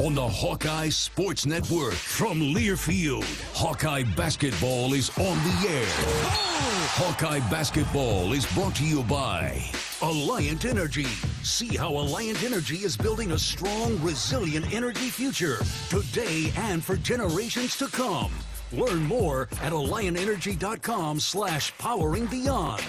on the Hawkeye Sports Network. From Learfield, Hawkeye Basketball is on the air. Hawkeye Basketball is brought to you by Alliant Energy. See how Alliant Energy is building a strong, resilient energy future today and for generations to come. Learn more at AlliantEnergy.com/poweringBeyond.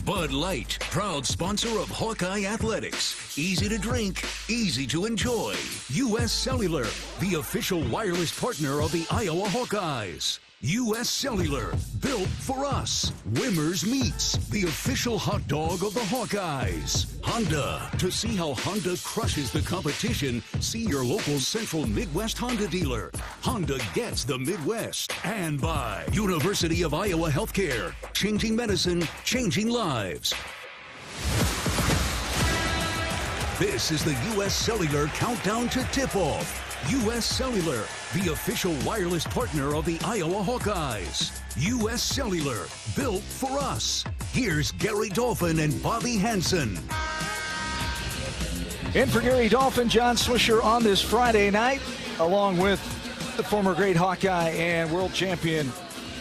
Bud Light, proud sponsor of Hawkeye Athletics. Easy to drink, easy to enjoy. U.S. Cellular, the official wireless partner of the Iowa Hawkeyes. U.S. Cellular, built for us. Wimmer's Meats, the official hot dog of the Hawkeyes. Honda, to see how Honda crushes the competition, see your local Central Midwest Honda dealer. Honda gets the Midwest. And by University of Iowa Healthcare, changing medicine, changing lives. This is the U.S. Cellular Countdown to Tip-Off. U.S. Cellular, the official wireless partner of the Iowa Hawkeyes. U.S. Cellular, built for us. Here's Gary Dolphin and Bobby Hansen. In for Gary Dolphin, John Swisher on this Friday night, along with the former great Hawkeye and world champion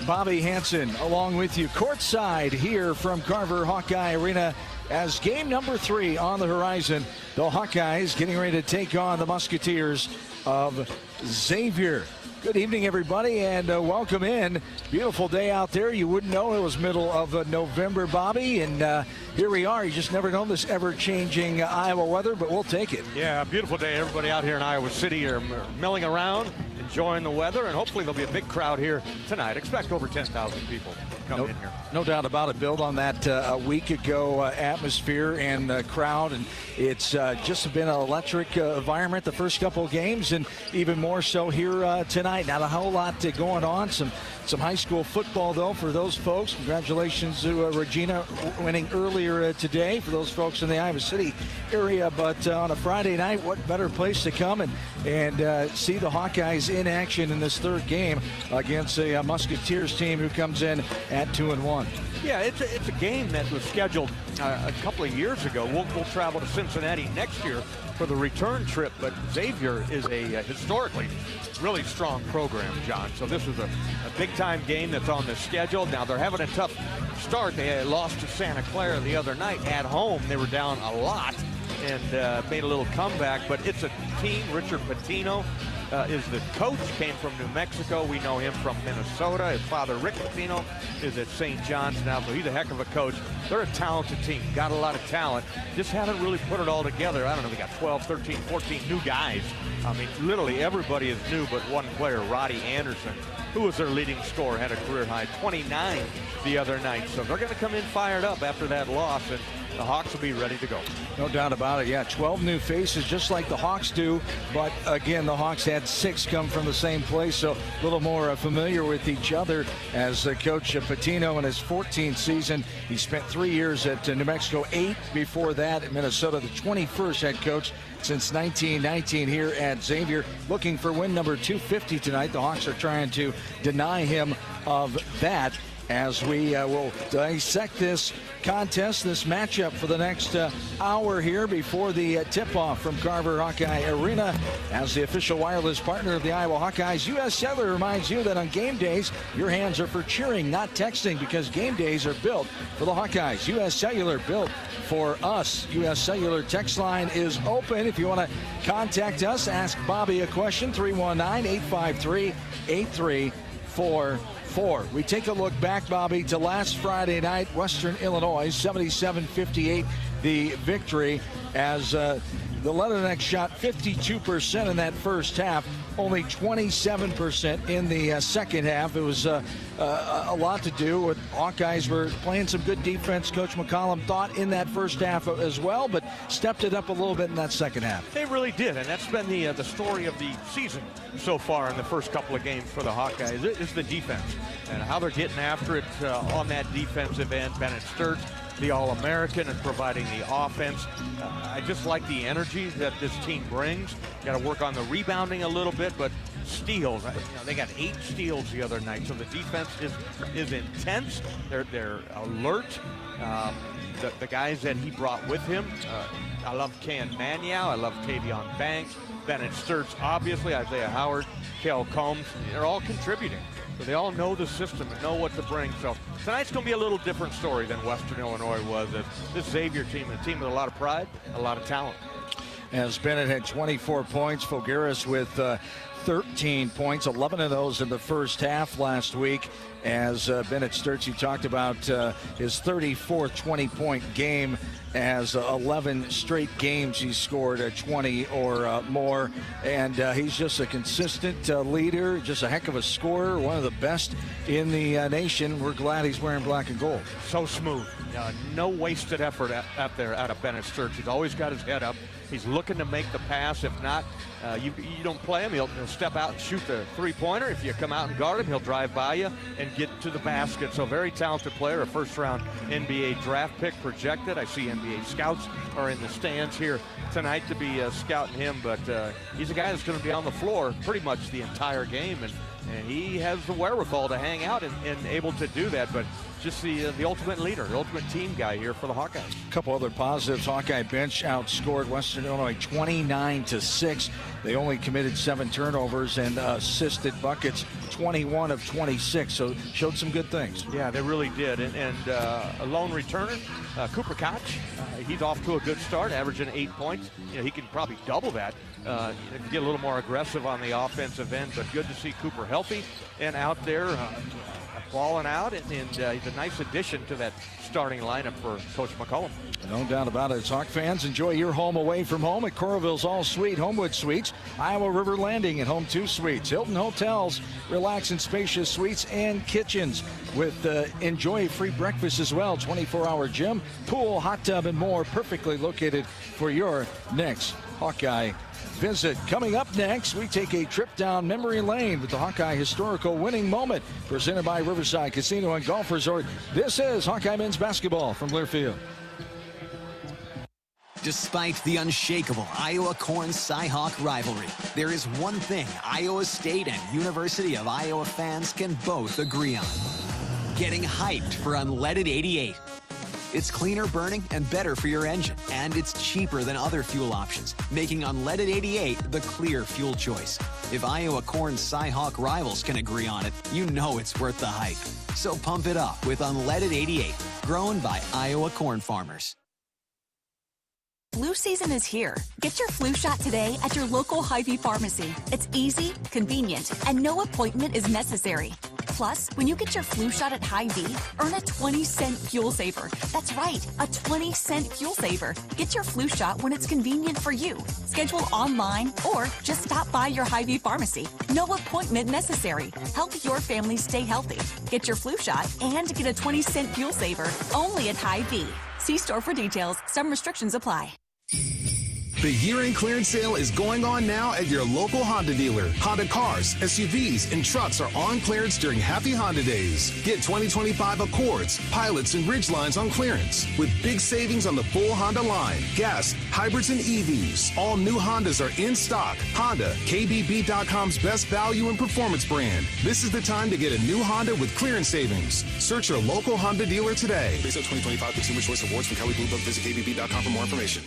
Bobby Hansen, along with you courtside here from Carver Hawkeye Arena as game number 3 on the horizon. The Hawkeyes getting ready to take on the Musketeers of Xavier. Good evening, everybody, and welcome in. Beautiful day out there. You wouldn't know it was middle of November, Bobby, and here we are. You just never know this ever-changing Iowa weather, but we'll take it. Yeah, beautiful day. Everybody out here in Iowa City are milling around, enjoying the weather, and hopefully there'll be a big crowd here tonight. Expect over 10,000 people coming in here. No doubt about it. Build on that a week ago atmosphere and crowd, and it's just been an electric environment the first couple of games, and even more so here tonight. Not a whole lot going on. Some high school football, though, for those folks. Congratulations to Regina winning earlier today for those folks in the Iowa City area. But on a Friday night, what better place to come and see the Hawkeyes in action in this third game against a Musketeers team who comes in at 2-1. Yeah, it's a game that was scheduled a couple of years ago. We'll travel to Cincinnati next year for the return trip, but Xavier is a historically really strong program, John. So this is a big-time game that's on the schedule. Now, they're having a tough start. They lost to Santa Clara the other night at home. They were down a lot and made a little comeback, but it's a team. Richard Pitino is the coach, came from New Mexico. We know him from Minnesota. His father, Rick Pitino, is at St. John's now, so he's a heck of a coach. They're a talented team, got a lot of talent, just haven't really put it all together. I don't know, they got 12, 13, 14 new guys. I mean, literally everybody is new but one player, Roddy Anderson, who was their leading scorer, had a career high 29 the other night. So they're going to come in fired up after that loss, and the Hawks will be ready to go. No doubt about it. Yeah, 12 new faces, just like the Hawks do. But again, the Hawks had 6 come from the same place, so a little more familiar with each other. As Coach Pitino in his 14th season, he spent 3 years at New Mexico, 8 before that at Minnesota, the 21st head coach since 1919 here at Xavier. Looking for win number 250 tonight. The Hawks are trying to deny him of that, as we will dissect this contest, this matchup for the next hour here before the tip-off from Carver Hawkeye Arena. As the official wireless partner of the Iowa Hawkeyes, U.S. Cellular reminds you that on game days, your hands are for cheering, not texting, because game days are built for the Hawkeyes. U.S. Cellular, built for us. U.S. Cellular text line is open. If you want to contact us, ask Bobby a question, 319-853-8344. We take a look back, Bobby, to last Friday night, Western Illinois, 77-58, the victory, as the Leatherneck shot 52% in that first half, only 27% in the second half. It was a lot to do with Hawkeyes were playing some good defense. Coach McCollum thought in that first half as well, but stepped it up a little bit in that second half. They really did, and that's been the story of the season so far in the first couple of games for the Hawkeyes. It's the defense and how they're getting after it on that defensive end. Bennett Sturt, the All-American, and providing the offense. I just like the energy that this team brings. Got to work on the rebounding a little bit, but steals. They got 8 steals the other night, so the defense is intense. They're alert. The guys that he brought with him, I love Ken Maniau. I love Tavion Banks. Bennett Sturts, obviously. Isaiah Howard, Kel Combs. They're all contributing. So they all know the system and know what to bring. So tonight's going to be a little different story than Western Illinois was. This Xavier team, a team with a lot of pride, a lot of talent. As Bennett had 24 points, Fogueras with 13 points, 11 of those in the first half last week. As Bennett Sturts, you talked about his 34th 20-point game, as 11 straight games he scored 20 or more. And he's just a consistent leader, just a heck of a scorer, one of the best in the nation. We're glad he's wearing black and gold. So smooth. No wasted effort out there out of Bennett Sturts. He's always got his head up. He's looking to make the pass. If not, you don't play him. He'll step out and shoot the three-pointer. If you come out and guard him, he'll drive by you and get to the basket. So very talented player, a first-round NBA draft pick projected. I see NBA scouts are in the stands here tonight to be scouting him, but he's a guy that's going to be on the floor pretty much the entire game, and he has the wherewithal to hang out and able to do that. But just the ultimate leader, the ultimate team guy here for the Hawkeyes. A couple other positives. Hawkeye bench outscored Western Illinois 29-6. They only committed 7 turnovers and assisted buckets, 21 of 26. So showed some good things. Yeah, they really did. And a lone returner, Cooper Koch, he's off to a good start, averaging 8 points. He can probably double that. Get a little more aggressive on the offensive end, but good to see Cooper healthy and out there balling out, and he's a nice addition to that starting lineup for Coach McCollum. No doubt about it. As Hawk fans, enjoy your home away from home at Coralville's All-Suite Homewood Suites, Iowa River Landing and Home 2 Suites, Hilton Hotels, relax and spacious suites and kitchens with enjoy free breakfast as well, 24-hour gym, pool, hot tub, and more, perfectly located for your next Hawkeye visit. Coming up next, we take a trip down memory lane with the Hawkeye Historical Winning Moment, presented by Riverside Casino and Golf Resort. This is Hawkeye men's basketball from Learfield. Despite the unshakable Iowa-Corn Cy-Hawk rivalry, there is one thing Iowa State and University of Iowa fans can both agree on: getting hyped for Unleaded 88. It's cleaner burning and better for your engine, and it's cheaper than other fuel options, making Unleaded 88 the clear fuel choice. If Iowa Corn Cy-Hawk rivals can agree on it, you know it's worth the hype. So pump it up with Unleaded 88, grown by Iowa corn farmers. Flu season is here. Get your flu shot today at your local Hy-Vee pharmacy. It's easy, convenient, and no appointment is necessary. Plus, when you get your flu shot at Hy-Vee, earn a 20-cent fuel saver. That's right, a 20-cent fuel saver. Get your flu shot when it's convenient for you. Schedule online or just stop by your Hy-Vee pharmacy. No appointment necessary. Help your family stay healthy. Get your flu shot and get a 20-cent fuel saver only at Hy-Vee. See store for details. Some restrictions apply. The year-end clearance sale is going on now at your local Honda dealer. Honda cars, SUVs, and trucks are on clearance during Happy Honda Days. Get 2025 Accords, Pilots, and Ridgelines on clearance with big savings on the full Honda line. Gas, hybrids, and EVs. All new Hondas are in stock. Honda, KBB.com's best value and performance brand. This is the time to get a new Honda with clearance savings. Search your local Honda dealer today. Based on 2025 Consumer Choice Awards from Kelly Blue Book. Visit KBB.com for more information.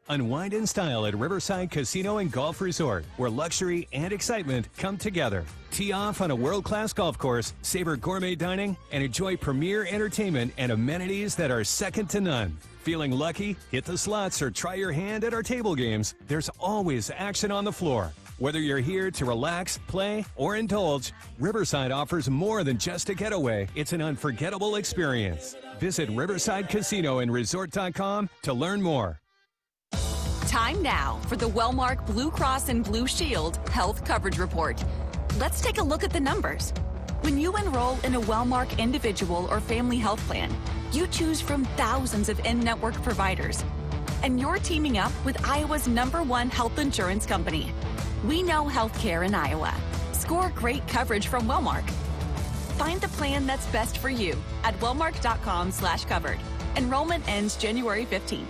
Unwind in style at Riverside Casino and Golf Resort, where luxury and excitement come together. Tee off on a world-class golf course, savor gourmet dining, and enjoy premier entertainment and amenities that are second to none. Feeling lucky? Hit the slots or try your hand at our table games. There's always action on the floor. Whether you're here to relax, play, or indulge, Riverside offers more than just a getaway. It's an unforgettable experience. Visit Riverside Casino and Resort.com to learn more. Time now for the Wellmark Blue Cross and Blue Shield Health Coverage Report. Let's take a look at the numbers. When you enroll in a Wellmark individual or family health plan, you choose from thousands of in-network providers. And you're teaming up with Iowa's #1 health insurance company. We know healthcare in Iowa. Score great coverage from Wellmark. Find the plan that's best for you at wellmark.com/covered. Enrollment ends January 15th.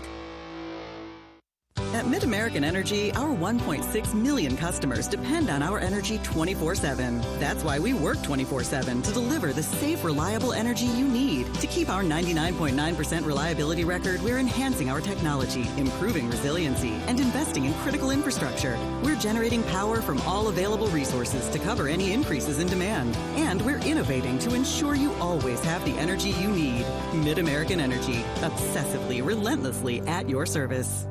At Mid-American Energy, our 1.6 million customers depend on our energy 24/7. That's why we work 24/7 to deliver the safe, reliable energy you need. To keep our 99.9% reliability record, we're enhancing our technology, improving resiliency, and investing in critical infrastructure. We're generating power from all available resources to cover any increases in demand. And we're innovating to ensure you always have the energy you need. Mid-American Energy, obsessively, relentlessly at your service.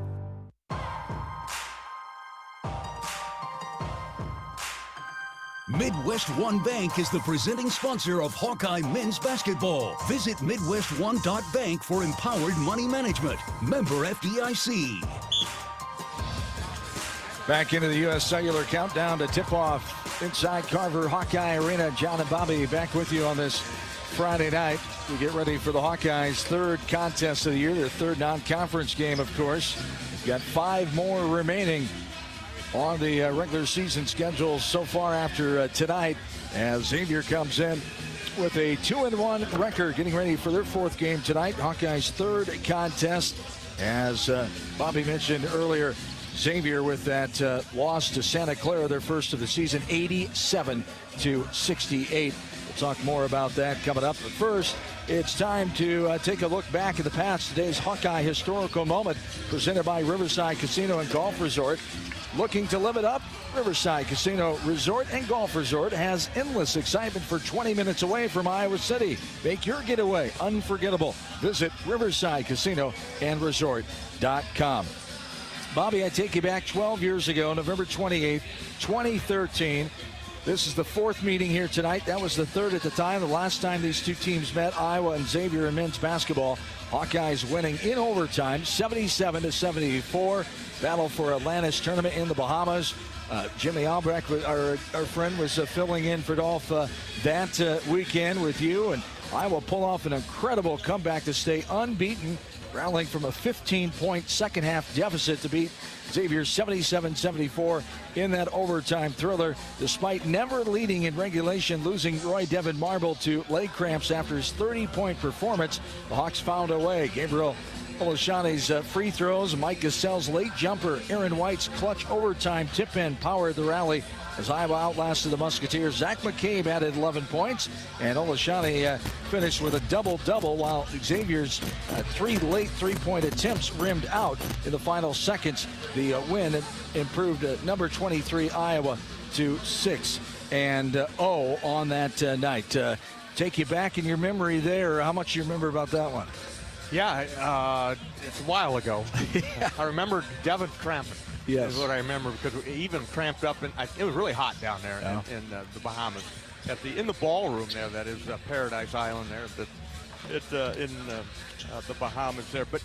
Midwest One Bank is the presenting sponsor of Hawkeye men's basketball. Visit MidwestOne.bank for empowered money management. Member FDIC. Back into the U.S. Cellular countdown to tip-off inside Carver Hawkeye Arena. John and Bobby back with you on this Friday night. We get ready for the Hawkeyes' third contest of the year, their third non-conference game, of course. We've got 5 more remaining on the regular season schedule so far after tonight, as Xavier comes in with a 2-1 record, getting ready for their 4th game tonight. Hawkeyes' third contest, as Bobby mentioned earlier. Xavier with that loss to Santa Clara, their first of the season, 87-68. We'll talk more about that coming up. But first, it's time to take a look back at the past. Today's Hawkeye historical moment, presented by Riverside Casino and Golf Resort. Looking to live it up? Riverside Casino Resort and Golf Resort has endless excitement for 20 minutes away from Iowa City. Make your getaway unforgettable. Visit Riverside Casino and Resort.com. Bobby, I take you back 12 years ago, November 28th, 2013. This is the 4th meeting here tonight. That was the 3rd at the time. The last time these two teams met, Iowa and Xavier in men's basketball. Hawkeyes winning in overtime, 77-74. Battle for Atlantis tournament in the Bahamas. Jimmy Albrecht, our friend, was filling in for Dolph that weekend with you. And Iowa pull off an incredible comeback to stay unbeaten, rallying from a 15-point second-half deficit to beat Xavier 77-74 in that overtime thriller. Despite never leading in regulation, losing Roy Devin Marble to leg cramps after his 30-point performance, the Hawks found a way. Gabriel Olashani's free throws, Mike Gasell's late jumper, Aaron White's clutch overtime tip-in powered the rally as Iowa outlasted the Musketeers. Zach McCabe added 11 points, and Olashani finished with a double-double, while Xavier's 3 late three-point attempts rimmed out in the final seconds. The win improved number 23 Iowa to 6-0 on that night. Take you back in your memory there. How much you remember about that one? Yeah, it's a while ago. Yeah. I remember Devin cramping. Yes. Is what I remember, because we even cramped up, and it was really hot down there in the Bahamas. In the ballroom there, that is Paradise Island there, in the Bahamas there. But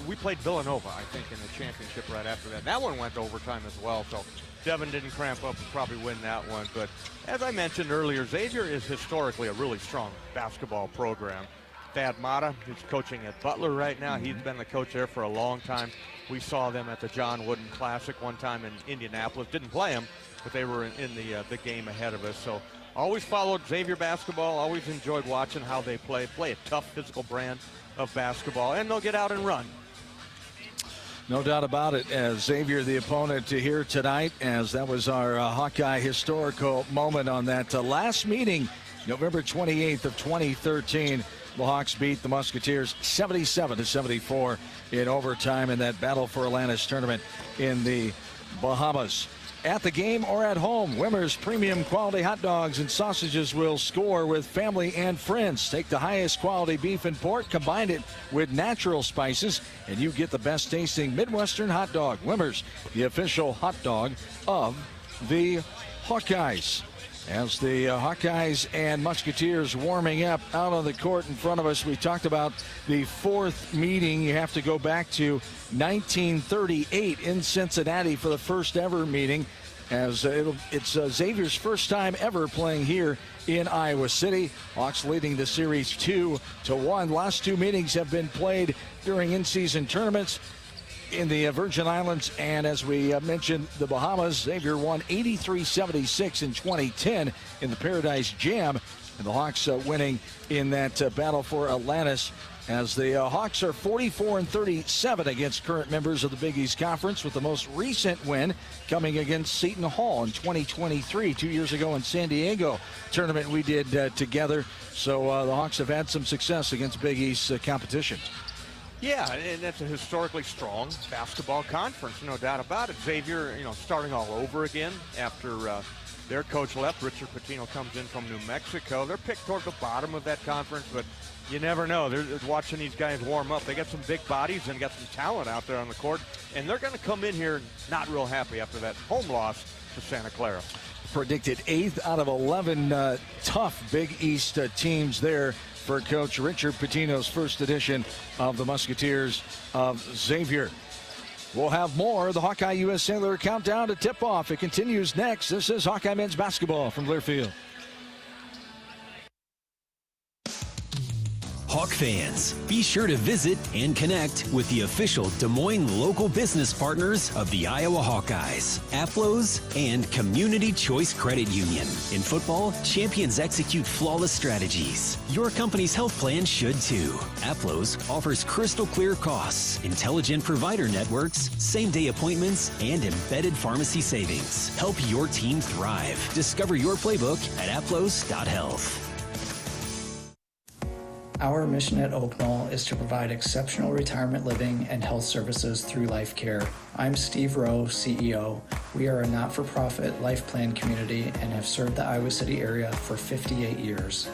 we played Villanova, I think, in the championship right after that. That one went to overtime as well, so Devin didn't cramp up and probably win that one. But as I mentioned earlier, Xavier is historically a really strong basketball program. Thad Mata, who's coaching at Butler right now. He's been the coach there for a long time. We saw them at the John Wooden Classic one time in Indianapolis. Didn't play them, but they were in the game ahead of us. So always followed Xavier basketball, always enjoyed watching how they play a tough physical brand of basketball, and they'll get out and run. No doubt about it. As Xavier, the opponent here tonight, as that was our Hawkeye historical moment on that last meeting, November 28th of 2013. The Hawks beat the Musketeers 77-74 in overtime in that Battle for Atlantis tournament in the Bahamas. At the game or at home, Wimmer's premium quality hot dogs and sausages will score with family and friends. Take the highest quality beef and pork, combine it with natural spices, and you get the best tasting Midwestern hot dog. Wimmer's, the official hot dog of the Hawkeyes. As the Hawkeyes and Musketeers warming up out on the court in front of us, we talked about the 4th meeting. You have to go back to 1938 in Cincinnati for the first ever meeting, as it's Xavier's first time ever playing here in Iowa City. Hawks leading the series 2-1. Last 2 meetings have been played during in-season tournaments in the Virgin Islands, and as we mentioned, the Bahamas. Xavier won 83-76 in 2010 in the Paradise Jam And the Hawks winning in that battle for Atlantis, as the Hawks are 44-37 against current members of the Big East Conference, with the most recent win coming against Seton Hall in 2023, 2 years ago in San Diego tournament we did together. So the Hawks have had some success against Big East competition. Yeah, and that's a historically strong basketball conference, no doubt about it. Xavier, starting all over again after their coach left. Richard Pitino comes in from New Mexico. They're picked toward the bottom of that conference, but you never know. They're watching these guys warm up. They got some big bodies and got some talent out there on the court, and they're going to come in here not real happy after that home loss to Santa Clara. Predicted 8th out of 11 tough Big East teams there for Coach Richard Pitino's first edition of the Musketeers of Xavier. We'll have more of the Hawkeye U.S. Sailor Countdown to tip-off. It continues next. This is Hawkeye Men's Basketball from Learfield. Hawk fans, be sure to visit and connect with the official Des Moines local business partners of the Iowa Hawkeyes, AFLOS, and Community Choice Credit Union. In football, champions execute flawless strategies. Your company's health plan should too. AFLOS offers crystal clear costs, intelligent provider networks, same-day appointments, and embedded pharmacy savings. Help your team thrive. Discover your playbook at aflos.health. Our mission at Oak Knoll is to provide exceptional retirement living and health services through Life Care. I'm Steve Rowe, CEO. We are a not-for-profit life plan community and have served the Iowa City area for 58 years.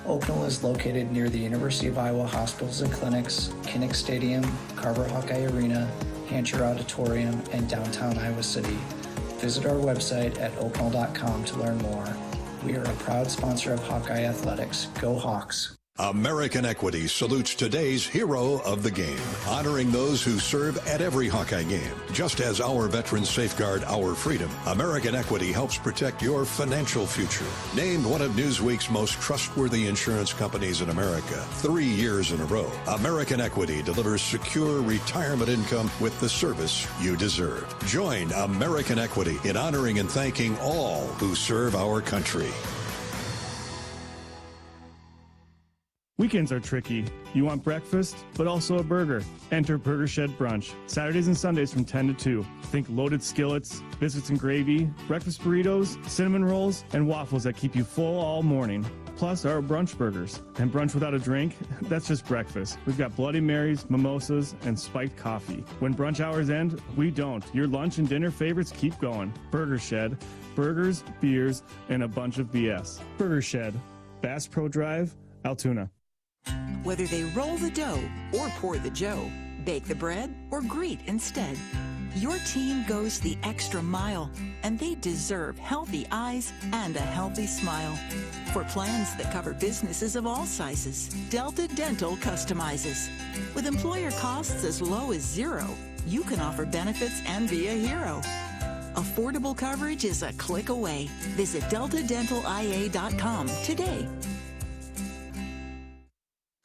Oak Knoll is located near the University of Iowa hospitals and clinics, Kinnick Stadium, Carver Hawkeye Arena, Hancher Auditorium, and downtown Iowa City. Visit our website at oakknoll.com to learn more. We are a proud sponsor of Hawkeye Athletics. Go Hawks! American Equity salutes today's hero of the game, honoring those who serve at every Hawkeye game. Just as our veterans safeguard our freedom, American Equity helps protect your financial future. Named one of Newsweek's most trustworthy insurance companies in America 3 years in a row, American Equity delivers secure retirement income with the service you deserve. Join American Equity in honoring and thanking all who serve our country. Weekends are tricky. You want breakfast, but also a burger. Enter Burger Shed Brunch. Saturdays and Sundays from 10 to 2. Think loaded skillets, biscuits and gravy, breakfast burritos, cinnamon rolls, and waffles that keep you full all morning. Plus our brunch burgers. And brunch without a drink? That's just breakfast. We've got Bloody Marys, mimosas, and spiked coffee. When brunch hours end, we don't. Your lunch and dinner favorites keep going. Burger Shed. Burgers, beers, and a bunch of BS. Burger Shed. Bass Pro Drive, Altoona. Whether they roll the dough or pour the joe, bake the bread or greet instead, your team goes the extra mile, and they deserve healthy eyes and a healthy smile. For plans that cover businesses of all sizes, Delta Dental customizes. With employer costs as low as $0, you can offer benefits and be a hero. Affordable coverage is a click away. Visit deltadentalia.com today.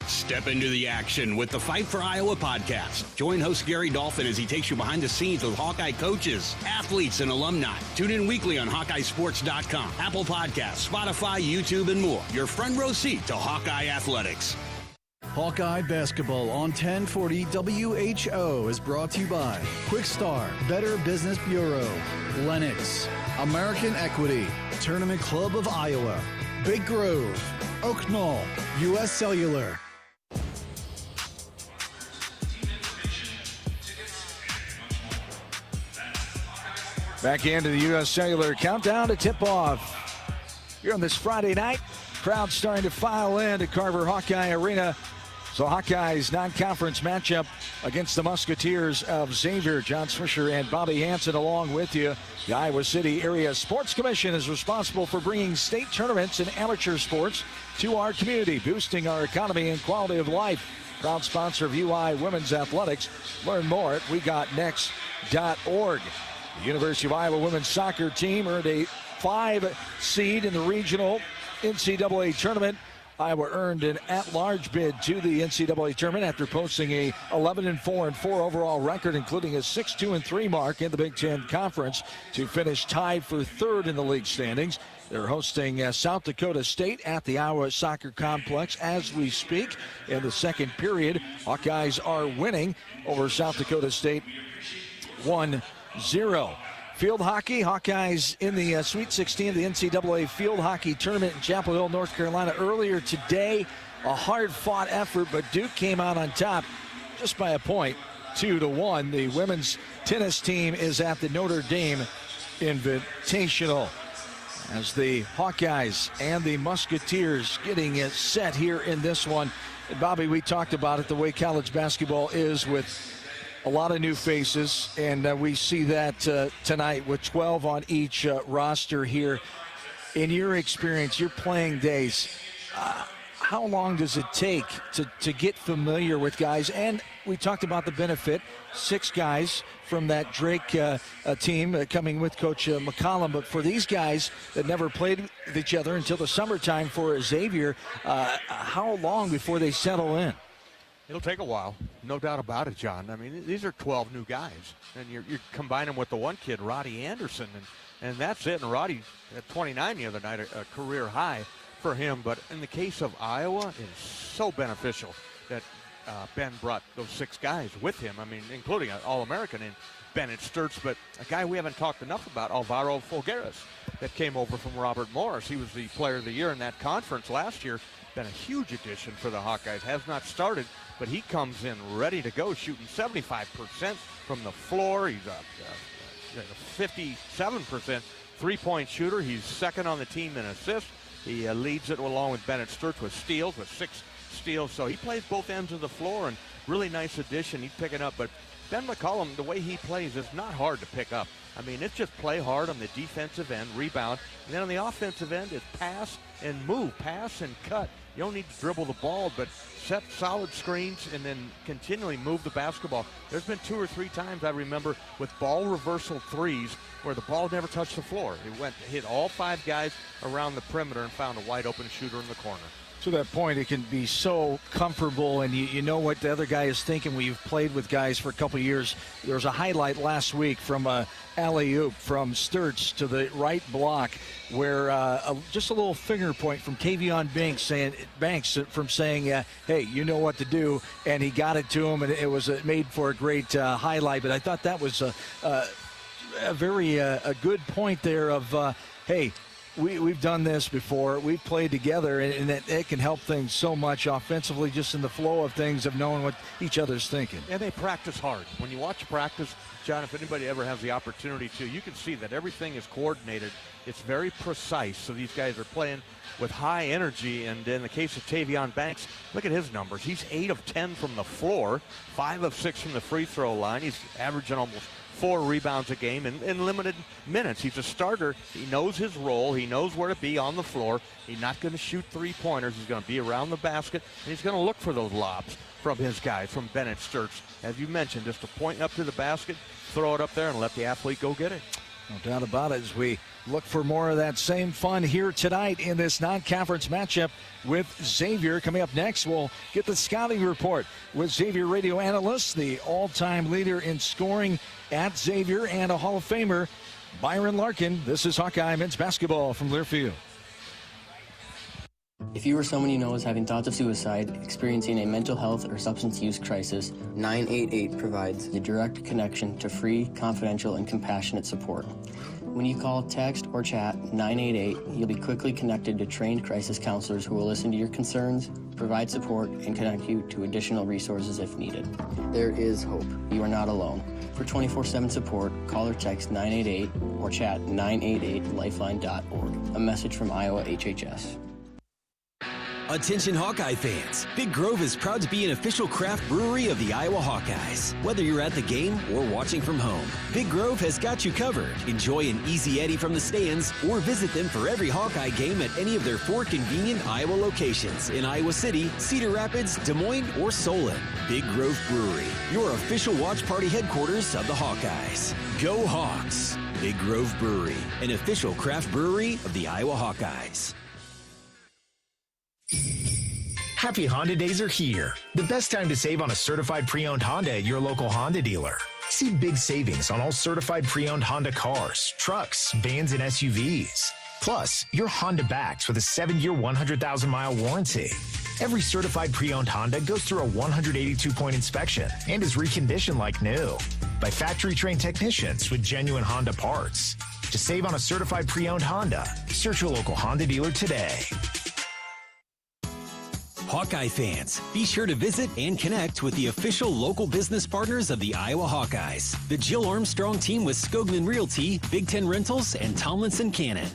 Step into the action with the Fight for Iowa podcast. Join host Gary Dolphin as he takes you behind the scenes with Hawkeye coaches, athletes, and alumni. Tune in weekly on HawkeyeSports.com, Apple Podcasts, Spotify, YouTube, and more. Your front row seat to Hawkeye Athletics. Hawkeye Basketball on 1040 WHO is brought to you by Quick Star, Better Business Bureau, Lennox, American Equity, Tournament Club of Iowa, Big Grove, Oak Knoll, U.S. Cellular. Back into the U.S. Cellular Countdown to tip-off. Here on this Friday night, crowd starting to file in to Carver Hawkeye Arena. So Hawkeyes non-conference matchup against the Musketeers of Xavier. John Swisher and Bobby Hansen along with you. The Iowa City Area Sports Commission is responsible for bringing state tournaments and amateur sports to our community, boosting our economy and quality of life. Proud sponsor of UI Women's Athletics. Learn more at WeGotNext.org. The University of Iowa women's soccer team earned a 5 seed in the regional NCAA tournament Iowa earned an at-large bid to the NCAA tournament after posting a 11-4 and 4 overall record, including a 6-2-3 mark in the Big Ten Conference to finish tied for third in the league standings. They're hosting South Dakota State at the Iowa Soccer Complex as we speak. In the second period, Hawkeyes are winning over South Dakota State 1-0. Field hockey, Hawkeyes in the Sweet 16 of the NCAA Field Hockey Tournament in Chapel Hill, North Carolina. Earlier today, a hard-fought effort, but Duke came out on top just by a point, 2-1. The women's tennis team is at the Notre Dame Invitational, as the Hawkeyes and the Musketeers getting it set here in this one. And Bobby, we talked about it, the way college basketball is with a lot of new faces, and we see that tonight with 12 on each roster here. In your experience, your playing days, how long does it take to get familiar with guys? And we talked about the benefit, 6 guys from that Drake team coming with Coach McCollum. But for these guys that never played with each other until the summertime for Xavier, how long before they settle in? It'll take a while, no doubt about it, John. I mean, these are 12 new guys, and you're combining them with the one kid, Roddy Anderson, and that's it. And Roddy at 29 the other night, a career high for him. But in the case of Iowa, it's so beneficial that Ben brought those 6 guys with him. I mean, including an All-American in Bennett Sturtz, but a guy we haven't talked enough about, Alvaro Folgueras, that came over from Robert Morris. He was the player of the year in that conference last year. Been a huge addition for the Hawkeyes. Has not started, but he comes in ready to go, shooting 75% from the floor. He's a 57% three-point shooter. He's second on the team in assists. He leads it along with Bennett Sturtz with steals, with 6 steals. So he plays both ends of the floor, and really nice addition. He's picking up, but Ben McCollum, the way he plays is not hard to pick up. I mean, it's just play hard on the defensive end, rebound, and then on the offensive end, it's pass and move, pass and cut. You don't need to dribble the ball, but set solid screens and then continually move the basketball. There's been 2 or 3 times I remember with ball reversal threes where the ball never touched the floor. It hit all 5 guys around the perimeter and found a wide open shooter in the corner. To that point, it can be so comfortable, and you know what the other guy is thinking. We've played with guys for a couple of years. There was a highlight last week from alley-oop from Sturtz to the right block where just a little finger point from Tavion Banks from saying, hey, you know what to do, and he got it to him, and it was made for a great highlight. But I thought that was a very good point there of, hey, We've done this before. We've played together, and it can help things so much offensively, just in the flow of things, of knowing what each other's thinking. And they practice hard. When you watch practice, John, if anybody ever has the opportunity to, you can see that everything is coordinated. It's very precise. So these guys are playing with high energy. And in the case of Tavion Banks, look at his numbers. He's 8 of 10 from the floor, 5 of 6 from the free throw line. He's averaging almost 4 rebounds a game in limited minutes. He's a starter. He knows his role. He knows where to be on the floor. He's not going to shoot 3-pointers. He's going to be around the basket, and he's going to look for those lobs from his guys, from Bennett Sturtz. As you mentioned, just to point up to the basket, throw it up there, and let the athlete go get it. No doubt about it, as we look for more of that same fun here tonight in this non-conference matchup with Xavier. Coming up next, we'll get the scouting report with Xavier radio analyst, the all-time leader in scoring at Xavier, and a Hall of Famer, Byron Larkin. This is Hawkeye men's basketball from Learfield. If you or someone you know is having thoughts of suicide, experiencing a mental health or substance use crisis, 988 provides the direct connection to free, confidential, and compassionate support. When you call, text, or chat 988, you'll be quickly connected to trained crisis counselors who will listen to your concerns, provide support, and connect you to additional resources if needed. There is hope. You are not alone. For 24/7 support, call or text 988 or chat 988lifeline.org. A message from Iowa HHS. Attention Hawkeye fans, Big Grove is proud to be an official craft brewery of the Iowa Hawkeyes. Whether you're at the game or watching from home, Big Grove has got you covered. Enjoy an easy Eddie from the stands or visit them for every Hawkeye game at any of their 4 convenient Iowa locations in Iowa City, Cedar Rapids, Des Moines, or Solon. Big Grove Brewery, your official watch party headquarters of the Hawkeyes. Go Hawks! Big Grove Brewery, an official craft brewery of the Iowa Hawkeyes. Happy Honda Days are here. The best time to save on a certified pre-owned Honda at your local Honda dealer. See big savings on all certified pre-owned Honda cars, trucks, vans, and SUVs. Plus, you're Honda backed with a 7-year, 100,000-mile warranty. Every certified pre-owned Honda goes through a 182-point inspection and is reconditioned like new by factory-trained technicians with genuine Honda parts. To save on a certified pre-owned Honda, search your local Honda dealer today. Hawkeye fans, be sure to visit and connect with the official local business partners of the Iowa Hawkeyes. The Jill Armstrong team with Skogman Realty, Big Ten Rentals, and Tomlinson Cannon.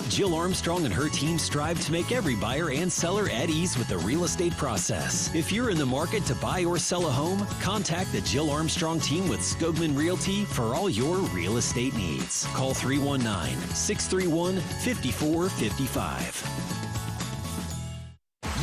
Jill Armstrong and her team strive to make every buyer and seller at ease with the real estate process. If you're in the market to buy or sell a home, contact the Jill Armstrong team with Skogman Realty for all your real estate needs. Call 319-631-5455.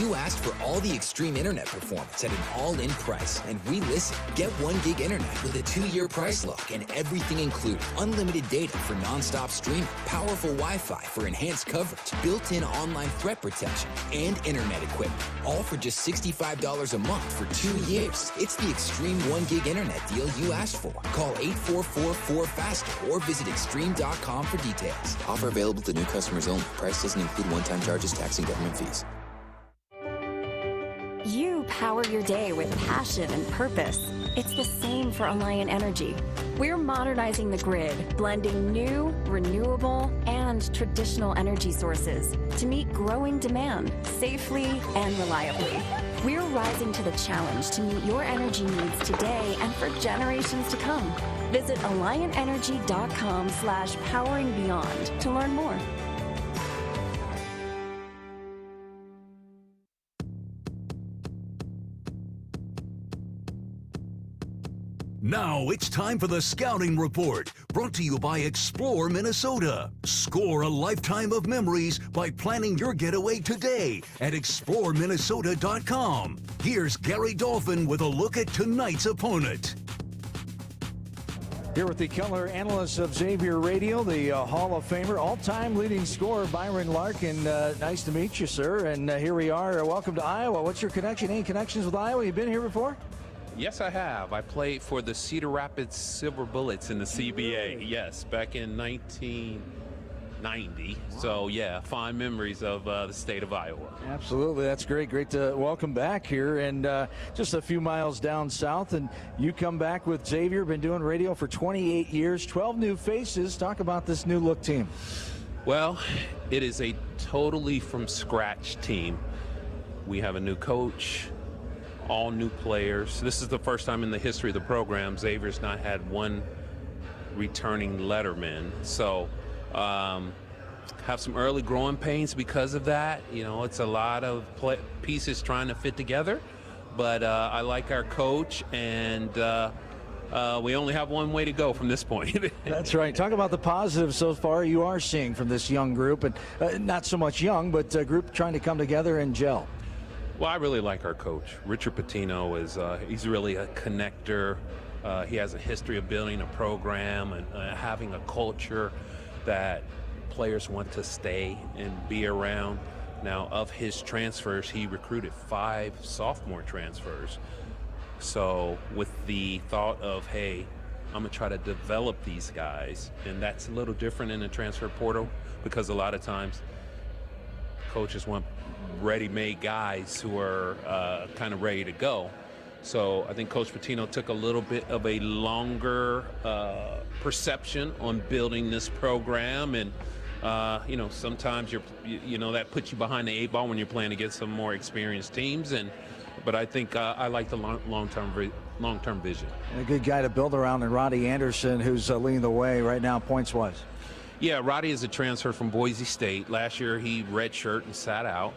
You asked for all the extreme internet performance at an all-in price, and we listened. Get 1 gig internet with a 2-year price lock and everything included. Unlimited data for non-stop streaming, powerful Wi-Fi for enhanced coverage, built-in online threat protection, and internet equipment. All for just $65 a month for 2 years. It's the extreme 1 gig internet deal you asked for. Call 844-4FASTER or visit extreme.com for details. Offer available to new customers only. Price doesn't include one-time charges, tax, and government fees. You power your day with passion and purpose. It's the same for Alliant Energy. We're modernizing the grid, blending new, renewable, and traditional energy sources to meet growing demand safely and reliably. We're rising to the challenge to meet your energy needs today and for generations to come. Visit AlliantEnergy.com/poweringbeyond to learn more. Now it's time for the Scouting Report, brought to you by Explore Minnesota. Score a lifetime of memories by planning your getaway today at exploreminnesota.com. Here's Gary Dolphin with a look at tonight's opponent. Here with the color analyst of Xavier Radio, the Hall of Famer, all-time leading scorer, Byron Larkin. Nice to meet you, sir. And here we are. Welcome to Iowa. What's your connection? Any connections with Iowa? You been here before? Yes, I have. I played for the Cedar Rapids Silver Bullets in the CBA. Yes, back in 1990. Wow. So, yeah, fond memories of the state of Iowa. Absolutely. That's great. Great to welcome back here. And just a few miles down south, and you come back with Xavier. Been doing radio for 28 years, 12 new faces. Talk about this new look team. Well, it is a totally from scratch team. We have a new coach, all new players. This is the first time in the history of the program Xavier's not had one returning letterman. So have some early growing pains because of that. You know, it's a lot of pieces trying to fit together. But I like our coach, and we only have one way to go from this point. That's right. Talk about the positives so far you are seeing from this young group, and not so much young, but a group trying to come together and gel. Well, I really like our coach. Richard Pitino is he's really a connector. He has a history of building a program and having a culture that players want to stay and be around. Now, of his transfers, he recruited 5 sophomore transfers. So with the thought of, hey, I'm going to try to develop these guys, and that's a little different in the transfer portal because a lot of times coaches want ready-made guys who are kind of ready to go. So I think Coach Pitino took a little bit of a longer perception on building this program, and you know, sometimes you know that puts you behind the 8 ball when you're playing against some more experienced teams. But I think I like the long-term vision. And a good guy to build around, and Roddy Anderson, who's leading the way right now points-wise. Yeah, Roddy is a transfer from Boise State. Last year he redshirt and sat out.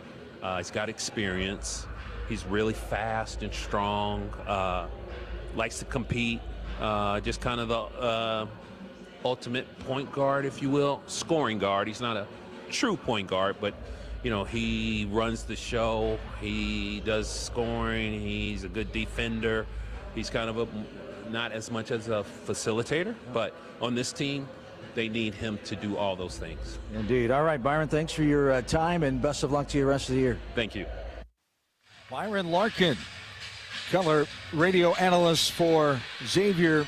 He's got experience. He's really fast and strong, likes to compete, just kind of the ultimate point guard, if you will, scoring guard. He's not a true point guard, but, you know, he runs the show. He does scoring. He's a good defender. He's kind of not as much as a facilitator, but on this team, they need him to do all those things. Indeed. All right, Byron, thanks for your time, and best of luck to you the rest of the year. Thank you. Byron Larkin, color radio analyst for Xavier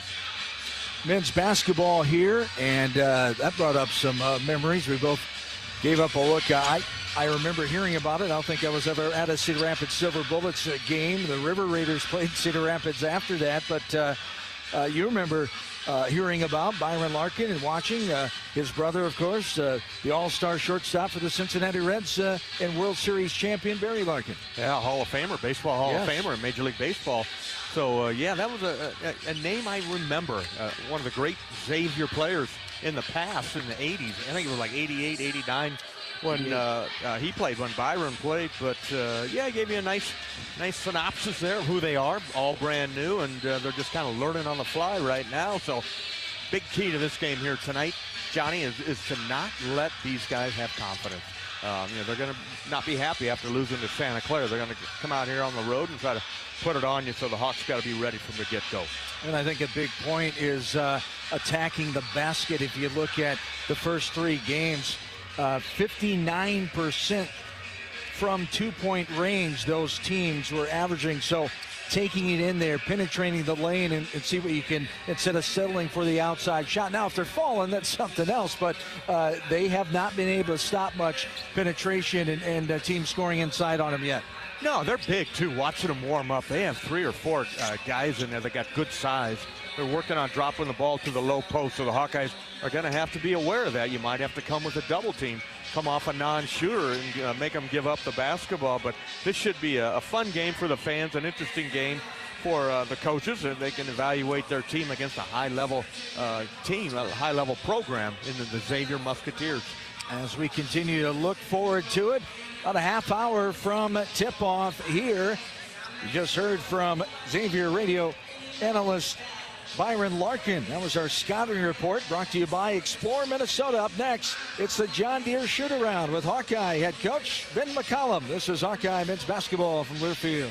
men's basketball here, and that brought up some memories. We both gave up a look. I remember hearing about it. I don't think I was ever at a Cedar Rapids Silver Bullets game. The River Raiders played Cedar Rapids after that, but you remember hearing about Byron Larkin and watching his brother, of course, the all-star shortstop for the Cincinnati Reds and World Series champion Barry Larkin. Yeah, Hall of Famer, baseball Hall of Famer in Major League Baseball. So, yeah, that was a name I remember. One of the great Xavier players in the past, in the 80s. I think it was like 88, 89 when he played, when Byron played. But, yeah, he gave you a nice synopsis there of who they are, all brand new, and they're just kind of learning on the fly right now. So, big key to this game here tonight, Johnny, is to not let these guys have confidence. They're going to not be happy after losing to Santa Clara. They're going to come out here on the road and try to put it on you, so the Hawks got to be ready from the get-go. And I think a big point is attacking the basket. If you look at the first three games, 59% from two-point range those teams were averaging. So taking it in there, penetrating the lane, and see what you can, instead of settling for the outside shot. Now, if they're falling, that's something else, but they have not been able to stop much penetration and team scoring inside on them yet. No, they're big, too. Watching them warm up, they have 3 or 4 guys in there that got good size. They're working on dropping the ball to the low post, so the Hawkeyes are going to have to be aware of that. You might have to come with a double team, come off a non-shooter, and make them give up the basketball. But this should be a fun game for the fans, an interesting game for the coaches, and they can evaluate their team against a high-level team, a high-level program in the Xavier Musketeers. As we continue to look forward to it, about a half hour from tip-off here. You just heard from Xavier radio analyst Byron Larkin. That was our scouting report brought to you by Explore Minnesota. Up next, it's the John Deere Shoot-Around with Hawkeye head coach Ben McCollum. This is Hawkeye men's basketball from Learfield.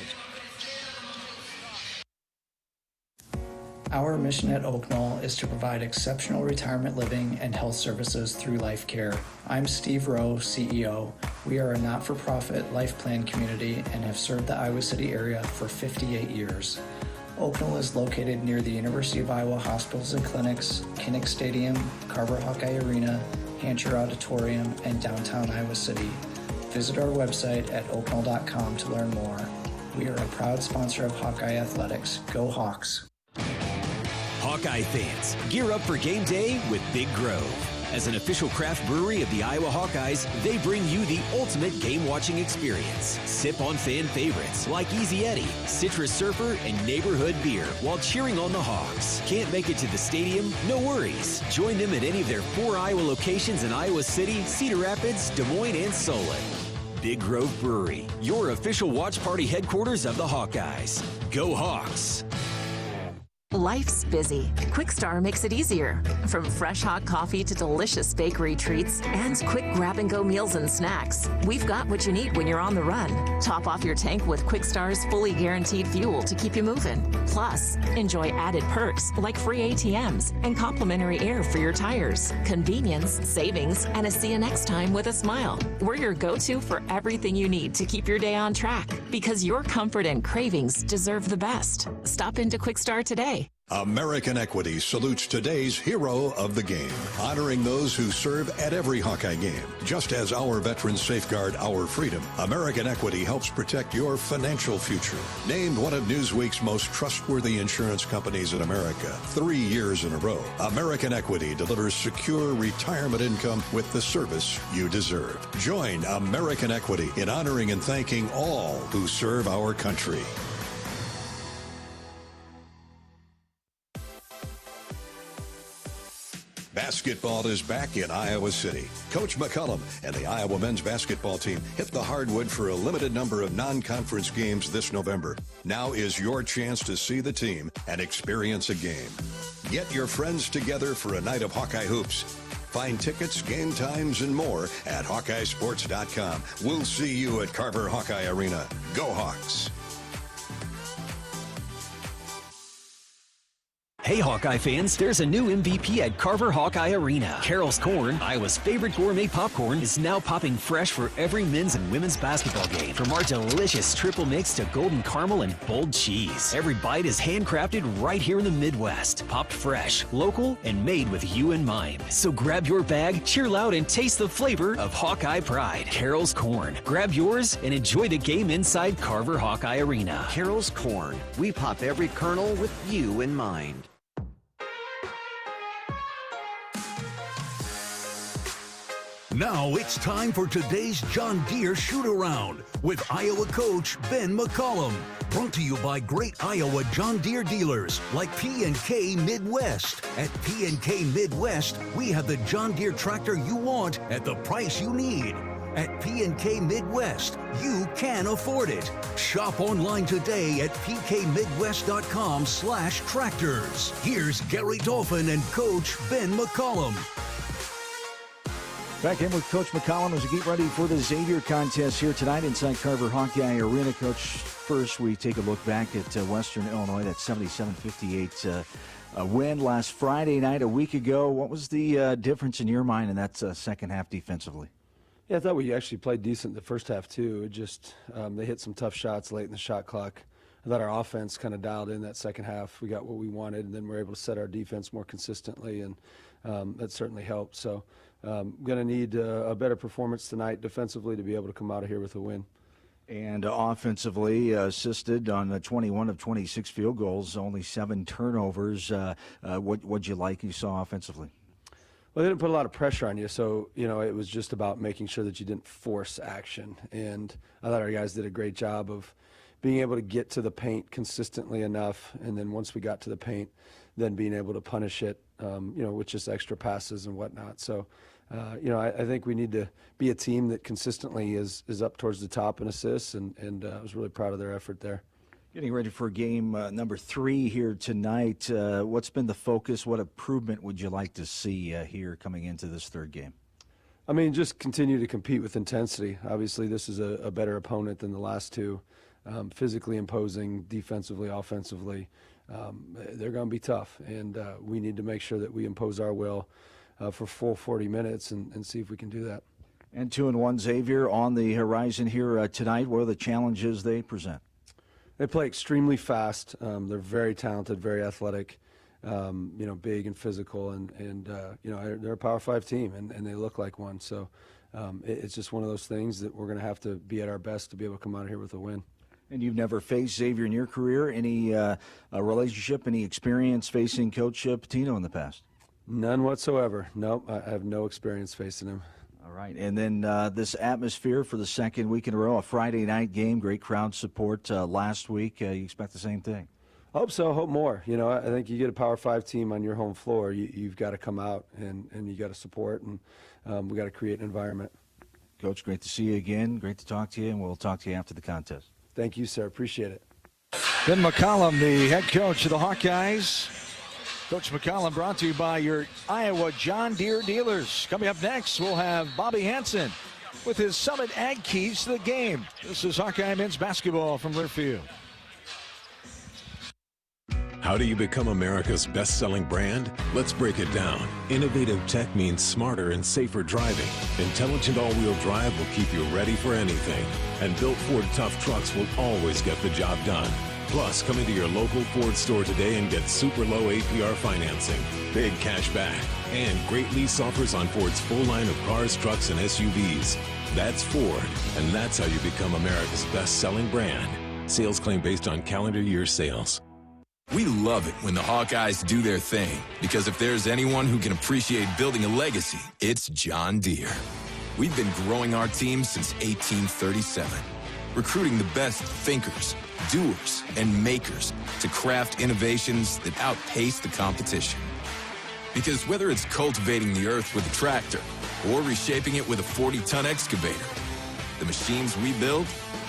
Our mission at Oak Knoll is to provide exceptional retirement living and health services through Life Care. I'm Steve Rowe, CEO. We are a not-for-profit life plan community and have served the Iowa City area for 58 years. Oak Knoll is located near the University of Iowa hospitals and clinics, Kinnick Stadium, Carver Hawkeye Arena, Hancher Auditorium, and downtown Iowa City. Visit our website at oakknoll.com to learn more. We are a proud sponsor of Hawkeye Athletics. Go Hawks! Hawkeye fans, gear up for game day with Big Grove. As an official craft brewery of the Iowa Hawkeyes, they bring you the ultimate game-watching experience. Sip on fan favorites like Easy Eddie, Citrus Surfer, and Neighborhood Beer while cheering on the Hawks. Can't make it to the stadium? No worries. Join them at any of their 4 Iowa locations in Iowa City, Cedar Rapids, Des Moines, and Solon. Big Grove Brewery, your official watch party headquarters of the Hawkeyes. Go Hawks! Life's busy. Quickstar makes it easier. From fresh hot coffee to delicious bakery treats and quick grab-and-go meals and snacks, we've got what you need when you're on the run. Top off your tank with Quickstar's fully guaranteed fuel to keep you moving. Plus, enjoy added perks like free ATMs and complimentary air for your tires. Convenience, savings, and a see you next time with a smile. We're your go-to for everything you need to keep your day on track, because your comfort and cravings deserve the best. Stop into Quickstar today. American Equity salutes today's hero of the game, honoring those who serve at every Hawkeye game. Just as our veterans safeguard our freedom, American Equity helps protect your financial future. Named one of Newsweek's most trustworthy insurance companies in America 3 years in a row, American Equity delivers secure retirement income with the service you deserve. Join American Equity in honoring and thanking all who serve our country. Basketball is back in Iowa City. Coach McCollum and the Iowa men's basketball team hit the hardwood for a limited number of non-conference games this November. Now is your chance to see the team and experience a game. Get your friends together for a night of Hawkeye hoops. Find tickets, game times, and more at HawkeyeSports.com. We'll see you at Carver Hawkeye Arena. Go Hawks! Hey Hawkeye fans, there's a new MVP at Carver Hawkeye Arena. Carol's Corn, Iowa's favorite gourmet popcorn, is now popping fresh for every men's and women's basketball game. From our delicious triple mix to golden caramel and bold cheese. Every bite is handcrafted right here in the Midwest. Popped fresh, local, and made with you in mind. So grab your bag, cheer loud, and taste the flavor of Hawkeye pride. Carol's Corn. Grab yours and enjoy the game inside Carver Hawkeye Arena. Carol's Corn. We pop every kernel with you in mind. Now it's time for today's John Deere shoot-around with Iowa coach Ben McCollum. Brought to you by great Iowa John Deere dealers like P&K Midwest. At P&K Midwest, we have the John Deere tractor you want at the price you need. At P&K Midwest, you can afford it. Shop online today at pkmidwest.com/tractors. Here's Gary Dolphin and Coach Ben McCollum. Back in with Coach McCollum as we get ready for the Xavier contest here tonight inside Carver Hawkeye Arena. Coach, first we take a look back at Western Illinois, that 77-58 win last Friday night a week ago. What was the difference in your mind in that second half defensively? Yeah, I thought we actually played decent the first half too. It just they hit some tough shots late in the shot clock. I thought our offense kind of dialed in that second half. We got what we wanted, and then we were able to set our defense more consistently, and that certainly helped. So going to need a better performance tonight defensively to be able to come out of here with a win. And offensively, assisted on 21 of 26 field goals, only 7 turnovers. What'd you like you saw offensively? Well, they didn't put a lot of pressure on you, so, it was just about making sure that you didn't force action. And I thought our guys did a great job of being able to get to the paint consistently enough, and then once we got to the paint, then being able to punish it, with just extra passes and whatnot. So, I think we need to be a team that consistently is up towards the top in assists, and I was really proud of their effort there. Getting ready for game number 3 here tonight. What's been the focus? What improvement would you like to see here coming into this third game? I mean, just continue to compete with intensity. Obviously, this is a better opponent than the last two. Physically imposing, defensively, offensively. They're going to be tough, and we need to make sure that we impose our will for full 40 minutes and see if we can do that. And 2-1 Xavier on the horizon here tonight. What are the challenges they present? They play extremely fast. They're very talented, very athletic, big and physical, and they're a Power 5 team, and they look like one. So it's just one of those things that we're going to have to be at our best to be able to come out of here with a win. And you've never faced Xavier in your career. Any relationship, any experience facing Coach Pitino in the past? None whatsoever. Nope, I have no experience facing him. All right, and then this atmosphere for the second week in a row, a Friday night game, great crowd support last week. You expect the same thing? I hope so. Hope more. I think you get a Power 5 team on your home floor, you've got to come out and you got to support, and we got to create an environment. Coach, great to see you again. Great to talk to you, and we'll talk to you after the contest. Thank you, sir. Appreciate it. Ben McCollum, the head coach of the Hawkeyes. Coach McCollum brought to you by your Iowa John Deere dealers. Coming up next, we'll have Bobby Hansen with his Summit Ag keys to the game. This is Hawkeye men's basketball from Learfield. How do you become America's best-selling brand? Let's break it down. Innovative tech means smarter and safer driving. Intelligent all-wheel drive will keep you ready for anything. And built Ford Tough trucks will always get the job done. Plus, come into your local Ford store today and get super low APR financing, big cash back, and great lease offers on Ford's full line of cars, trucks, and SUVs. That's Ford, and that's how you become America's best-selling brand. Sales claim based on calendar year sales. We love it when the Hawkeyes do their thing, because if there's anyone who can appreciate building a legacy, it's John Deere. We've been growing our team since 1837, recruiting the best thinkers, doers, and makers to craft innovations that outpace the competition. Because whether it's cultivating the earth with a tractor or reshaping it with a 40-ton excavator, the machines we build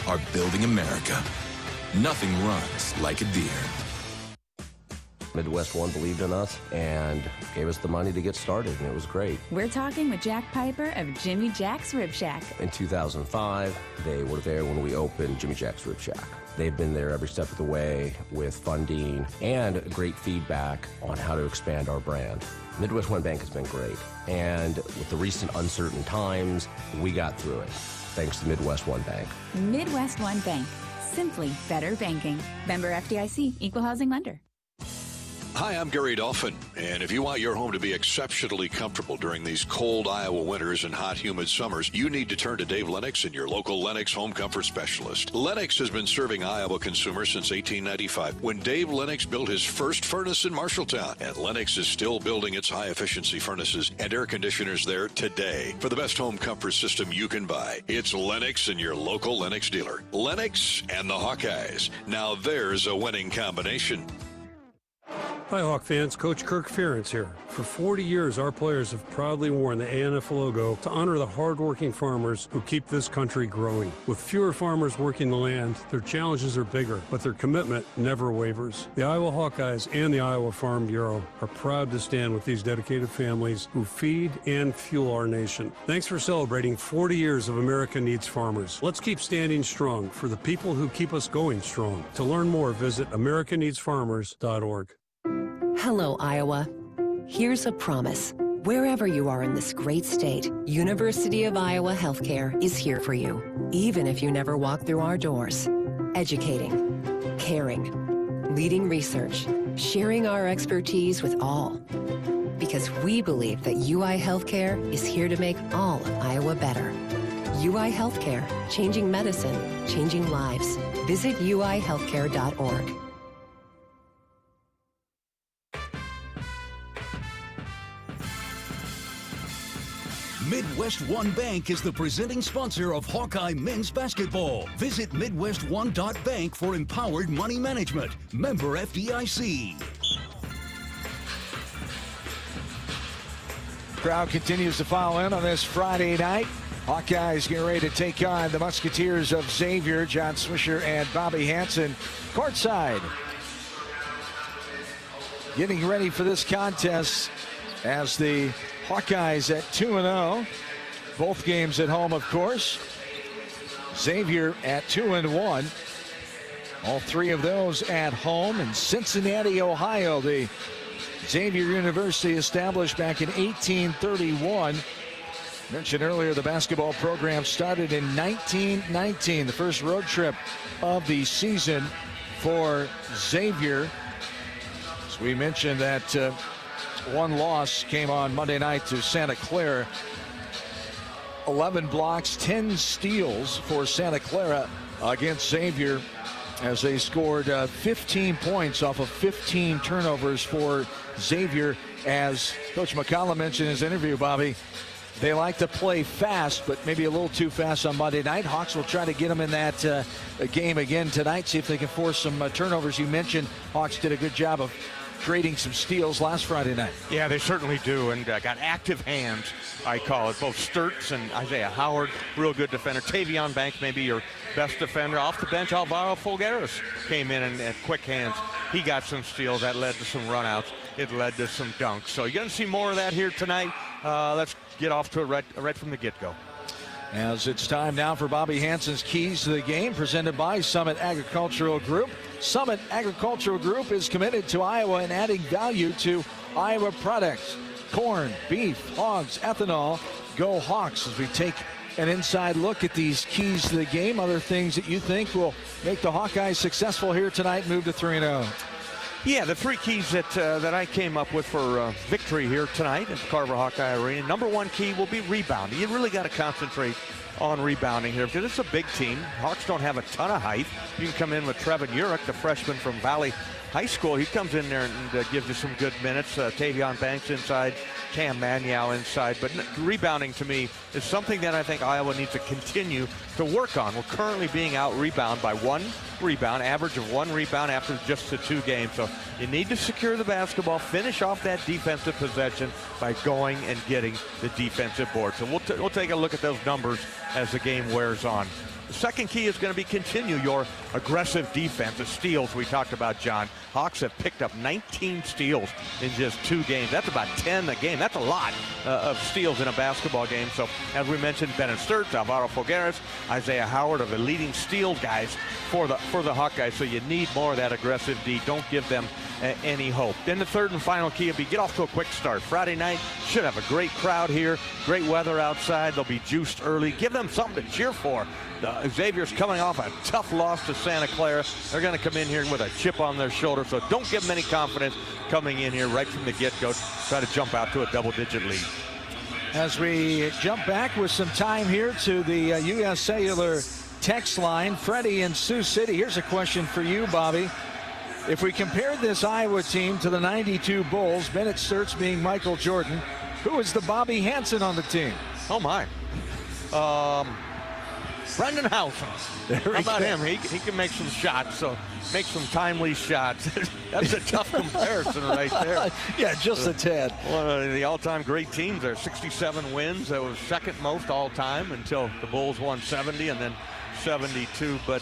are building America. Nothing runs like a Deere. Midwest One believed in us and gave us the money to get started, and it was great. We're talking with Jack Piper of Jimmy Jack's Rib Shack. In 2005, they were there when we opened Jimmy Jack's Rib Shack. They've been there every step of the way with funding and great feedback on how to expand our brand. Midwest One Bank has been great, and with the recent uncertain times, we got through it, thanks to Midwest One Bank. Midwest One Bank. Simply better banking. Member FDIC, Equal Housing Lender. Hi, I'm Gary Dolphin, and if you want your home to be exceptionally comfortable during these cold Iowa winters and hot, humid summers, you need to turn to Dave Lennox and your local Lennox home comfort specialist. Lennox has been serving Iowa consumers since 1895, when Dave Lennox built his first furnace in Marshalltown, and Lennox is still building its high-efficiency furnaces and air conditioners there today. For the best home comfort system you can buy, it's Lennox and your local Lennox dealer. Lennox and the Hawkeyes. Now there's a winning combination. Hi, Hawk fans. Coach Kirk Ferentz here. For 40 years, our players have proudly worn the ANF logo to honor the hardworking farmers who keep this country growing. With fewer farmers working the land, their challenges are bigger, but their commitment never wavers. The Iowa Hawkeyes and the Iowa Farm Bureau are proud to stand with these dedicated families who feed and fuel our nation. Thanks for celebrating 40 years of America Needs Farmers. Let's keep standing strong for the people who keep us going strong. To learn more, visit americaneedsfarmers.org. Hello, Iowa. Here's a promise. Wherever you are in this great state, University of Iowa Healthcare is here for you, even if you never walk through our doors. Educating, caring, leading research, sharing our expertise with all. Because we believe that UI Healthcare is here to make all of Iowa better. UI Healthcare, changing medicine, changing lives. Visit uihealthcare.org. Midwest One Bank is the presenting sponsor of Hawkeye men's basketball. Visit MidwestOne.bank for empowered money management. Member FDIC. Crowd continues to file in on this Friday night. Hawkeyes getting ready to take on the Musketeers of Xavier. John Swisher and Bobby Hansen courtside. Getting ready for this contest as the Hawkeyes at 2-0. Both games at home, of course. Xavier at 2-1. All three of those at home in Cincinnati, Ohio. The Xavier University established back in 1831. Mentioned earlier, the basketball program started in 1919. The first road trip of the season for Xavier. As we mentioned, that one loss came on Monday night to Santa Clara. 11 blocks, 10 steals for Santa Clara against Xavier, as they scored 15 points off of 15 turnovers for Xavier. As Coach McCollum mentioned in his interview, Bobby, they like to play fast, but maybe a little too fast on Monday night. Hawks will try to get them in that game again tonight, see if they can force some turnovers. You mentioned Hawks did a good job of creating some steals last Friday night. Yeah, they certainly do, and got active hands, I call it. Both Sturts and Isaiah Howard, real good defender. Tavion Banks, maybe your best defender. Off the bench, Alvaro Folgueras came in and quick hands. He got some steals. That led to some runouts. It led to some dunks. So you're going to see more of that here tonight. Let's get off to it right from the get-go. As it's time now for Bobby Hansen's Keys to the Game, presented by Summit Agricultural Group. Summit Agricultural Group is committed to Iowa and adding value to Iowa products. Corn, beef, hogs, ethanol. Go Hawks, as we take an inside look at these keys to the game. Other things that you think will make the Hawkeyes successful here tonight, move to 3-0. Yeah, the three keys that I came up with for victory here tonight at Carver Hawkeye Arena. Number one key will be rebounding. You really got to concentrate on rebounding here because it's a big team. Hawks don't have a ton of height. You can come in with Trevin Urich, the freshman from Valley High School. He comes in there and gives you some good minutes. Tavion Banks inside, Cam Manyow inside. But rebounding to me is something that I think Iowa needs to continue to work on. We're currently being out-rebounded by one rebound, average of one rebound after just the 2 games. So you need to secure the basketball, finish off that defensive possession by going and getting the defensive board. So we'll take a look at those numbers as the game wears on. The second key is going to be continue your aggressive defense. The steals we talked about, John. Hawks have picked up 19 steals in just 2 games. That's about 10 a game. That's a lot of steals in a basketball game. So, as we mentioned, Bennett Sturts, Alvaro Fogueras, Isaiah Howard are the leading steal guys for the Hawkeyes. So you need more of that aggressive D. Don't give them any hope. Then the third and final key will be get off to a quick start. Friday night, should have a great crowd here. Great weather outside. They'll be juiced early. Give them something to cheer for. Xavier's coming off a tough loss to Santa Clara. They're going to come in here with a chip on their shoulder, so don't give them any confidence coming in here right from the get-go. Try to jump out to a double-digit lead. As we jump back with some time here to the U.S. Cellular text line, Freddie in Sioux City, here's a question for you, Bobby. If we compared this Iowa team to the 92 Bulls, Bennett Sturts being Michael Jordan, who is the Bobby Hansen on the team? Oh, my. Brendan Hausen. How about him? He can make some shots, so make some timely shots. That's a tough comparison right there. Yeah, just a tad. One of the all-time great teams there, 67 wins. That was second most all-time until the Bulls won 70 and then 72, but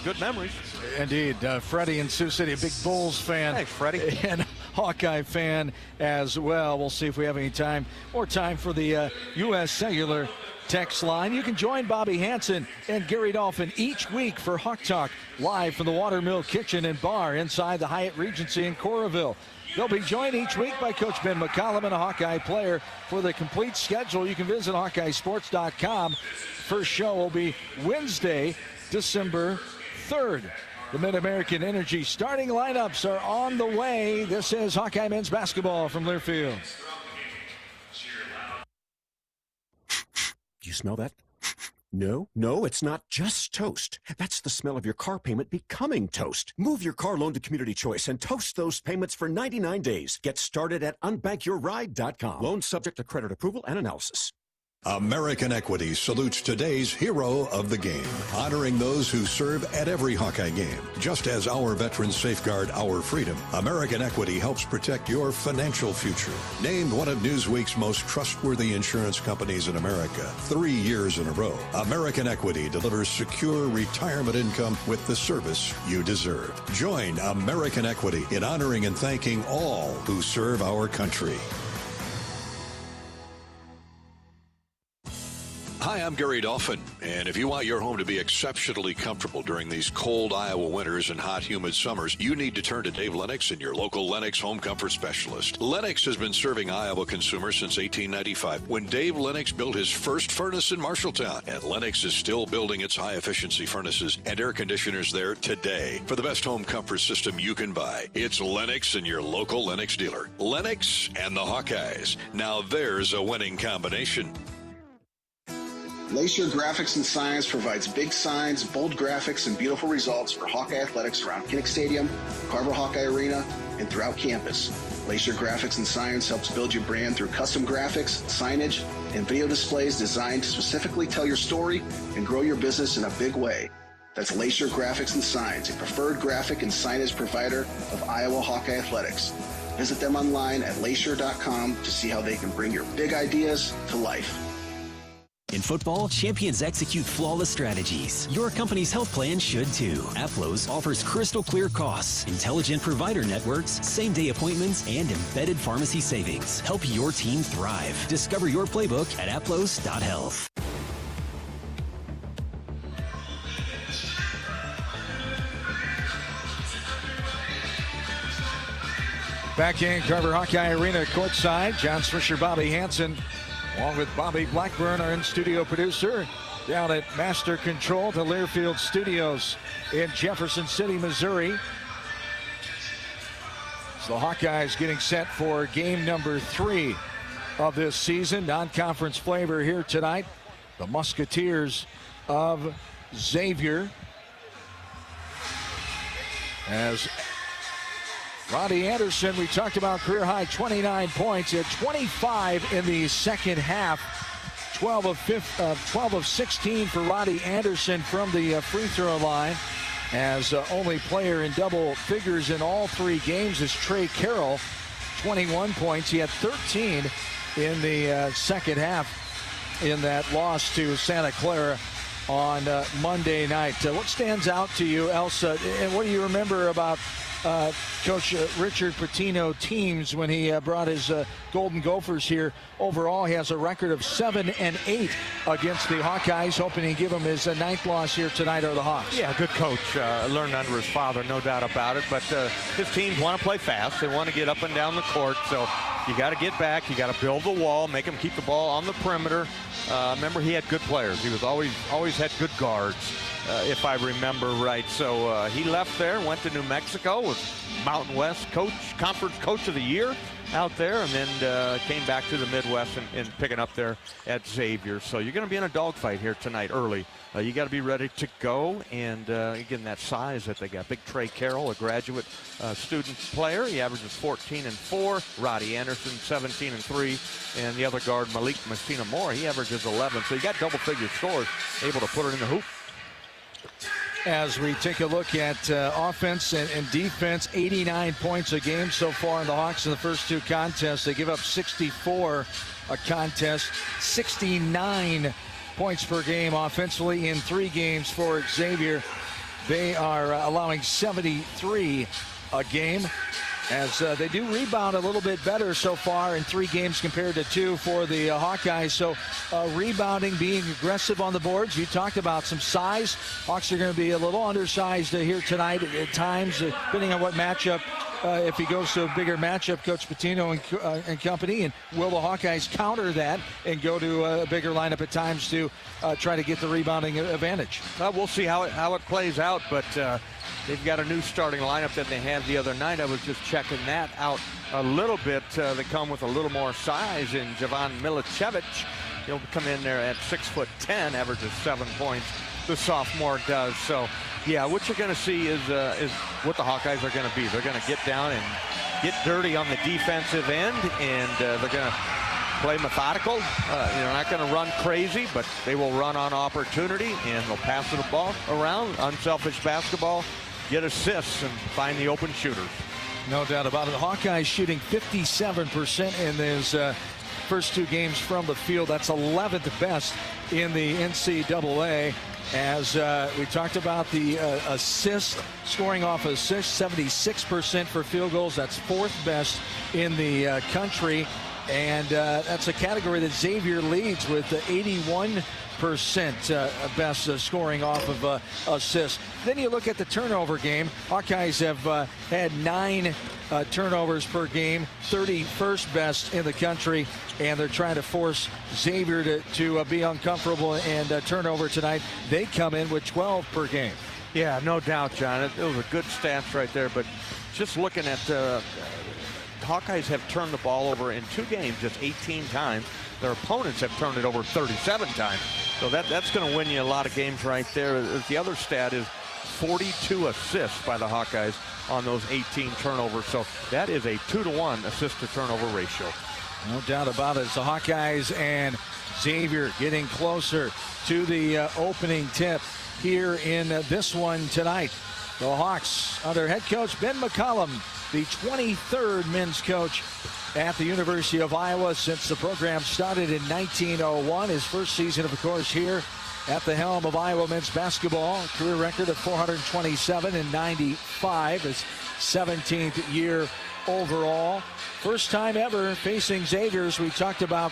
good memories. Indeed. Freddie in Sioux City, a big Bulls fan. Thanks, Freddie. And Hawkeye fan as well. We'll see if we have any time, more time for the U.S. Cellular text line. You can join Bobby Hansen and Gary Dolphin each week for Hawk Talk, live from the Watermill Kitchen and Bar inside the Hyatt Regency in Coralville. They'll be joined each week by Coach Ben McCollum and a Hawkeye player. For the complete schedule, you can visit HawkeyeSports.com. First show will be Wednesday, December 3rd. The Mid-American Energy starting lineups are on the way. This is Hawkeye men's basketball from Learfield. Do you smell that? No, it's not just toast. That's the smell of your car payment becoming toast. Move your car loan to Community Choice and toast those payments for 99 days. Get started at unbankyourride.com. Loan subject to credit approval and analysis. American Equity salutes today's hero of the game, honoring those who serve at every Hawkeye game. Just as our veterans safeguard our freedom, American Equity helps protect your financial future. Named one of Newsweek's most trustworthy insurance companies in America 3 years in a row, American Equity delivers secure retirement income with the service you deserve. Join American Equity in honoring and thanking all who serve our country. Hi, I'm Gary Dolphin, and if you want your home to be exceptionally comfortable during these cold Iowa winters and hot, humid summers, you need to turn to Dave Lennox and your local Lennox home comfort specialist. Lennox has been serving Iowa consumers since 1895, when Dave Lennox built his first furnace in Marshalltown, and Lennox is still building its high-efficiency furnaces and air conditioners there today. For the best home comfort system you can buy, it's Lennox and your local Lennox dealer. Lennox and the Hawkeyes. Now there's a winning combination. Glacier Graphics and Signs provides big signs, bold graphics, and beautiful results for Hawkeye athletics around Kinnick Stadium, Carver Hawkeye Arena, and throughout campus. Glacier Graphics and Signs helps build your brand through custom graphics, signage, and video displays designed to specifically tell your story and grow your business in a big way. That's Glacier Graphics and Signs, a preferred graphic and signage provider of Iowa Hawkeye athletics. Visit them online at glacier.com to see how they can bring your big ideas to life. In football, champions execute flawless strategies. Your company's health plan should too. Aplos offers crystal clear costs, intelligent provider networks, same-day appointments, and embedded pharmacy savings. Help your team thrive. Discover your playbook at aplos.health. Back in Carver Hawkeye Arena courtside, John Swisher, Bobby Hansen, along with Bobby Blackburn, our in-studio producer, down at Master Control to Learfield Studios in Jefferson City, Missouri. So the Hawkeyes getting set for game number 3 of this season. Non-conference flavor here tonight. The Musketeers of Xavier. As Roddy Anderson, we talked about career high 29 points at 25 in the second half. 12 of 16 for Roddy Anderson from the free throw line. As only player in double figures in all 3 games is Trey Carroll, 21 points. He had 13 in the second half in that loss to Santa Clara on Monday night. What stands out to you, Elsa, and what do you remember about Coach Richard Pitino teams when he brought his Golden Gophers here? Overall, he has a record of 7-8 against the Hawkeyes, hoping to give him his 9th loss here tonight are the Hawks. Yeah, good coach. Learned under his father, no doubt about it. But his teams want to play fast. They want to get up and down the court. So you got to get back. You got to build the wall, make them keep the ball on the perimeter. Remember, he had good players. He was always had good guards, if I remember right. So he left there, went to New Mexico, was Mountain West Conference Coach of the Year out there, and then came back to the Midwest and picking up there at Xavier. So you're going to be in a dogfight here tonight early. You got to be ready to go, and again, that size that they got. Big Trey Carroll, a graduate student player. He averages 14-4. Roddy Anderson, 17-3. And the other guard, Malik Messina-Moore, he averages 11. So you got double-figure scores, able to put it in the hoop. As we take a look at offense and defense, 89 points a game so far in the Hawks in the first 2 contests. They give up 64 a contest, 69 points per game offensively in 3 games for Xavier. They are allowing 73 a game, as they do rebound a little bit better so far in 3 games compared to 2 for the Hawkeyes. So rebounding, being aggressive on the boards. You talked about some size. Hawks are going to be a little undersized here tonight at times, depending on what matchup. If he goes to a bigger matchup, Coach Pitino and company, and will the Hawkeyes counter that and go to a bigger lineup at times to try to get the rebounding advantage? We'll see how it plays out, but they've got a new starting lineup that they had the other night. I was just checking that out a little bit. They come with a little more size in Jovan Milicevic. He'll come in there at 6'10", averages 7 points. The sophomore does. So, yeah, what you're going to see is what the Hawkeyes are going to be. They're going to get down and get dirty on the defensive end, and they're going to play methodical. They're not going to run crazy, but they will run on opportunity, and they'll pass the ball around. Unselfish basketball, get assists, and find the open shooters. No doubt about it. The Hawkeyes shooting 57% in those first 2 games from the field. That's 11th best in the NCAA. As we talked about the assists, scoring off assists, 76% for field goals. That's 4th best in the country. And that's a category that Xavier leads with 81% best scoring off of assists. Then you look at the turnover game. Hawkeyes have had 9 turnovers per game, 31st best in the country, and they're trying to force Xavier to be uncomfortable and turnover tonight. They come in with 12 per game. Yeah, no doubt, John. It was a good stats right there, but just looking at Hawkeyes have turned the ball over in 2 games just 18 times. Their opponents have turned it over 37 times. So that's going to win you a lot of games right there. The other stat is 42 assists by the Hawkeyes on those 18 turnovers. So that is a 2-to-1 assist to turnover ratio. No doubt about it. It's the Hawkeyes and Xavier getting closer to the opening tip here in this one tonight. The Hawks under head coach Ben McCollum, the 23rd men's coach at the University of Iowa since the program started in 1901. His first season, of course, here at the helm of Iowa men's basketball. Career record of 427 and 95. His 17th year overall. First time ever facing Xavier, as we talked about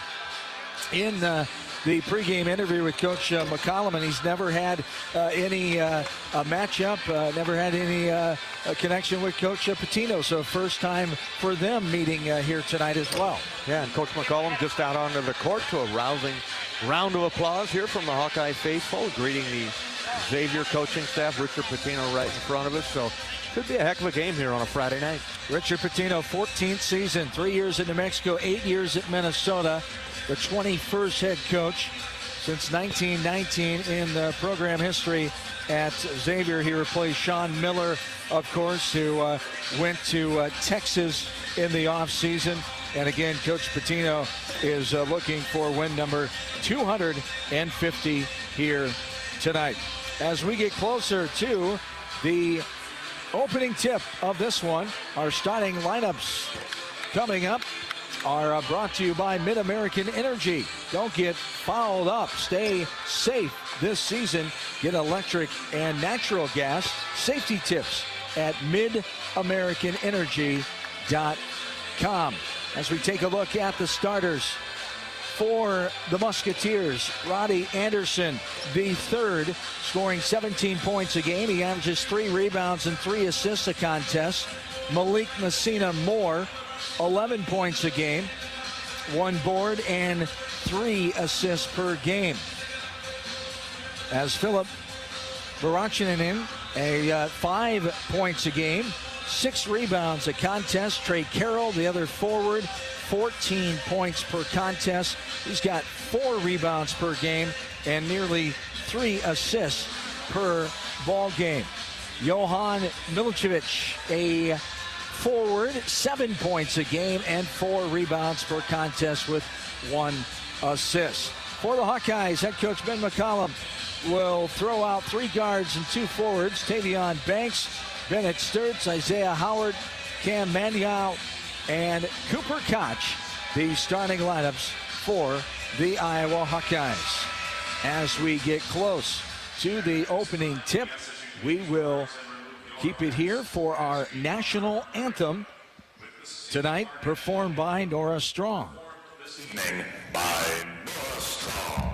in the pregame interview with Coach McCollum, and he's never had any matchup, never had any connection with Coach Pitino. So first time for them meeting here tonight as well. Yeah, and Coach McCollum just out onto the court to a rousing round of applause here from the Hawkeye faithful, greeting the Xavier coaching staff. Richard Pitino right in front of us. So could be a heck of a game here on a Friday night. Richard Pitino, 14th season, 3 years at New Mexico, 8 years at Minnesota. The 21st head coach since 1919 in the program history at Xavier. He replaced Sean Miller, of course, who went to Texas in the offseason. And again, Coach Pitino is looking for win number 250 here tonight. As we get closer to the opening tip of this one, our starting lineups coming up are brought to you by Mid-American Energy. Don't get fouled up. Stay safe this season. Get electric and natural gas safety tips at midamericanenergy.com. As we take a look at the starters for the Musketeers, Roddy Anderson, the third, scoring 17 points a game. He averages 3 rebounds and 3 assists a contest. Malik Messina Moore, 11 points a game, 1 board and 3 assists per game. As Philip Barachinen, 5 points a game, 6 rebounds a contest. Trey Carroll, the other forward, 14 points per contest. He's got 4 rebounds per game and nearly 3 assists per ball game. Johan Milicevic, a forward, 7 points a game and 4 rebounds per contest with 1 assist. For the Hawkeyes, head coach Ben McCollum will throw out 3 guards and 2 forwards. Tavion Banks, Bennett Sturts, Isaiah Howard, Cam Manuel, and Cooper Koch, the starting lineups for the Iowa Hawkeyes. As we get close to the opening tip, we will keep it here for our national anthem tonight, performed by Nora Strong. By Nora Strong.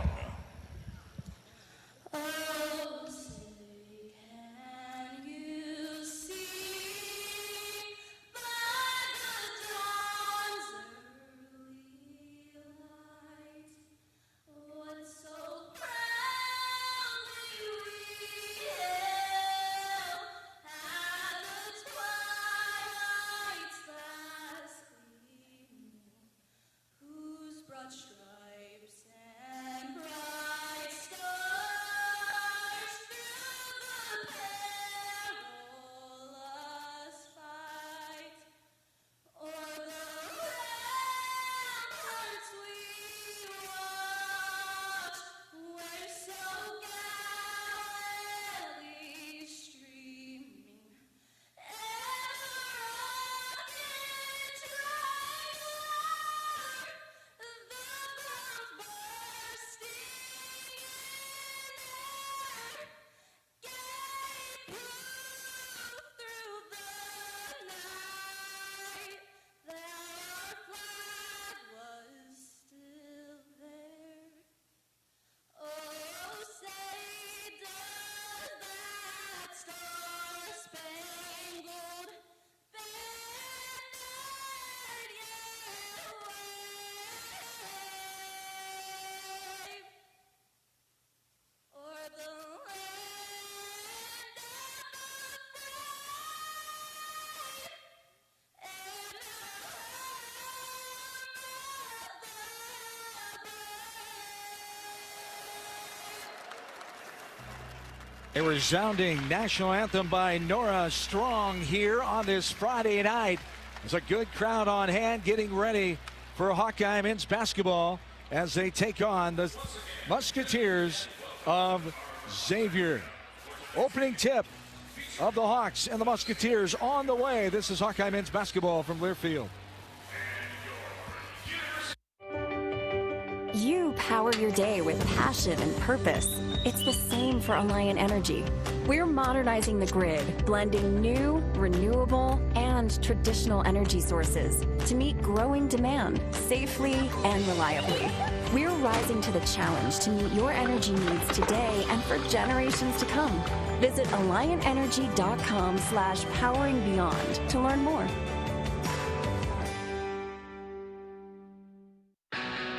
A resounding national anthem by Nora Strong here on this Friday night. There's a good crowd on hand getting ready for Hawkeye men's basketball as they take on the Musketeers of Xavier. Opening tip of the Hawks and the Musketeers on the way. This is Hawkeye men's basketball from Learfield. You power your day with passion and purpose. It's the same for Alliant Energy. We're modernizing the grid, blending new, renewable, and traditional energy sources to meet growing demand safely and reliably. We're rising to the challenge to meet your energy needs today and for generations to come. Visit AlliantEnergy.com/poweringbeyond to learn more.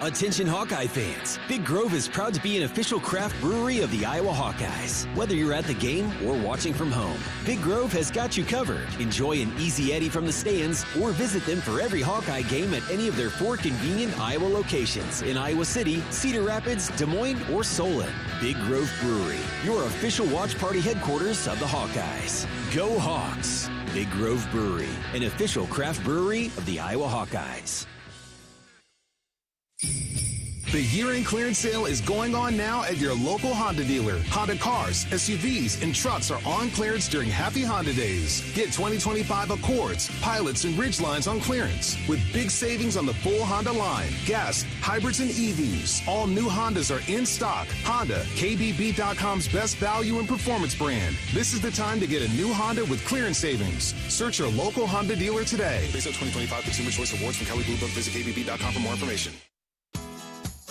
Attention Hawkeye fans, Big Grove is proud to be an official craft brewery of the Iowa Hawkeyes. Whether you're at the game or watching from home, Big Grove has got you covered. Enjoy an easy Eddie from the stands or visit them for every Hawkeye game at any of their 4 convenient Iowa locations in Iowa City, Cedar Rapids, Des Moines, or Solon. Big Grove Brewery, your official watch party headquarters of the Hawkeyes. Go Hawks! Big Grove Brewery, an official craft brewery of the Iowa Hawkeyes. The year-end clearance sale is going on now at your local Honda dealer. Honda cars, SUVs, and trucks are on clearance during Happy Honda Days. Get 2025 Accords, Pilots, and Ridgelines on clearance with big savings on the full Honda line. Gas, hybrids, and EVs. All new Hondas are in stock. Honda, KBB.com's best value and performance brand. This is the time to get a new Honda with clearance savings. Search your local Honda dealer today. Based on 2025 Consumer Choice Awards from Kelley Blue Book. Visit KBB.com for more information.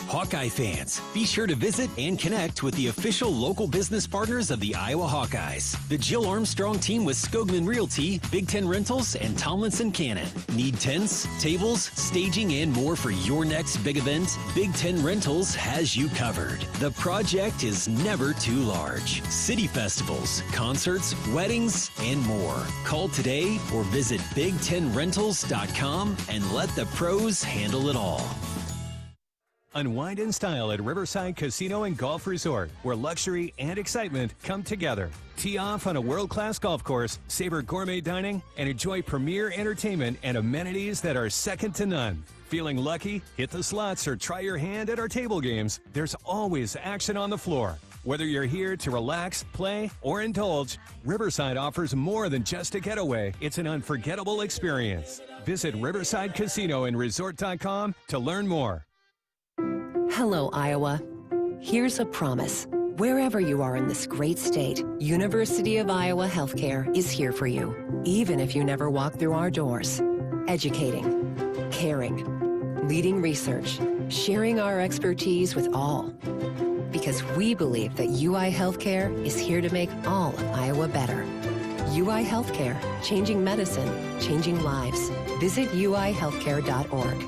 Hawkeye fans, be sure to visit and connect with the official local business partners of the Iowa Hawkeyes. The Jill Armstrong team with Skogman Realty, Big Ten Rentals, and Tomlinson Cannon. Need tents, tables, staging, and more for your next big event? Big Ten Rentals has you covered. The project is never too large. City festivals, concerts, weddings, and more. Call today or visit big10rentals.com and let the pros handle it all. Unwind in style at Riverside Casino and Golf Resort, where luxury and excitement come together. Tee off on a world-class golf course, savor gourmet dining, and enjoy premier entertainment and amenities that are second to none. Feeling lucky? Hit the slots or try your hand at our table games. There's always action on the floor. Whether you're here to relax, play, or indulge, Riverside offers more than just a getaway. It's an unforgettable experience. Visit Riverside Casino and Resort.com to learn more. Hello, Iowa. Here's a promise. Wherever you are in this great state, University of Iowa Healthcare is here for you, even if you never walk through our doors. Educating, caring, leading research, sharing our expertise with all. Because we believe that UI Healthcare is here to make all of Iowa better. UI Healthcare, changing medicine, changing lives. Visit uihealthcare.org.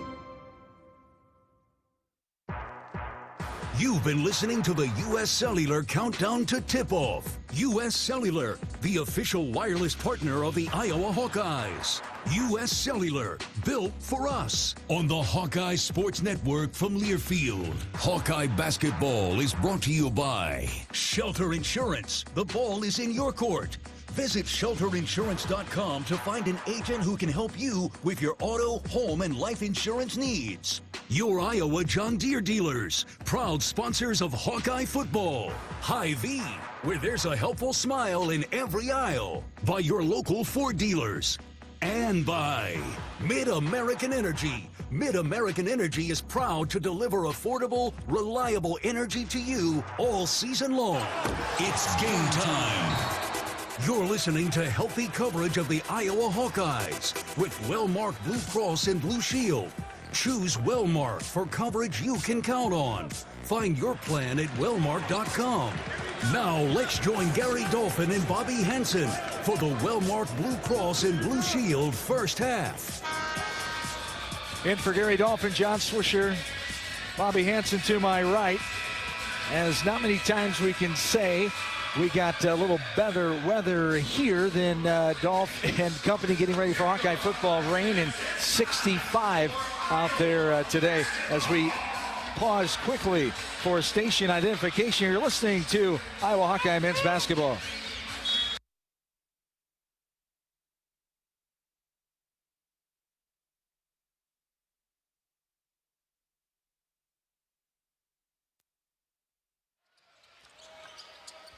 You've been listening to the U.S. Cellular Countdown to Tip-Off. U.S. Cellular, the official wireless partner of the Iowa Hawkeyes. U.S. Cellular, built for us. On the Hawkeye Sports Network from Learfield. Hawkeye basketball is brought to you by Shelter Insurance. The ball is in your court. Visit shelterinsurance.com to find an agent who can help you with your auto, home, and life insurance needs. Your Iowa John Deere dealers, proud sponsors of Hawkeye football. Hy-Vee, where there's a helpful smile in every aisle. By your local Ford dealers. And by Mid-American Energy. Mid-American Energy is proud to deliver affordable, reliable energy to you all season long. It's game time. You're listening to healthy coverage of the Iowa Hawkeyes with Wellmark Blue Cross and Blue Shield. Choose Wellmark for coverage you can count on. Find your plan at wellmark.com. Now let's join Gary Dolphin and Bobby Hansen for the Wellmark Blue Cross and Blue Shield first half. In for Gary Dolphin, John Swisher, Bobby Hansen to my right. As not many times we can say we got a little better weather here than Dolph and company getting ready for Hawkeye football. Rain and 65 out there today. As we pause quickly for station identification, you're listening to Iowa Hawkeye men's basketball.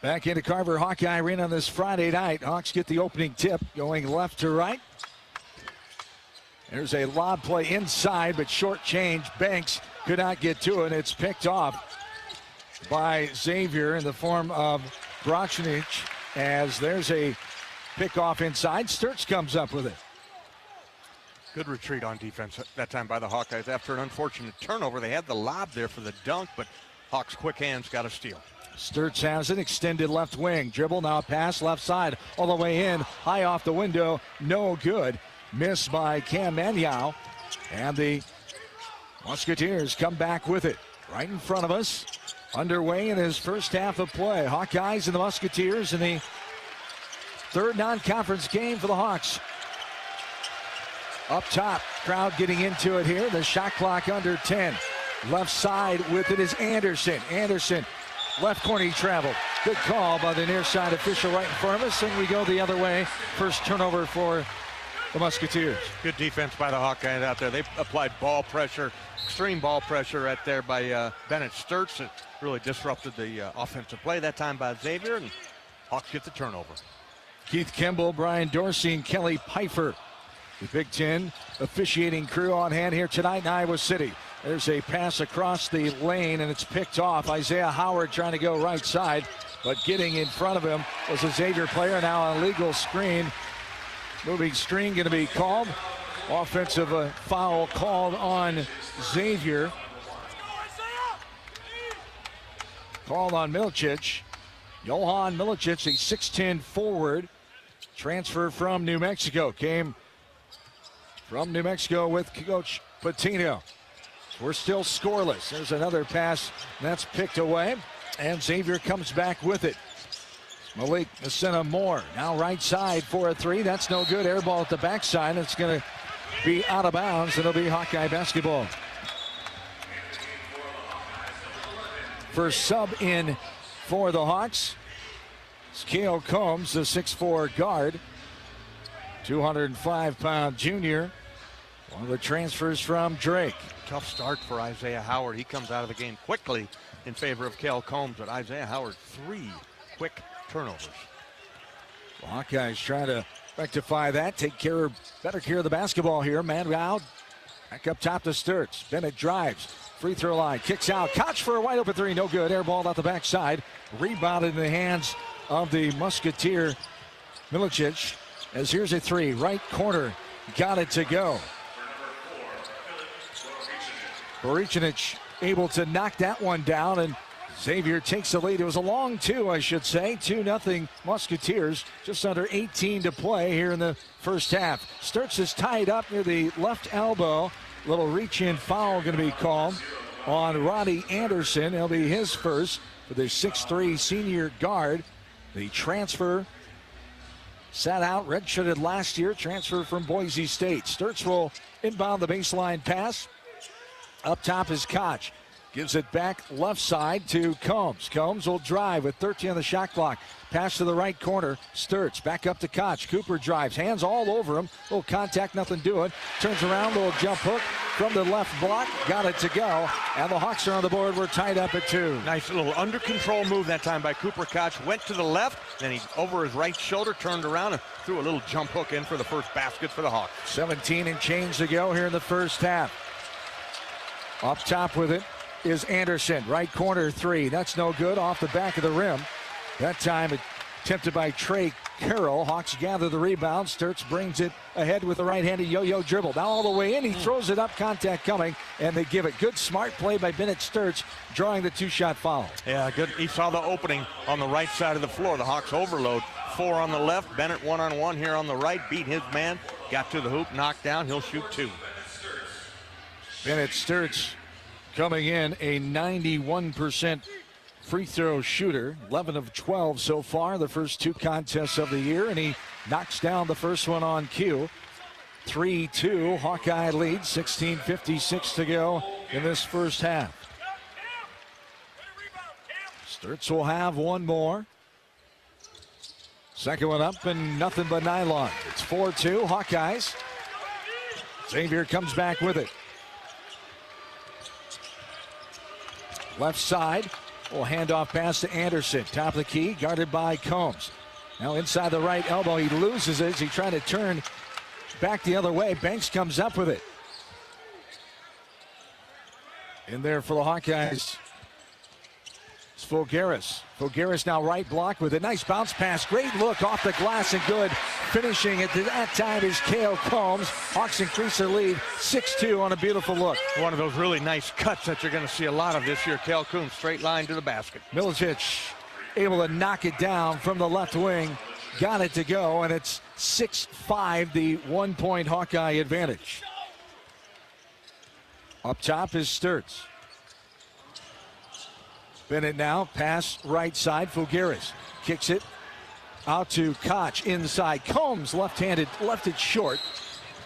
Back into Carver Hawkeye Arena this Friday night. Hawks get the opening tip going left to right. There's a lob play inside, but short change. Banks could not get to it. It's picked off by Xavier in the form of Brochnik, as there's a pickoff inside. Sturts comes up with it. Good retreat on defense that time by the Hawkeyes. After an unfortunate turnover, they had the lob there for the dunk, but Hawks' quick hands got a steal. Sturts has an extended left wing. Dribble, now pass left side all the way in. High off the window, no good. Missed by Cam Manyao. And the Musketeers come back with it. Right in front of us. Underway in his first half of play. Hawkeyes and the Musketeers in the third non-conference game for the Hawks. Up top, crowd getting into it here. The shot clock under 10. Left side with it is Anderson. Anderson, left corner he traveled. Good call by the near side official right in front of us. And we go the other way. First turnover for the Musketeers. Good defense by the Hawkeyes out there. They applied ball pressure, extreme ball pressure right there by Bennett Sturts. It really disrupted the offensive play that time by Xavier, and Hawks get the turnover. Keith Kimball, Brian Dorsey, and Kelly Pfeiffer. The Big Ten officiating crew on hand here tonight in Iowa City. There's a pass across the lane, and it's picked off. Isaiah Howard trying to go right side, but getting in front of him was a Xavier player. Now a legal screen. Moving screen going to be called. Offensive foul called on Xavier. Called on Milicic. Johan Milicic, a 6'10 forward. Transfer from New Mexico. Came from New Mexico with Coach Patino. We're still scoreless. There's another pass that's picked away, and Xavier comes back with it. Malik Messina-Moore now right side for a three. That's no good. Air ball at the backside. It's going to be out of bounds. It'll be Hawkeye basketball. First sub in for the Hawks. It's Cale Combs, the 6'4 guard. 205-pound junior. One of the transfers from Drake. Tough start for Isaiah Howard. He comes out of the game quickly in favor of Cale Combs, but Isaiah Howard, 3 quick turnovers. The Hawkeyes trying to rectify that, better care of the basketball here. Man out. Back up top to Sturts. Bennett drives. Free throw line. Kicks out. Koch for a wide open three. No good. Air ball out the backside. Rebounded in the hands of the Musketeer Milicic. As here's a three. Right corner. Got it to go. Boricinic able to knock that one down, and Xavier takes the lead. It was a long two, I should say. 2-0 Musketeers. Just under 18 to play here in the first half. Sturts is tied up near the left elbow. Little reach-in foul going to be called on Roddy Anderson. It'll be his first for the 6'3 senior guard. The transfer sat out, redshirted last year. Transfer from Boise State. Sturts will inbound the baseline pass. Up top is Koch. Gives it back left side to Combs. Combs will drive with 13 on the shot clock. Pass to the right corner. Sturts back up to Koch. Cooper drives. Hands all over him. Little contact, nothing doing. Turns around, little jump hook from the left block. Got it to go. And the Hawks are on the board. We're tied up at 2. Nice little under control move that time by Cooper Koch. Went to the left, then he over his right shoulder, turned around and threw a little jump hook in for the first basket for the Hawks. 17 and change to go here in the first half. Up top with it is Anderson. Right corner three. That's no good. Off the back of the rim. That time attempted by Trey Carroll. Hawks gather the rebound. Sturts brings it ahead with the right-handed yo-yo dribble. Now all the way in. He throws it up. Contact coming. And they give it. Good smart play by Bennett Sturts, drawing the 2-shot foul. Yeah, good. He saw the opening on the right side of the floor. The Hawks overload. 4 on the left. Bennett one-on-one here on the right. Beat his man. Got to the hoop. Knocked down. He'll shoot 2. Bennett Sturts coming in a 91% free throw shooter. 11 of 12 so far, the first 2 contests of the year, and he knocks down the first one on cue. 3-2, Hawkeye lead, 16:56 to go in this first half. Sturts will have one more. Second one up and nothing but nylon. It's 4-2, Hawkeyes. Xavier comes back with it. Left side, will hand off pass to Anderson. Top of the key, guarded by Combs. Now inside the right elbow, he loses it as he tried to turn back the other way. Banks comes up with it. In there for the Hawkeyes, it's Fulgaris. Fulgaris now right block with a nice bounce pass. Great look off the glass and good. Finishing at that time is Cale Combs. Hawks increase their lead 6-2 on a beautiful look. One of those really nice cuts that you're going to see a lot of this year. Cale Combs straight line to the basket. Milicic able to knock it down from the left wing. Got it to go, and it's 6-5, the 1-point Hawkeye advantage. Up top is Sturts. Bennett now, pass right side, Fulgaris. Kicks it out to Koch inside. Combs left-handed, left it short.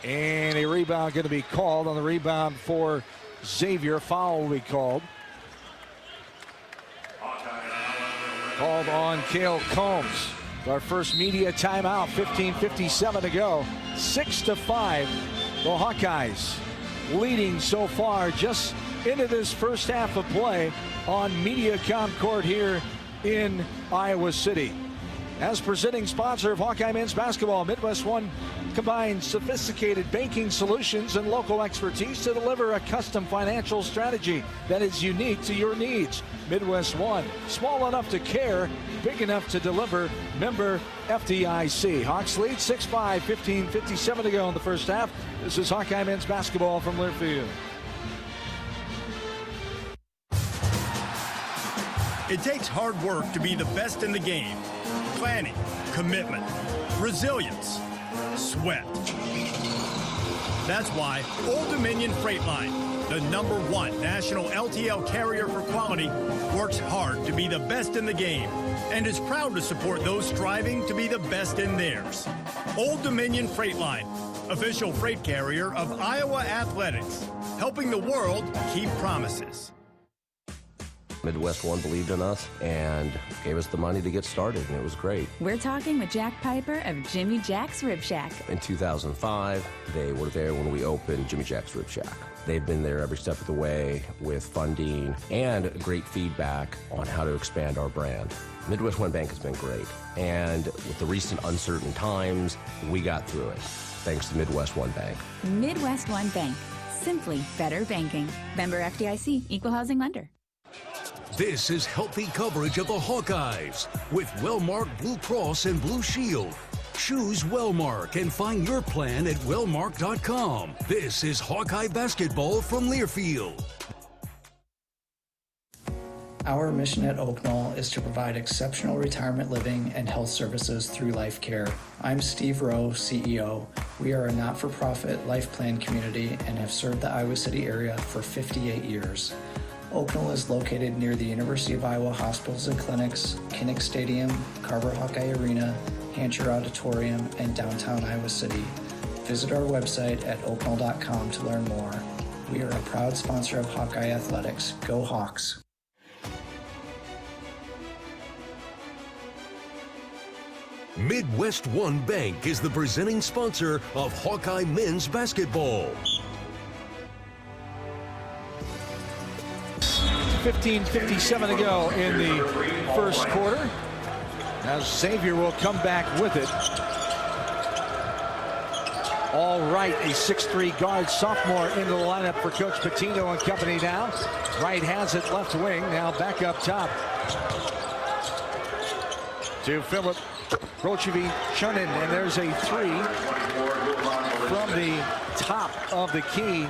And a rebound going to be called on the rebound for Xavier. Foul will be called. Called on Cale Combs. Our first media timeout, 15:57 to go. 6-5. The Hawkeyes leading so far just into this first half of play on MediaCom Court here in Iowa City. As presenting sponsor of Hawkeye men's basketball, Midwest One combines sophisticated banking solutions and local expertise to deliver a custom financial strategy that is unique to your needs. Midwest One, small enough to care, big enough to deliver. Member FDIC. Hawks lead 6-5, 15:57 to go in the first half. This is Hawkeye men's basketball from Learfield. It takes hard work to be the best in the game. Planning, commitment, resilience, sweat. That's why Old Dominion Freight Line, the #1 national LTL carrier for quality, works hard to be the best in the game and is proud to support those striving to be the best in theirs. Old Dominion Freight Line, official freight carrier of Iowa Athletics, helping the world keep promises. Midwest One believed in us and gave us the money to get started, and it was great. We're talking with Jack Piper of Jimmy Jack's Rib Shack. In 2005, they were there when we opened Jimmy Jack's Rib Shack. They've been there every step of the way with funding and great feedback on how to expand our brand. Midwest One Bank has been great, and with the recent uncertain times, we got through it, thanks to Midwest One Bank. Midwest One Bank. Simply better banking. Member FDIC, Equal Housing Lender. This is healthy coverage of the Hawkeyes with Wellmark Blue Cross and Blue Shield. Choose Wellmark and find your plan at wellmark.com. This is Hawkeye basketball from Learfield. Our mission at Oak Knoll is to provide exceptional retirement living and health services through life care. I'm Steve Rowe, CEO. We are a not-for-profit life plan community and have served the Iowa City area for 58 years. Oak Knoll is located near the University of Iowa hospitals and clinics, Kinnick Stadium, Carver Hawkeye Arena, Hancher Auditorium, and downtown Iowa City. Visit our website at oakknoll.com to learn more. We are a proud sponsor of Hawkeye Athletics. Go Hawks! Midwest One Bank is the presenting sponsor of Hawkeye men's basketball. 15:57 to go in the first quarter. Now Xavier will come back with it. All right, a 6'3" guard sophomore into the lineup for Coach Patino and company now. Wright has it left wing, now back up top to Philip Rochevi-Chunin, and there's a three from the top of the key.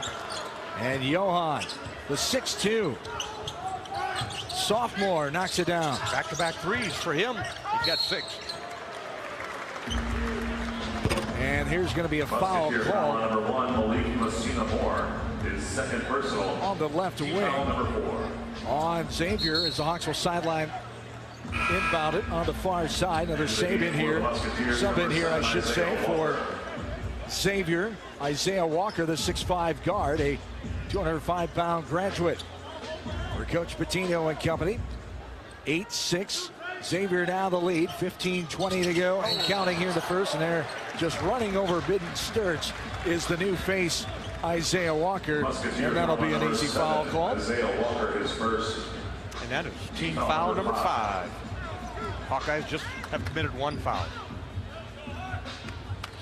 And Johan, the 6'2" sophomore, knocks it down. Back-to-back threes for him. He's got 6. And here's going to be a foul call his second personal on the left wing on Xavier as the Hawks will sideline inbound it on the far side. Another sub in here, I should say, for Xavier. Isaiah Walker, the 6'5" guard, a 205-pound graduate for Coach Patino and company. 8-6. Xavier now the lead. 15:20 to go and counting here in the first, and they're just running over Bidden Sturts is the new face, Isaiah Walker, and that'll be an easy foul call. Isaiah Walker is first. And that is team foul number 5. Hawkeyes just have committed 1 foul.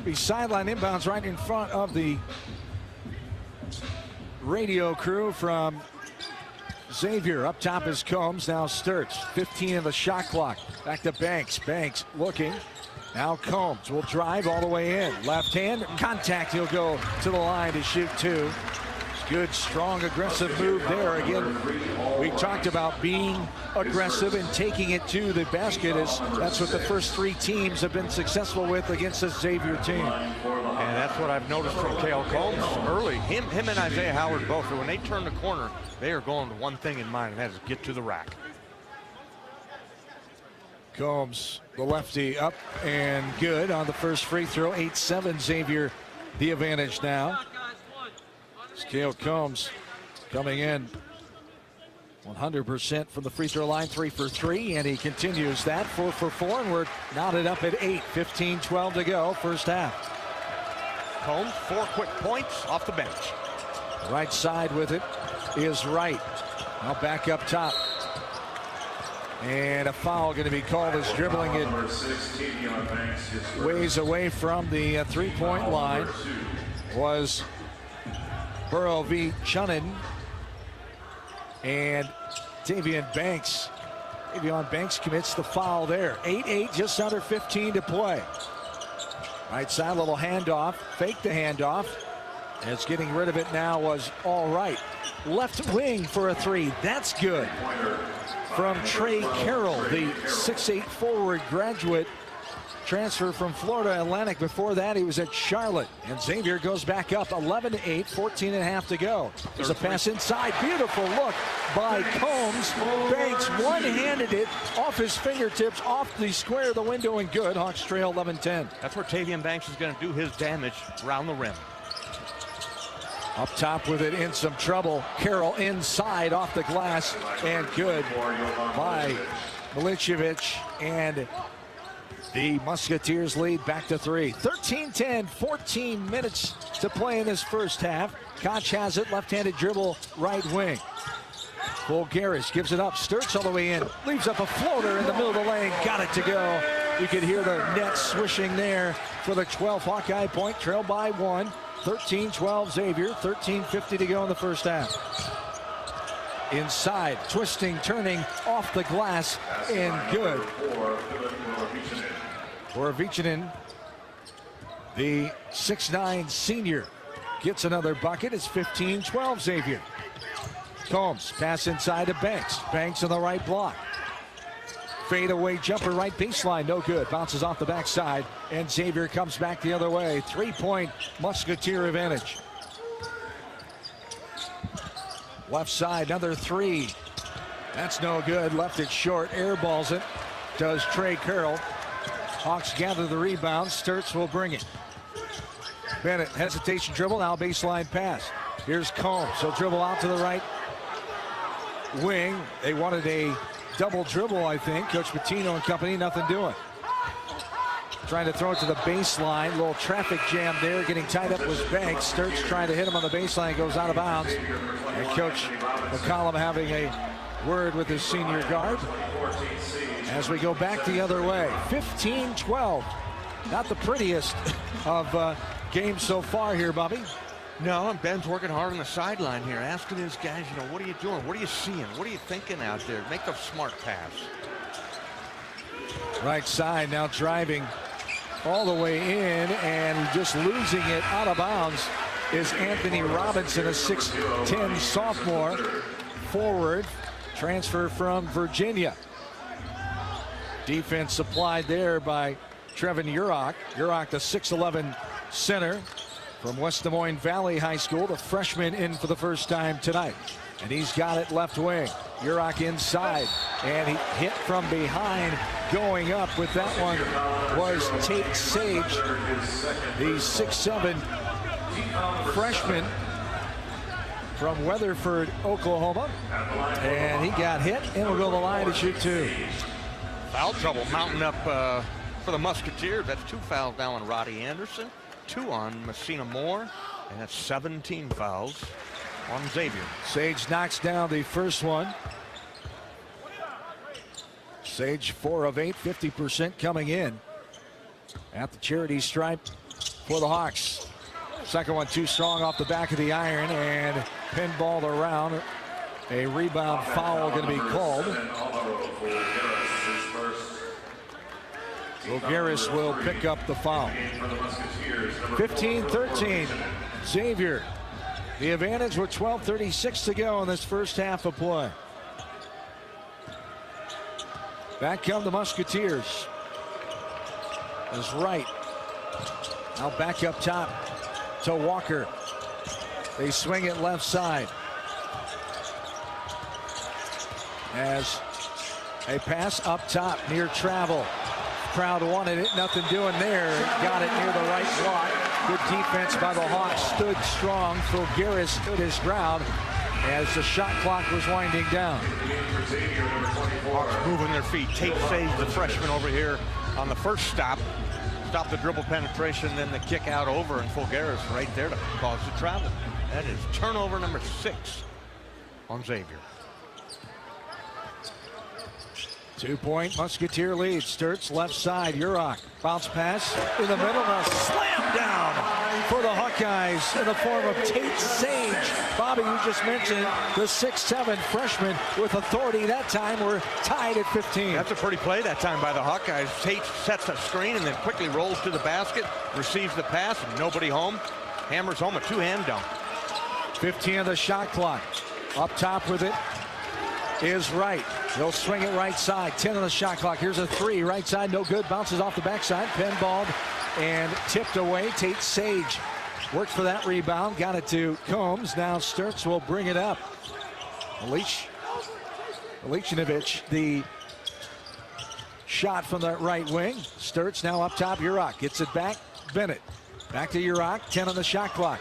Be sideline inbounds right in front of the radio crew from Xavier. Up top is Combs, now Sturts. 15 in the shot clock. Back to Banks. Banks looking. Now Combs will drive all the way in. Left hand, contact. He'll go to the line to shoot 2. Good, strong, aggressive move there. Again, we talked about being aggressive and taking it to the basket. That's what the first 3 teams have been successful with against this Xavier team. And that's what I've noticed from Cale Combs early. Him and Isaiah Howard both. When they turn the corner, they are going with one thing in mind, and that is get to the rack. Combs, the lefty, up and good on the first free throw. 8-7, Xavier, the advantage now. Cale Combs coming in 100% from the free throw line, 3 for 3, and he continues that 4 for 4, and we're knotted up at 8. 15-12 to go, first half. Combs, 4 quick points off the bench. Right side with it is Wright. Now back up top. And a foul going to be called as dribbling it ways away from the three-point line was Burrow v. Chunnan. And Davion Banks. Davion Banks commits the foul there. 8-8, just under 15 to play. Right side, little handoff. Fake the handoff. As getting rid of it now was all right. Left wing for a three. That's good. From Trey Carroll, the 6'8 forward graduate transfer from Florida Atlantic. Before that, he was at Charlotte. And Xavier goes back up 11-8, 14.5 to go. There's a pass inside. Beautiful look by Combs. Banks one-handed it off his fingertips, off the square of the window, and good. Hawks trail 11-10. That's where Tavian Banks is going to do his damage around the rim. Up top with it, in some trouble. Carroll inside off the glass, and good by Milicevic. And the Musketeers lead back to 3. 13-10, 14 minutes to play in this first half. Koch has it, left-handed dribble, right wing. Bulgaris gives it up, Sturts all the way in, leaves up a floater in the middle of the lane, got it to go. You could hear the net swishing there for the 12th Hawkeye point, trail by 1. 13-12 Xavier, 13:50 to go in the first half. Inside, twisting, turning, off the glass, and good. Borovicinen, the 6'9 senior, gets another bucket. It's 15-12 Xavier. Combs, pass inside to Banks. Banks on the right block. Fadeaway jumper, right baseline, no good. Bounces off the backside, and Xavier comes back the other way. 3-point Musketeer advantage. Left side, another three. That's no good. Left it short. Airballs it. Does Trey Carroll. Hawks gather the rebound. Sturts will bring it. Bennett, hesitation dribble. Now baseline pass. Here's Combs. He'll dribble out to the right wing. They wanted a double dribble, I think. Coach Pitino and company, nothing doing. Trying to throw it to the baseline. Little traffic jam there. Getting tied up was Banks. Sturts trying to hit him on the baseline. Goes out of bounds. And Coach McCollum having a word with his senior guard. As we go back the other way. 15-12. Not the prettiest of games so far here, Bobby. No, and Ben's working hard on the sideline here, asking his guys, what are you doing? What are you seeing? What are you thinking out there? Make a smart pass. Right side now driving all the way in and just losing it out of bounds is Anthony Robinson, a 6'10 sophomore forward, transfer from Virginia. Defense supplied there by Trevin Urach. Urach, the 6'11 center from West Des Moines Valley High School, the freshman in for the first time tonight. And he's got it left wing. Urach inside, and he hit from behind. Going up with that one was Tate Sage, the 6'7 freshman from Weatherford, Oklahoma. And he got hit and will go to the line to shoot 2. Foul trouble mounting up for the Musketeers. That's 2 fouls now on Roddy Anderson, 2 on Messina Moore, and that's 17 fouls on Xavier. Sage knocks down the first one. Sage 4 of 8, 50% coming in at the charity stripe for the Hawks. Second one too strong off the back of the iron and pinballed around. A rebound foul going to be called. Bulgaris will pick up the foul. 15-13, Xavier. The advantage with 12:36 to go in this first half of play. Back come the Musketeers. Is right. Now back up top to Walker. They swing it left side. As a pass up top near travel. Crowd wanted it, nothing doing there. Got it near the right block. Good defense by the Hawks, stood strong. Fulgaris stood his ground as the shot clock was winding down. Hawks moving their feet. Tate Sage, the freshman over here on the first stop. stop the dribble penetration, then the kick out over, and Fulgaris right there to cause the travel. That is turnover number 6 on Xavier. 2-point Musketeer lead. Sturts left side. Urach bounce pass in the middle. Now slam down for the Hawkeyes in the form of Tate Sage. Bobby, you just mentioned the 6'7" freshman with authority. That time we're tied at 15. That's a pretty play that time by the Hawkeyes. Tate sets a screen and then quickly rolls to the basket, receives the pass, and nobody home. Hammers home a two-hand dunk. 15 of the shot clock. Up top with it is Wright. They'll swing it right side. 10 on the shot clock. Here's a 3. Right side, no good. Bounces off the backside. Pinballed and tipped away. Tate Sage worked for that rebound. Got it to Combs. Now Sturts will bring it up. Alichinovic, the shot from the right wing. Sturts now up top. Urach gets it back. Bennett. Back to Urach. 10 on the shot clock.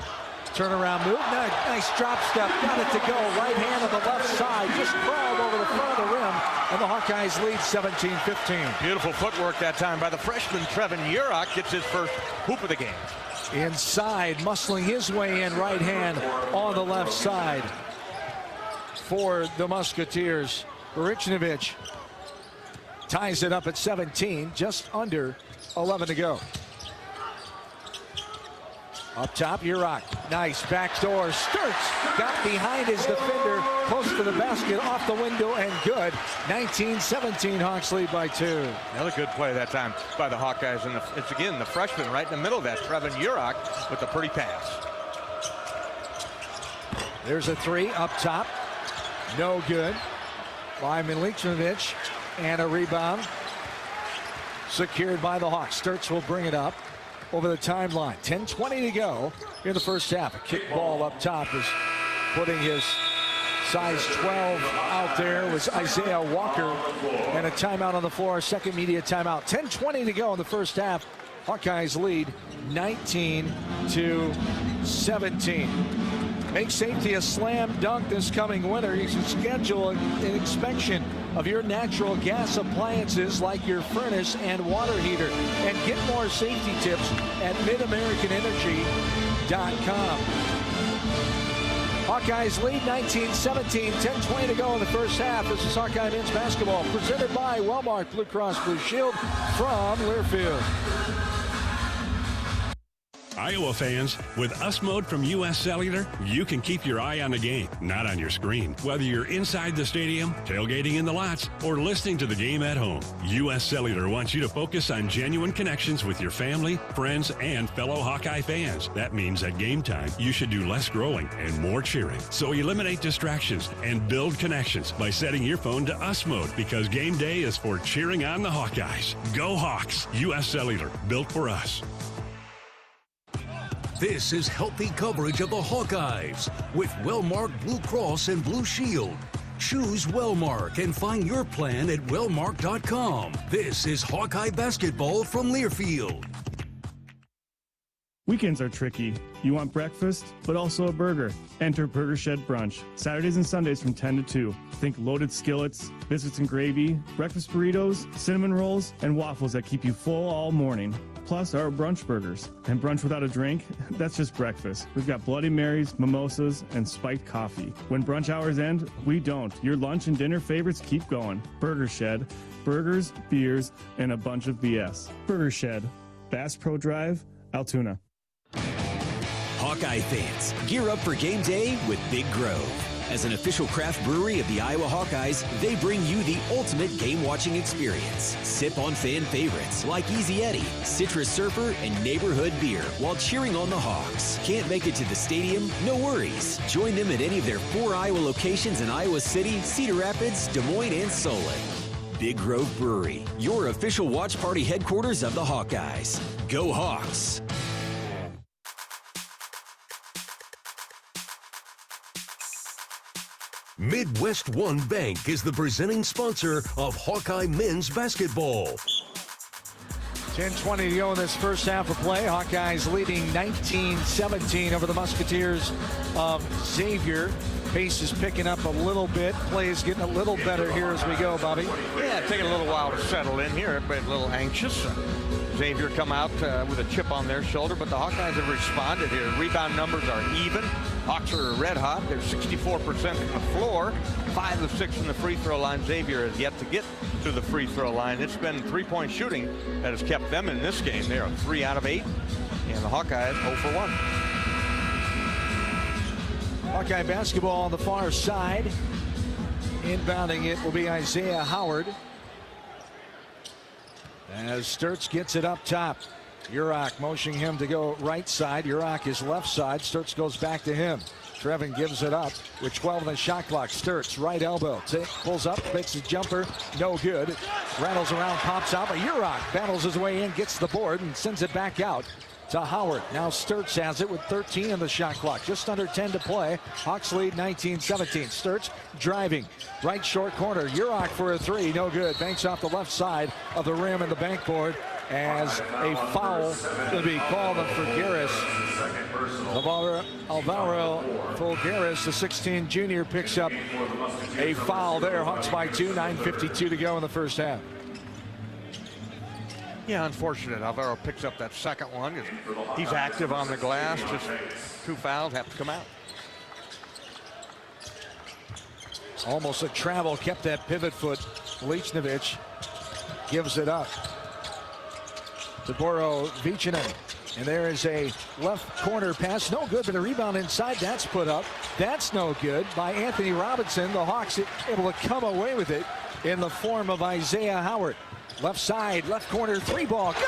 Turnaround move. Nice drop step. Got it to go. Right hand on the left side. Just crawled over the front of the rim. And the Hawkeyes lead 17-15. Beautiful footwork that time by the freshman Trevin Urach. Gets his first hoop of the game. Inside, muscling his way in. Right hand on the left side for the Musketeers. Barichinovic ties it up at 17. Just under 11 to go. Up top, Urach. Nice backdoor. Sturts got behind his defender, close to the basket, off the window, and good. 19-17, Hawks lead by 2. Another good play that time by the Hawkeyes. And it's again the freshman right in the middle of that, Trevin Urach, with a pretty pass. There's a 3 up top. No good by Miličinović, and a rebound secured by the Hawks. Sturts will bring it up over the timeline. 10:20 to go in the first half. A kick ball up top is putting his size 12 out there was Isaiah Walker, and a timeout on the floor. Second media timeout. 10:20 to go in the first half. Hawkeyes lead 19-17. Make safety a slam dunk this coming winter. You should schedule an inspection of your natural gas appliances like your furnace and water heater, and get more safety tips at MidAmericanEnergy.com. Hawkeyes lead 19-17, 10:20 to go in the first half. This is Hawkeye men's basketball presented by Wellmark Blue Cross Blue Shield from Learfield. Iowa fans, with US Mode from US Cellular, you can keep your eye on the game, not on your screen. Whether you're inside the stadium, tailgating in the lots, or listening to the game at home, US Cellular wants you to focus on genuine connections with your family, friends, and fellow Hawkeye fans. That means at game time, you should do less growling and more cheering. So eliminate distractions and build connections by setting your phone to US Mode, because game day is for cheering on the Hawkeyes. Go Hawks! US Cellular, built for us. This is healthy coverage of the Hawkeyes with Wellmark Blue Cross and Blue Shield. Choose Wellmark and find your plan at wellmark.com. This is Hawkeye basketball from Learfield. Weekends are tricky. You want breakfast, but also a burger. Enter Burger Shed Brunch. Saturdays and Sundays from 10 to 2. Think loaded skillets, biscuits and gravy, breakfast burritos, cinnamon rolls, and waffles that keep you full all morning. Plus our brunch burgers. And brunch without a drink? That's just breakfast. We've got Bloody Marys, mimosas, and spiked coffee. When brunch hours end, we don't. Your lunch and dinner favorites keep going. Burger Shed. Burgers, beers, and a bunch of BS. Burger Shed. Bass Pro Drive, Altoona. Hawkeye fans, gear up for game day with Big Grove. As an official craft brewery of the Iowa Hawkeyes, they bring you the ultimate game-watching experience. Sip on fan favorites like Easy Eddie, Citrus Surfer, and Neighborhood Beer while cheering on the Hawks. Can't make it to the stadium? No worries. Join them at any of their 4 Iowa locations in Iowa City, Cedar Rapids, Des Moines, and Solon. Big Grove Brewery, your official watch party headquarters of the Hawkeyes. Go Hawks! Midwest One Bank is the presenting sponsor of Hawkeye men's basketball. 10:20 to go in this first half of play. Hawkeyes leading 19-17 over the Musketeers of Xavier. Pace is picking up a little bit. Play is getting a little better here as we go, Bobby. Yeah, taking a little while to settle in here. Everybody a little anxious. Xavier come out with a chip on their shoulder, but the Hawkeyes have responded here. Rebound numbers are even. Hawks are red hot. They're 64% from the floor, 5 of 6 from the free throw line. Xavier has yet to get to the free throw line. It's been three-point shooting that has kept them in this game. They are 3 out of 8, and the Hawkeyes 0 for 1. Hawkeye basketball on the far side. Inbounding it will be Isaiah Howard. As Sturts gets it up top. Urach motioning him to go right side. Urach is left side. Sturts goes back to him. Trevin gives it up with 12 on the shot clock. Sturts, right elbow. Pulls up, makes a jumper. No good. Rattles around, pops out. But Urach battles his way in, gets the board, and sends it back out to Howard. Now Sturts has it with 13 on the shot clock. Just under 10 to play. Hawks lead 19-17. Sturts driving. Right short corner. Urach for a 3. No good. Banks off the left side of the rim and the backboard as a foul to be called on Fulgaris. Alvaro Fulgaris, the 16 junior, picks up a foul there. Hawks by 2. 9:52 to go in the first half. Yeah, unfortunate. Alvaro picks up that second one. He's active on the glass. Just 2 fouls have to come out. Almost a travel, kept that pivot foot. Lichnovich gives it up to Boro Vicinen. And there is a left corner pass. No good, but a rebound inside. That's put up. That's no good by Anthony Robinson. The Hawks able to come away with it in the form of Isaiah Howard. Left side, left corner, 3-ball. Good!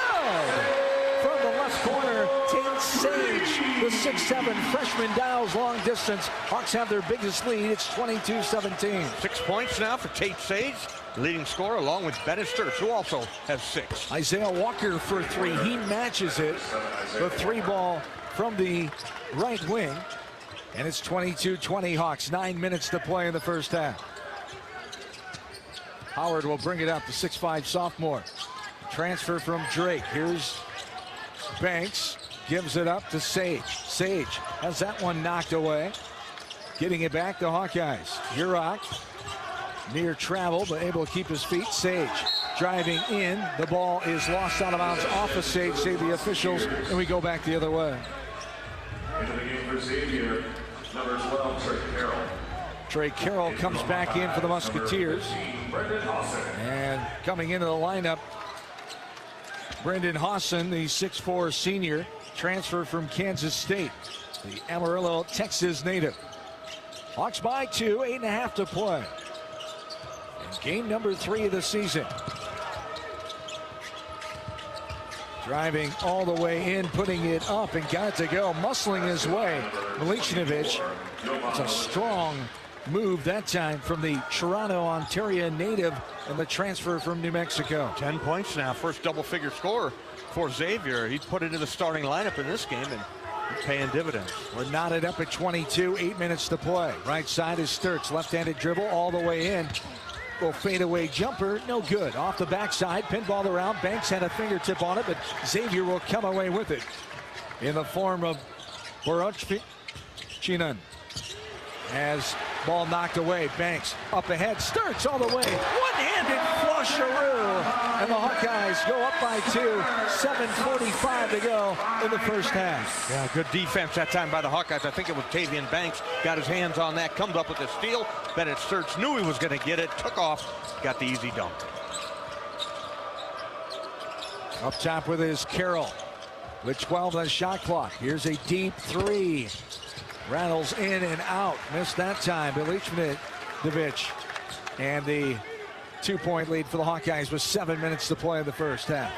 From the left corner, Tate Sage, the 6'7" freshman Dow's long distance. Hawks have their biggest lead. It's 22-17. 6 points now for Tate Sage, leading scorer, along with Bennett Sturts, who also has 6. Isaiah Walker for 3. He matches it. The 3-ball from the right wing. And it's 22-20 Hawks. 9 minutes to play in the first half. Howard will bring it up, the 6'5" sophomore. Transfer from Drake. Here's Banks. Gives it up to Sage. Sage has that one knocked away. Getting it back to Hawkeyes. Urach near travel, but able to keep his feet. Sage driving in. The ball is lost out of bounds off of Sage, say the officials, and we go back the other way. Into the game for Xavier, number 12, Trey Carroll. Trey Carroll comes back in for the Musketeers. And coming into the lineup, Brendan Hawson, the 6'4" senior, transfer from Kansas State, the Amarillo, Texas native. Hawks by 2, 8.5 to play. And game number 3 of the season. Driving all the way in, putting it up, and got it to go, muscling his way. Milicinovic, it's a strong move that time from the Toronto, Ontario native and the transfer from New Mexico. 10 points now, first double-figure scorer for Xavier. He put into the starting lineup in this game and paying dividends. We're knotted up at 22, 8 minutes to play. Right side is Sturts, left-handed dribble all the way in. Little fadeaway jumper, no good. Off the backside, pinball around. Banks had a fingertip on it, but Xavier will come away with it in the form of Borochchinan. As ball knocked away, Banks up ahead, Sturts all the way, one-handed flusheroo, and the Hawkeyes go up by 2, 7:45 to go in the first half. Yeah, good defense that time by the Hawkeyes. I think it was Tavian Banks, got his hands on that, comes up with a steal. Bennett Sturts knew he was going to get it, took off, got the easy dunk. Up top with his Carroll, with 12 on the shot clock. Here's a deep 3. Rattles in and out. Missed that time. Milicinovic. And the 2-point lead for the Hawkeyes with 7 minutes to play in the first half.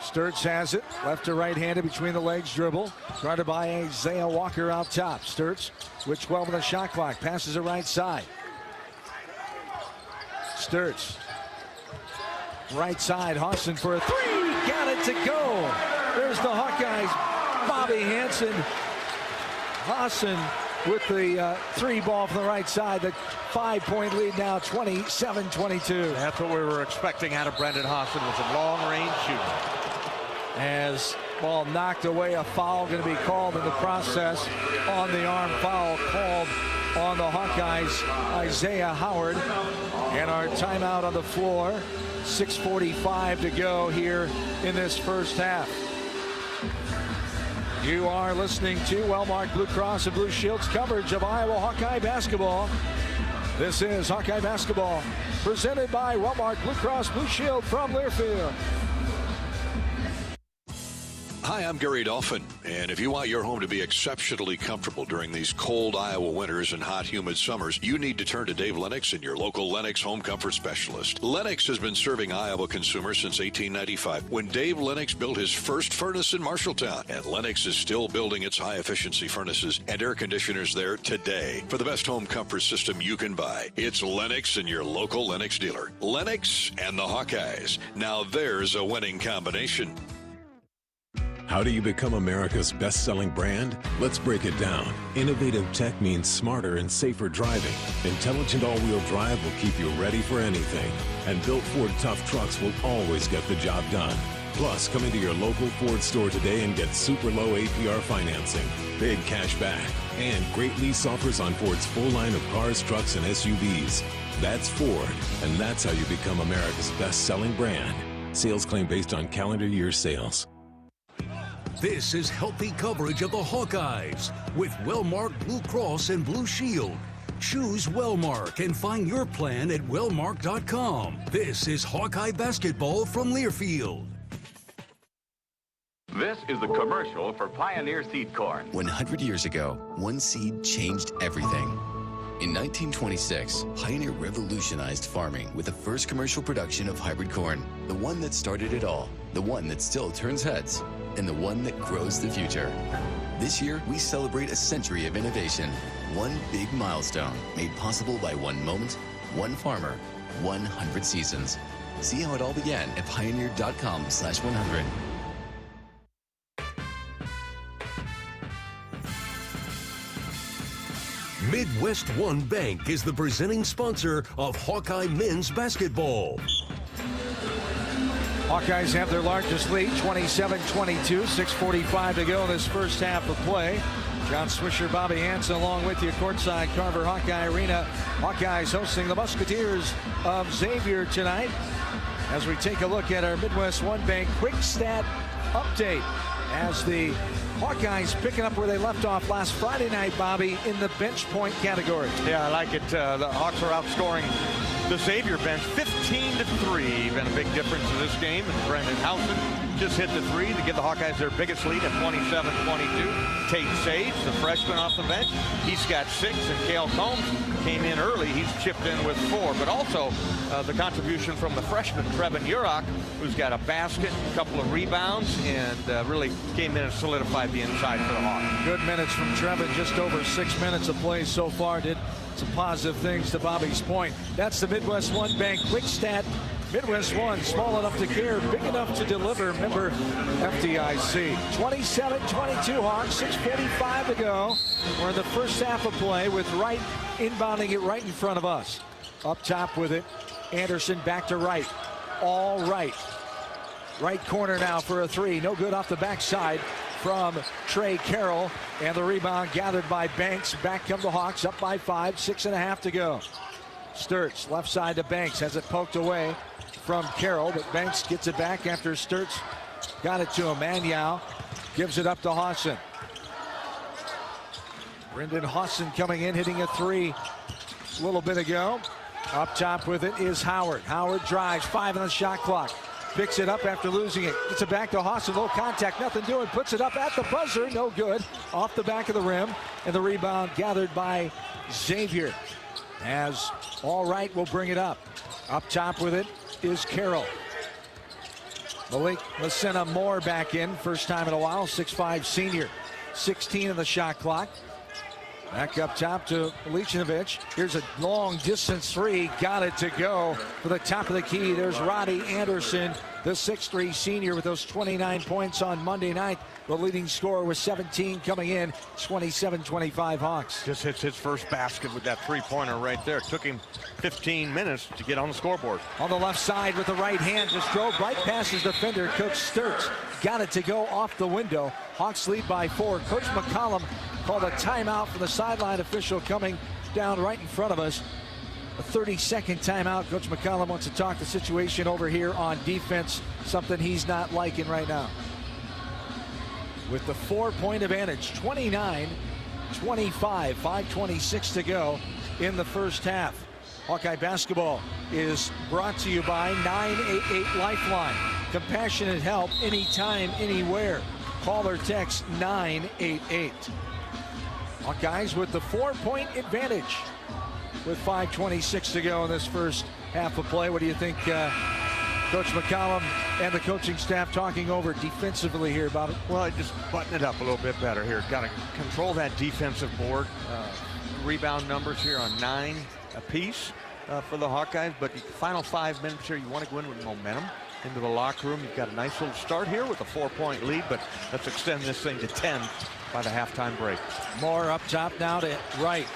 Sturts has it. Left to right-handed between the legs dribble. Guarded by Isaiah Walker out top. Sturts with 12 on the shot clock. Passes it right side. Sturts. Right side. Hawson for a 3. Got it to go. There's the Hawkeyes. Bobby Hansen. Hawson with the 3-ball from the right side. The 5-point lead now, 27-22. That's what we were expecting out of Brendan Hawson, was a long-range shooter. As ball knocked away, a foul going to be called in the process. On the arm foul called on the Hawkeyes, Isaiah Howard. And our timeout on the floor 6:45 to go here in this first half. You are listening to Wellmark Blue Cross and Blue Shield's coverage of Iowa Hawkeye basketball. This is Hawkeye basketball presented by Wellmark Blue Cross Blue Shield from Learfield. Hi, I'm Gary Dolphin, and if you want your home to be exceptionally comfortable during these cold Iowa winters and hot, humid summers, you need to turn to Dave Lennox and your local Lennox home comfort specialist. Lennox has been serving Iowa consumers since 1895, when Dave Lennox built his first furnace in Marshalltown, and Lennox is still building its high-efficiency furnaces and air conditioners there today. For the best home comfort system you can buy, it's Lennox and your local Lennox dealer. Lennox and the Hawkeyes. Now there's a winning combination. How do you become America's best-selling brand? Let's break it down. Innovative tech means smarter and safer driving. Intelligent all-wheel drive will keep you ready for anything. And built Ford tough trucks will always get the job done. Plus, come into your local Ford store today and get super low APR financing, big cash back, and great lease offers on Ford's full line of cars, trucks, and SUVs. That's Ford, and that's how you become America's best-selling brand. Sales claim based on calendar year sales. This is healthy coverage of the Hawkeyes with Wellmark Blue Cross and Blue Shield. Choose Wellmark and find your plan at wellmark.com. This is Hawkeye basketball from Learfield. This is the commercial for Pioneer Seed Corn. 100 years ago, one seed changed everything. In 1926, Pioneer revolutionized farming with the first commercial production of hybrid corn. The one that started it all, the one that still turns heads, and the one that grows the future. This year, we celebrate a century of innovation. One big milestone made possible by one moment, one farmer, 100 seasons. See how it all began at pioneer.com/100. Midwest One Bank is the presenting sponsor of Hawkeye men's basketball. Hawkeyes have their largest lead, 27-22, 6:45 to go in this first half of play. John Swisher, Bobby Hansen along with you, courtside Carver Hawkeye Arena. Hawkeyes hosting the Musketeers of Xavier tonight. As we take a look at our Midwest One Bank quick stat update, as the Hawkeyes picking up where they left off last Friday night, Bobby, in the bench point category. Yeah, I like it. The Hawks are outscoring the Xavier bench 15-3. Been a big difference in this game. And Brendan Housen just hit the three to give the Hawkeyes their biggest lead at 27-22. Tate Sage, the freshman off the bench, he's got 6. And Cale Combs came in early. He's chipped in with 4. But also the contribution from the freshman Trevin Urach, who's got a basket, a couple of rebounds, and really came in and solidified the inside for the Hawks. Good minutes from Trevin, just over 6 minutes of play so far. Did some positive things to Bobby's point. That's the Midwest One Bank quick stat. Midwest One, small enough to care, big enough to deliver. Member FDIC. 27-22 Hawks, 6:45 to go. We're in the first half of play with Wright inbounding it right in front of us. Up top with it, Anderson back to Wright. All right. Right corner now for a three. No good off the backside from Trey Carroll, and the rebound gathered by Banks. Back come the Hawks, up by 5, 6.5 to go. Sturts left side to Banks, has it poked away from Carroll, but Banks gets it back after Sturts got it to him. Anyhow gives it up to Hawson. Brendan Hawson coming in, hitting a three a little bit ago. Up top with it is Howard. Howard drives, 5 on the shot clock. Picks it up after losing it. Gets it back to Hawson. Low contact, nothing doing. Puts it up at the buzzer. No good. Off the back of the rim. And the rebound gathered by Xavier. As All Right will bring it up. Up top with it is Carroll. Malik Messina Moore back in. First time in a while. 6'5 senior. 16 on the shot clock. Back up top to Licinovic. Here's a long distance three. Got it to go for the top of the key. There's Roddy Anderson, the 6'3 senior with those 29 points on Monday night. The leading scorer with 17 coming in. 27-25 Hawks. Just hits his first basket with that three-pointer right there. Took him 15 minutes to get on the scoreboard. On the left side with the right hand. Just drove right past his defender, Coach Sturts. Got it to go off the window. Hawks lead by 4. Coach McCollum called a timeout for the sideline official coming down right in front of us. a 30-second timeout. Coach McCollum wants to talk the situation over here on defense, something he's not liking right now. With the 4-point advantage, 29-25, 5:26 to go in the first half. Hawkeye basketball is brought to you by 988 Lifeline. Compassionate help anytime, anywhere. Call or text 988. Hawkeyes with the 4-point advantage with 5:26 to go in this first half of play. What do you think, Coach McCollum and the coaching staff talking over defensively here about it? Well, just button it up a little bit better here. Got to control that defensive board. Rebound numbers here on 9 apiece for the Hawkeyes, but the final 5 minutes here, you want to go in with momentum into the locker room. You've got a nice little start here with a 4-point lead, but let's extend this thing to 10 by the halftime break. Moore up top now to right.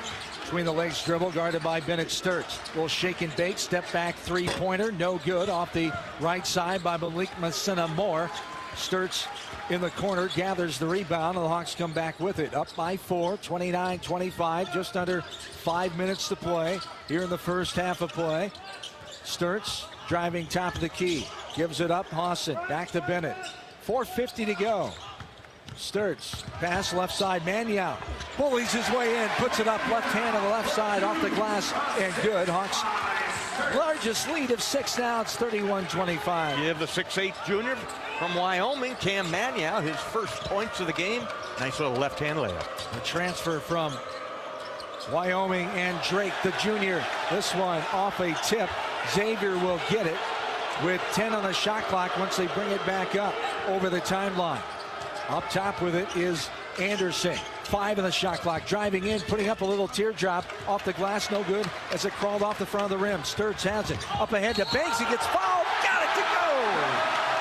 Between the legs dribble, guarded by Bennett Sturts. Little shake and bake, step back 3-pointer, no good. Off the right side by Malik Messina Moore. Sturts in the corner, gathers the rebound, and the Hawks come back with it. Up by 4, 29-25, just under 5 minutes to play here in the first half of play. Sturts driving top of the key, gives it up. Hawson back to Bennett. 4:50 to go. Sturts, pass left side, Mannion bullies his way in, puts it up left hand on the left side, off the glass, and good. Hawks largest lead of 6 now. It's 31-25. Give the 6'8" junior from Wyoming, Cam Mannion, his first points of the game. Nice little left-hand layup. A transfer from Wyoming, and Drake, the junior. This one off a tip. Xavier will get it with 10 on the shot clock once they bring it back up over the timeline. Up top with it is Anderson. 5 on the shot clock, driving in, putting up a little teardrop off the glass, no good as it crawled off the front of the rim. Sturts has it, up ahead to Banks, he gets fouled, got it to go!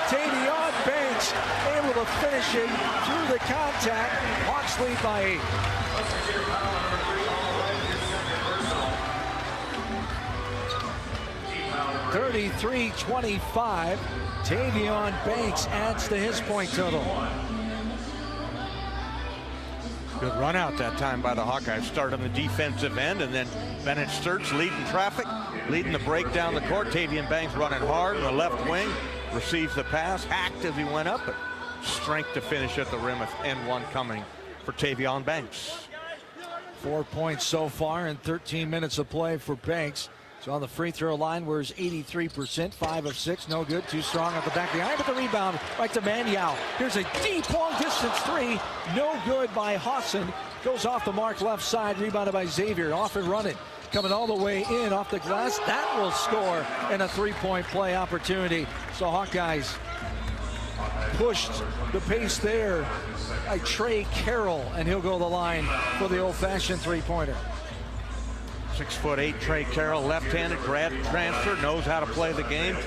Tavion Banks able to finish it through the contact. Hawks lead by 8. 33-25. Tavion Banks adds to his point total. Good run out that time by the Hawkeyes. Start on the defensive end, and then Bennett Sturts leading traffic, leading the break down the court. Tavion Banks running hard in the left wing, receives the pass, hacked as he went up, but strength to finish at the rim with N1 coming for Tavion Banks. 4 points so far in 13 minutes of play for Banks. So on the free throw line, where he's 83%, 5 of 6, no good, too strong at the back of the iron, but the rebound right to Mannion. Here's a deep, long distance 3, no good by Hawson. Goes off the mark left side, rebounded by Xavier, off and running. Coming all the way in off the glass, that will score, and a 3-point play opportunity. So Hawkeyes pushed the pace there by Trey Carroll, and he'll go to the line for the old-fashioned 3-pointer. 6'8" Trey Carroll, left-handed, grad transfer, knows how to play the game.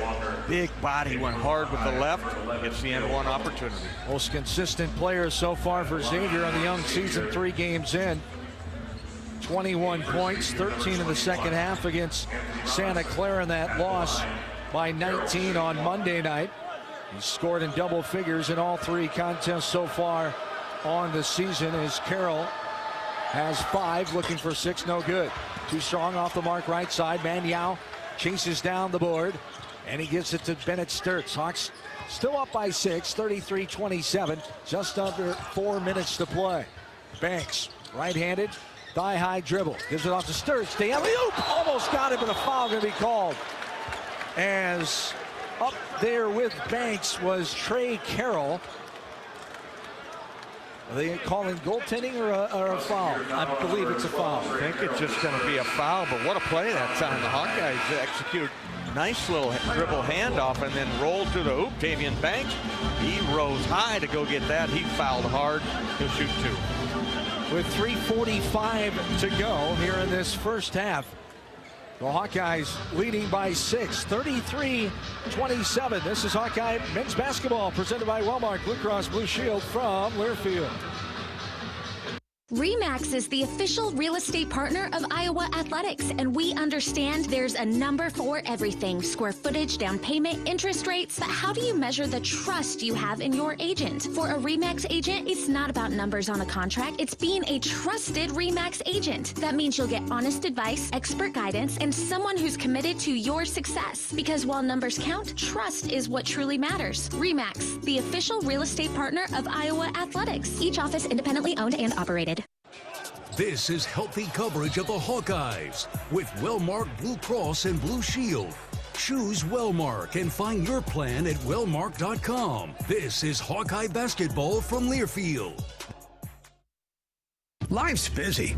Big body, went hard with the left, gets the N1 opportunity. Most consistent player so far for Xavier on the young season, 3 games in. 21 points, 13 in the second half against Santa Clara in that loss by 19 on Monday night. He's scored in double figures in all 3 contests so far on the season, as Carroll has 5, looking for 6, no good. Too strong off the mark right side. Mannion chases down the board, and he gives it to Bennett Sturts. Hawks still up by 6, 33-27, just under 4 minutes to play. Banks, right-handed, thigh-high dribble, gives it off to Sturts. The alley-oop, almost got it, but a foul going to be called. As up there with Banks was Trey Carroll. Are they calling goaltending or a foul? I believe it's a foul. I think it's just going to be a foul, but what a play that time. The Hawkeyes execute nice little dribble handoff and then rolled to the hoop. Tavion Banks, he rose high to go get that. He fouled hard. He'll shoot 2. With 3:45 to go here in this first half, the Hawkeyes leading by 6, 33-27. This is Hawkeye men's basketball presented by Walmart Blue Cross Blue Shield from Learfield. RE/MAX is the official real estate partner of Iowa Athletics, and we understand there's a number for everything: square footage, down payment, interest rates. But how do you measure the trust you have in your agent? For a RE/MAX agent, it's not about numbers on a contract. It's being a trusted RE/MAX agent. That means you'll get honest advice, expert guidance, and someone who's committed to your success. Because while numbers count, trust is what truly matters. RE/MAX, the official real estate partner of Iowa Athletics. Each office independently owned and operated. This is healthy coverage of the Hawkeyes with Wellmark Blue Cross and Blue Shield. Choose Wellmark and find your plan at wellmark.com. This is Hawkeye basketball from Learfield. Life's busy.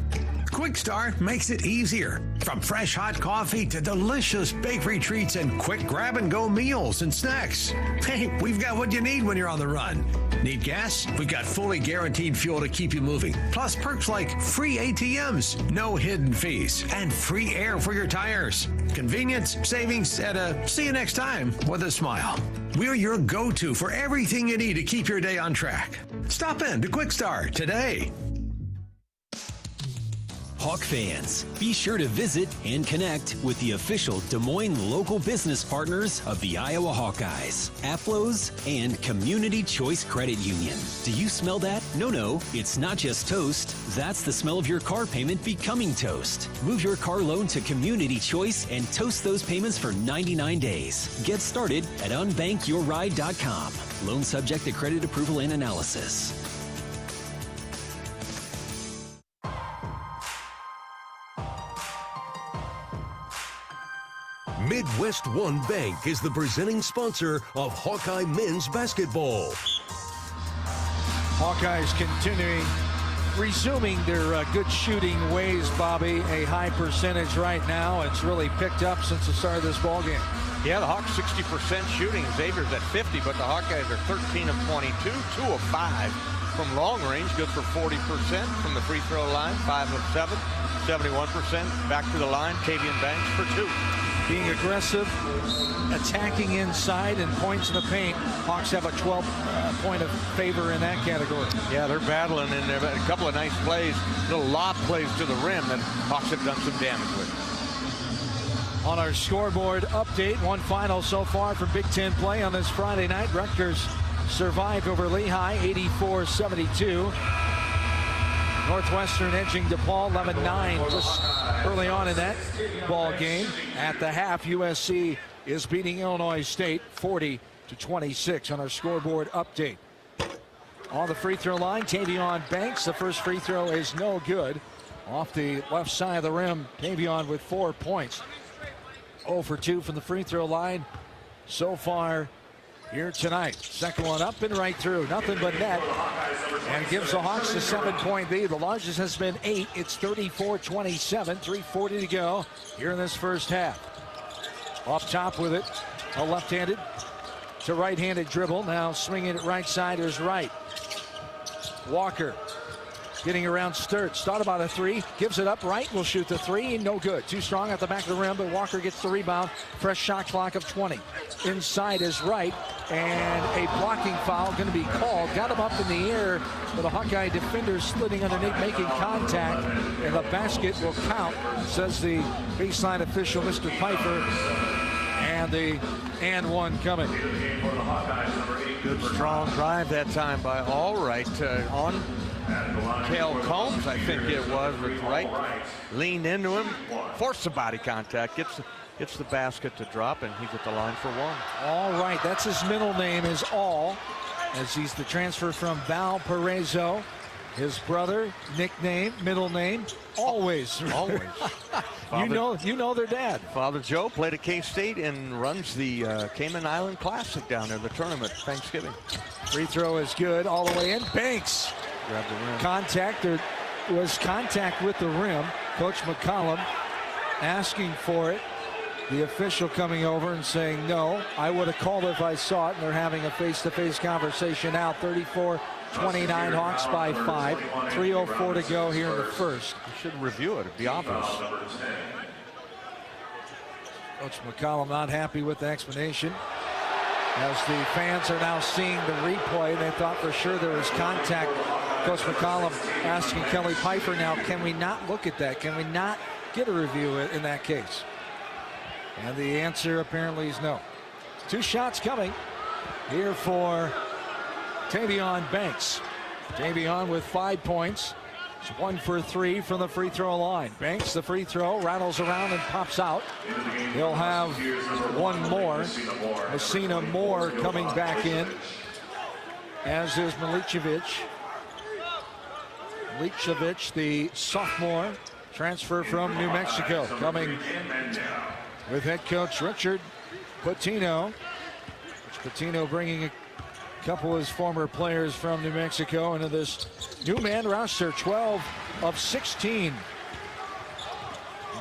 Quick Start makes it easier. From fresh hot coffee to delicious bakery treats and quick grab-and-go meals and snacks. Hey, we've got what you need when you're on the run. Need gas? We've got fully guaranteed fuel to keep you moving. Plus perks like free ATMs, no hidden fees, and free air for your tires. Convenience, savings, and see you next time with a smile. We're your go-to for everything you need to keep your day on track. Stop in to Quick Start today. Hawk fans, be sure to visit and connect with the official Des Moines local business partners of the Iowa Hawkeyes, AFLOS, and Community Choice Credit Union. Do you smell that? No, it's not just toast. That's the smell of your car payment becoming toast. Move your car loan to Community Choice and toast those payments for 99 days. Get started at unbankyourride.com. Loan subject to credit approval and analysis. Midwest One Bank is the presenting sponsor of Hawkeye men's basketball. Hawkeyes resuming their good shooting ways, Bobby. A high percentage right now. It's really picked up since the start of this ball game. Yeah, the Hawks 60% shooting. Xavier's at 50, but the Hawkeyes are 13 of 22, 2 of 5 from long range, good for 40% from the free throw line, 5 of 7, 71% back to the line. Tavian Banks for 2. Being aggressive, attacking inside, and points in the paint. Hawks have a 12-point of favor in that category. Yeah, they're battling, and they've had a couple of nice plays, little lob plays to the rim that Hawks have done some damage with. On our scoreboard update, one final so far from Big Ten play on this Friday night. Rutgers survived over Lehigh, 84-72. Northwestern edging DePaul 11-9 just early on in that ball game. At the half, USC is beating Illinois State 40-26 on our scoreboard update. On the free throw line, Tavion Banks. The first free throw is no good. Off the left side of the rim, Tavion with 4 points. 0 for 2 from the free throw line so far here tonight. Second one up and right through. Nothing but net. And gives the Hawks a 7-point lead. The largest has been 8. It's 34-27. 3:40 to go here in this first half. Off top with it. A left-handed to right-handed dribble. Now swinging it right side is right. Walker getting around Sturts. Thought about a 3. Gives it up right. Will shoot the 3. No good. Too strong at the back of the rim, but Walker gets the rebound. Fresh shot clock of 20. Inside is right. And a blocking foul going to be called. Got him up in the air, but a Hawkeye defender slitting underneath, making contact. And the basket will count, says the baseline official, Mr. Piper. And the and one coming. Good strong drive that time by Allright on Cale Combs, I think it was, with right. Leaned into him, forced the body contact, gets the basket to drop, and he's at the line for one. Allright, that's his middle name is All, as he's the transfer from Valparaiso. His brother, nickname, middle name, Always. Always. you know their dad. Father Joe played at K-State and runs the Cayman Island Classic down there, the tournament, Thanksgiving. Free throw is good, all the way in. Banks. Grab the rim. Contact. There was contact with the rim. Coach McCollum asking for it. The official coming over and saying, no, I would have called it if I saw it. And they're having a face-to-face conversation now. 34-29 Hawks by 5. 3:04 to go here in the first. You should review it. It'd be obvious. Coach McCollum not happy with the explanation. as the fans are now seeing the replay. They thought for sure there was contact. Coach McCollum asking Kelly Piper now, can we not look at that? Can we not get a review in that case? And the answer apparently is no. 2 shots coming here for Tavion Banks. Tavion with 5 points. It's 1 for 3 from the free throw line. Banks, the free throw, rattles around and pops out. He'll have one more. Messina Moore coming back in, as is Milicevic. Milicevic, the sophomore, transfer from New Mexico, coming with head coach Richard Pitino. Pitino bringing a couple of his former players from New Mexico into this new man roster. 12 of 16.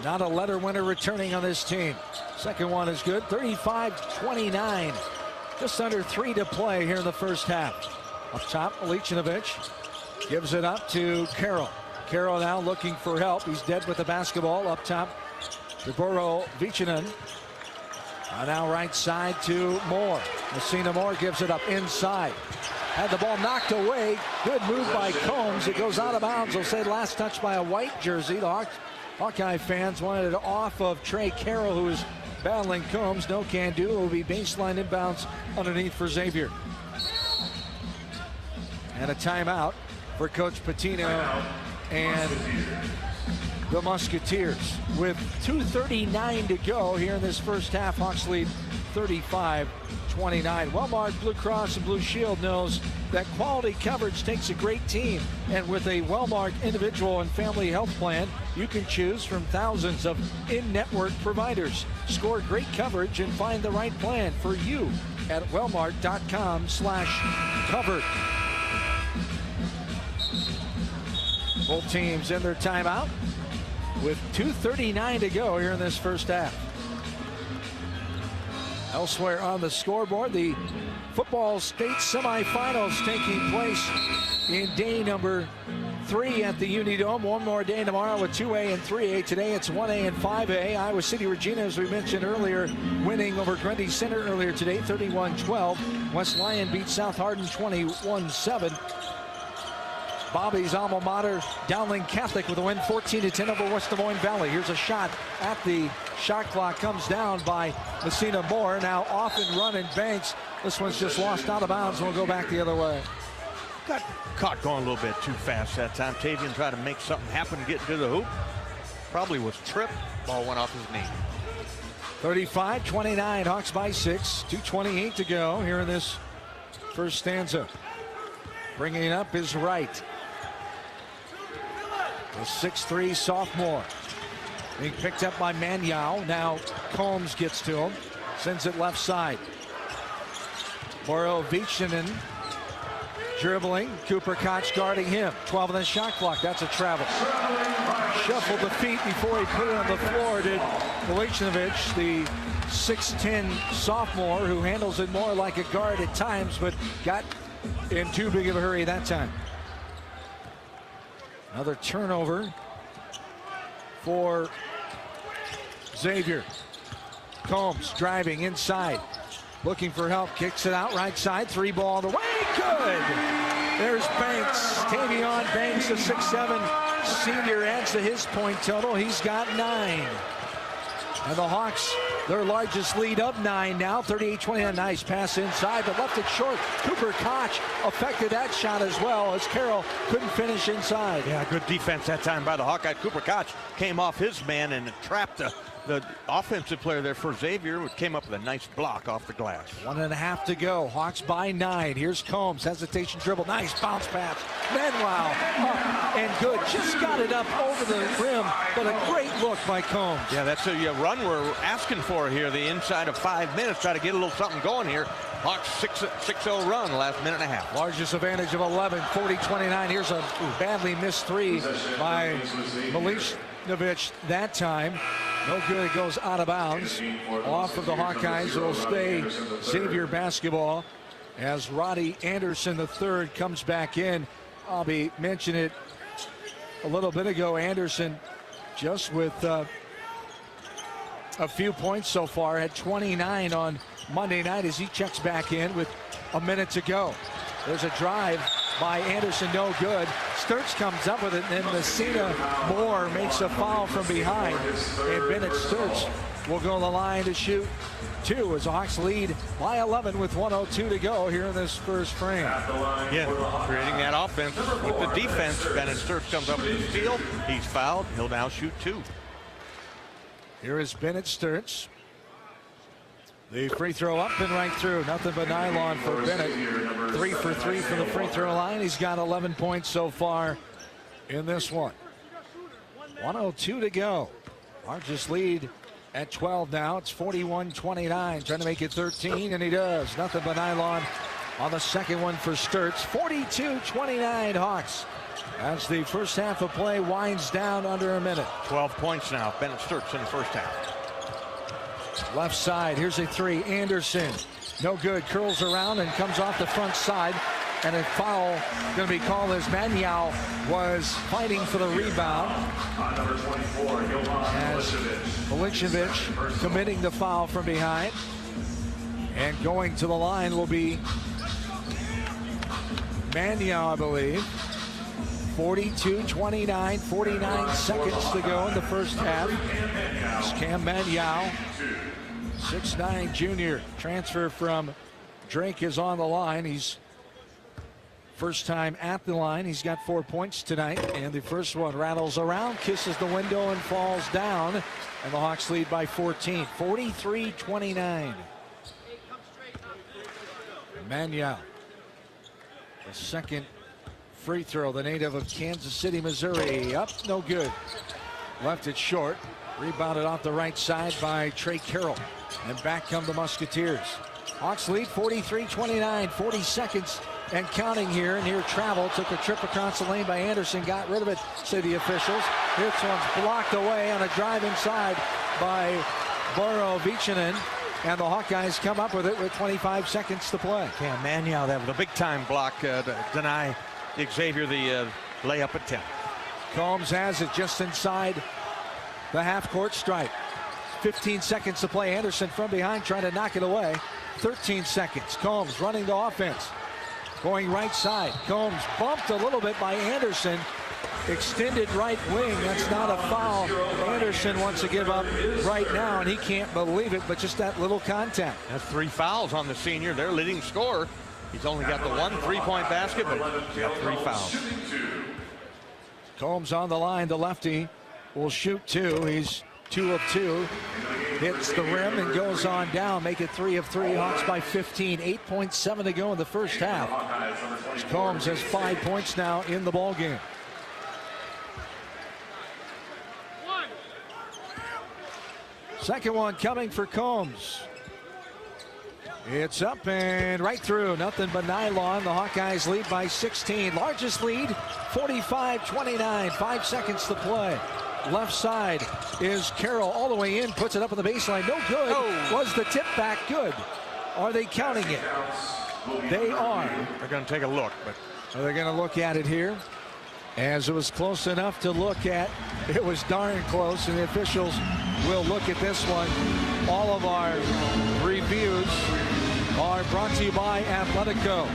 Not a letter winner returning on this team. Second one is good. 35-29. Just under 3 to play here in the first half. Up top, Milicevic gives it up to Carroll. Carroll now looking for help. He's dead with the basketball. Up top, Deboro Vichanen. Now right side to Moore. Messina Moore gives it up inside. Had the ball knocked away. Good move by Combs. It goes out of bounds. They'll say last touch by a white jersey. The Hawkeye fans wanted it off of Trey Carroll, who is battling Combs. No can do. It will be baseline inbounds underneath for Xavier. And a timeout for Coach Pitino and the Musketeers. With 2:39 to go here in this first half, Hawks lead 35-29. Wellmark Blue Cross and Blue Shield knows that quality coverage takes a great team, and with a Wellmark individual and family health plan, you can choose from thousands of in-network providers. Score great coverage and find the right plan for you at wellmark.com/covered. Both teams in their timeout with 2:39 to go here in this first half. Elsewhere on the scoreboard, the football state semifinals taking place in day number 3 at the Unidome. One more day tomorrow with 2A and 3A. Today it's 1A and 5A. Iowa City Regina, as we mentioned earlier, winning over Grundy Center earlier today, 31-12. West Lyon beat South Hardin 21-7. Bobby's alma mater, Dowling Catholic, with a win 14-10 over West Des Moines Valley. Here's a shot at the shot clock. Comes down by Messina Moore. Now off and running Banks. This one's just lost out of bounds. We'll go back the other way. Got caught going a little bit too fast that time. Tavion tried to make something happen, getting to the hoop. Probably was tripped. Ball went off his knee. 35-29. Hawks by 6. 2:28 to go here in this first stanza. Bringing it up is Wright. The 6'3" sophomore. Being picked up by Manyao. Now Combs gets to him. Sends it left side. Boro Vichanen dribbling. Cooper Koch guarding him. 12 on the shot clock. That's a travel. Shuffled the feet before he put it on the floor. Did Milicevic, the 6'10" sophomore, who handles it more like a guard at times, but got in too big of a hurry that time. Another turnover for Xavier. Combs driving inside, looking for help, kicks it out right side, 3 ball the way, good! There's Banks, Tavion Banks, the 6'7" senior, adds to his point total. He's got 9. And the Hawks, their largest lead, up 9 now, 38-29. Nice pass inside, but left it short. Cooper Koch affected that shot as well, as Carroll couldn't finish inside. Yeah, good defense that time by the Hawkeye. Cooper Koch came off his man and trapped the offensive player there for Xavier, who came up with a nice block off the glass. 1.5 to go. Hawks by 9. Here's Combs. Hesitation dribble. Nice bounce pass. Manuel up and good. Just got it up over the rim, but a great look by Combs. Yeah, that's a run we're asking for here. The inside of 5 minutes. Try to get a little something going here. Hawks 6-0 run the last minute and a half. Largest advantage of 11, 40-29. Here's a badly missed 3 by Milicevic that time. No good. It goes out of bounds. Off of the Hawkeyes. It'll stay Xavier basketball as Roddy Anderson III comes back in. Bobby mentioned it a little bit ago. Anderson just with a few points so far. Had 29 on Monday night as he checks back in with a minute to go. There's a drive by Anderson, no good. Sturts comes up with it, and then Messina Moore makes a foul from behind. And Bennett Sturts will go to the line to shoot 2 as the Hawks lead by 11 with 1:02 to go here in this first frame. Yeah, creating that offense with the defense. Bennett Sturts comes up with the steal. He's fouled. He'll now shoot 2. Here is Bennett Sturts. The free throw up and right through. Nothing but nylon for Bennett. 3 for 3 from the free throw line. He's got 11 points so far in this one. 1:02 to go. Largest lead at 12 now. It's 41-29. Trying to make it 13, and he does. Nothing but nylon on the second one for Sturts. 42-29 Hawks. As the first half of play winds down under a minute. 12 points now. Bennett Sturts in the first half. Left side, here's a 3. Anderson, no good, curls around and comes off the front side. And a foul going to be called as Maniau was fighting for the rebound. As Milicevic committing the foul from behind. And going to the line will be Maniau, I believe. 42-29, 49 seconds to go in the first half. It's Cam Maniau, 6'9" junior, transfer from Drake, is on the line. He's first time at the line. He's got 4 points tonight, and the first one rattles around, kisses the window, and falls down. And the Hawks lead by 14, 43-29. Maniau, the second free throw, the native of Kansas City, Missouri. Up, no good. Left it short. Rebounded off the right side by Trey Carroll. And back come the Musketeers. Hawks lead 43-29, 40 seconds and counting here. Near travel, took a trip across the lane by Anderson, got rid of it, say the officials. This one's blocked away on a drive inside by Borovichinen. And the Hawkeyes come up with it with 25 seconds to play. Cam Maniau, that was a big time block to deny Xavier the layup at 10. Combs has it just inside the half-court stripe. 15 seconds to play. Anderson from behind trying to knock it away. 13 seconds. Combs running the offense. Going right side. Combs bumped a little bit by Anderson. Extended right wing. That's not a foul. Anderson wants to give up right now, and he can't believe it, but just that little contact. That's 3 fouls on the senior. Their leading scorer. He's only got the 1 3-point basket, but he's got 3 fouls. Combs on the line. The lefty will shoot 2. He's 2 of 2. Hits the rim and goes on down. Make it 3 of 3. Hawks by 15. 8.7 to go in the first half. Combs has 5 points now in the ballgame. Second one coming for Combs. It's up and right through. Nothing but nylon. The Hawkeyes lead by 16. Largest lead, 45-29. 5 seconds to play. Left side is Carroll all the way in. Puts it up on the baseline. No good. Oh. Was the tip back good? Are they counting it? They are. They're going to take a look. But they're going to look at it here. As it was close enough to look at. It was darn close, and the officials will look at this one. All of our reviews are brought to you by Athletico.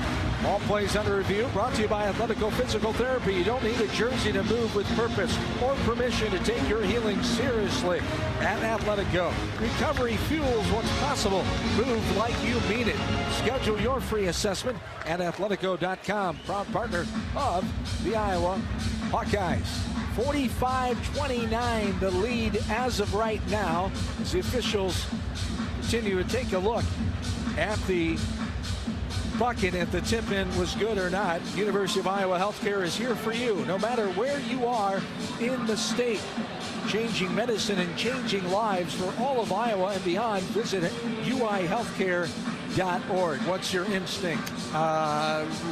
All plays under review brought to you by Athletico Physical Therapy. You don't need a jersey to move with purpose or permission to take your healing seriously. At Athletico, recovery fuels what's possible. Move like you mean it. Schedule your free assessment at athletico.com. Proud partner of the Iowa Hawkeyes. 45-29 the lead as of right now, as the officials continue to take a look at the bucket, if the tip-in was good or not. University of Iowa Healthcare is here for you, no matter where you are in the state. Changing medicine and changing lives for all of Iowa and beyond. Visit uihealthcare.org. What's your instinct?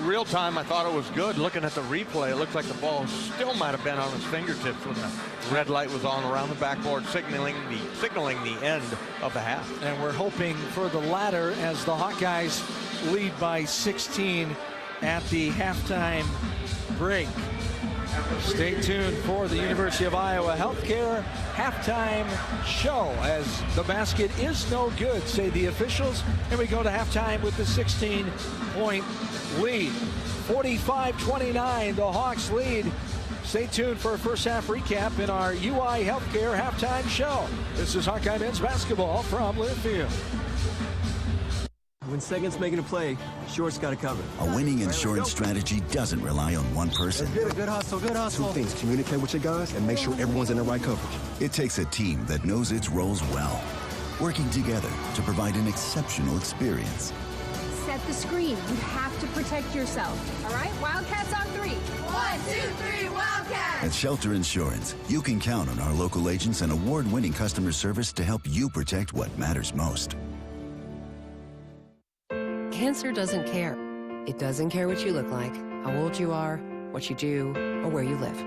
Real time, I thought it was good. Looking at the replay, it looked like the ball still might have been on his fingertips when the red light was on around the backboard, signaling the end of the half. And we're hoping for the latter as the Hawkeyes lead by 16 at the halftime break. Stay tuned for the University of Iowa Healthcare halftime show as the basket is no good, say the officials. And we go to halftime with the 16-point lead. 45-29, the Hawks lead. Stay tuned for a first half recap in our UI Healthcare halftime show. This is Hawkeye men's basketball from Learfield. When Second's making a play, Short's got to cover. A winning insurance strategy doesn't rely on one person. Good hustle, good hustle. Two things: communicate with your guys and make sure everyone's in the right coverage. It takes a team that knows its roles well, working together to provide an exceptional experience. Set the screen. You have to protect yourself. All right, Wildcats on 3. 1, 2, 3, Wildcats! At Shelter Insurance, you can count on our local agents and award-winning customer service to help you protect what matters most. Cancer doesn't care. It doesn't care what you look like, how old you are, what you do, or where you live.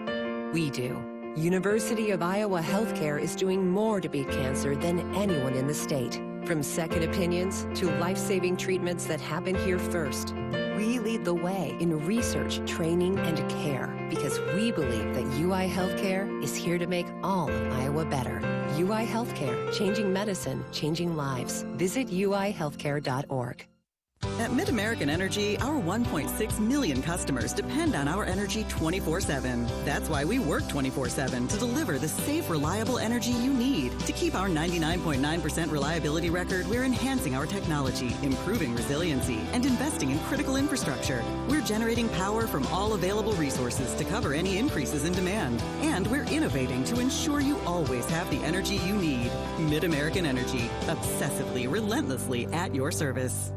We do. University of Iowa Healthcare is doing more to beat cancer than anyone in the state. From second opinions to life-saving treatments that happen here first. We lead the way in research, training, and care because we believe that UI Healthcare is here to make all of Iowa better. UI Healthcare, changing medicine, changing lives. Visit uihealthcare.org. At Mid-American Energy, our 1.6 million customers depend on our energy 24/7. That's why we work 24/7 to deliver the safe, reliable energy you need. To keep our 99.9% reliability record, we're enhancing our technology, improving resiliency, and investing in critical infrastructure. We're generating power from all available resources to cover any increases in demand. And we're innovating to ensure you always have the energy you need. Mid-American Energy, obsessively, relentlessly at your service.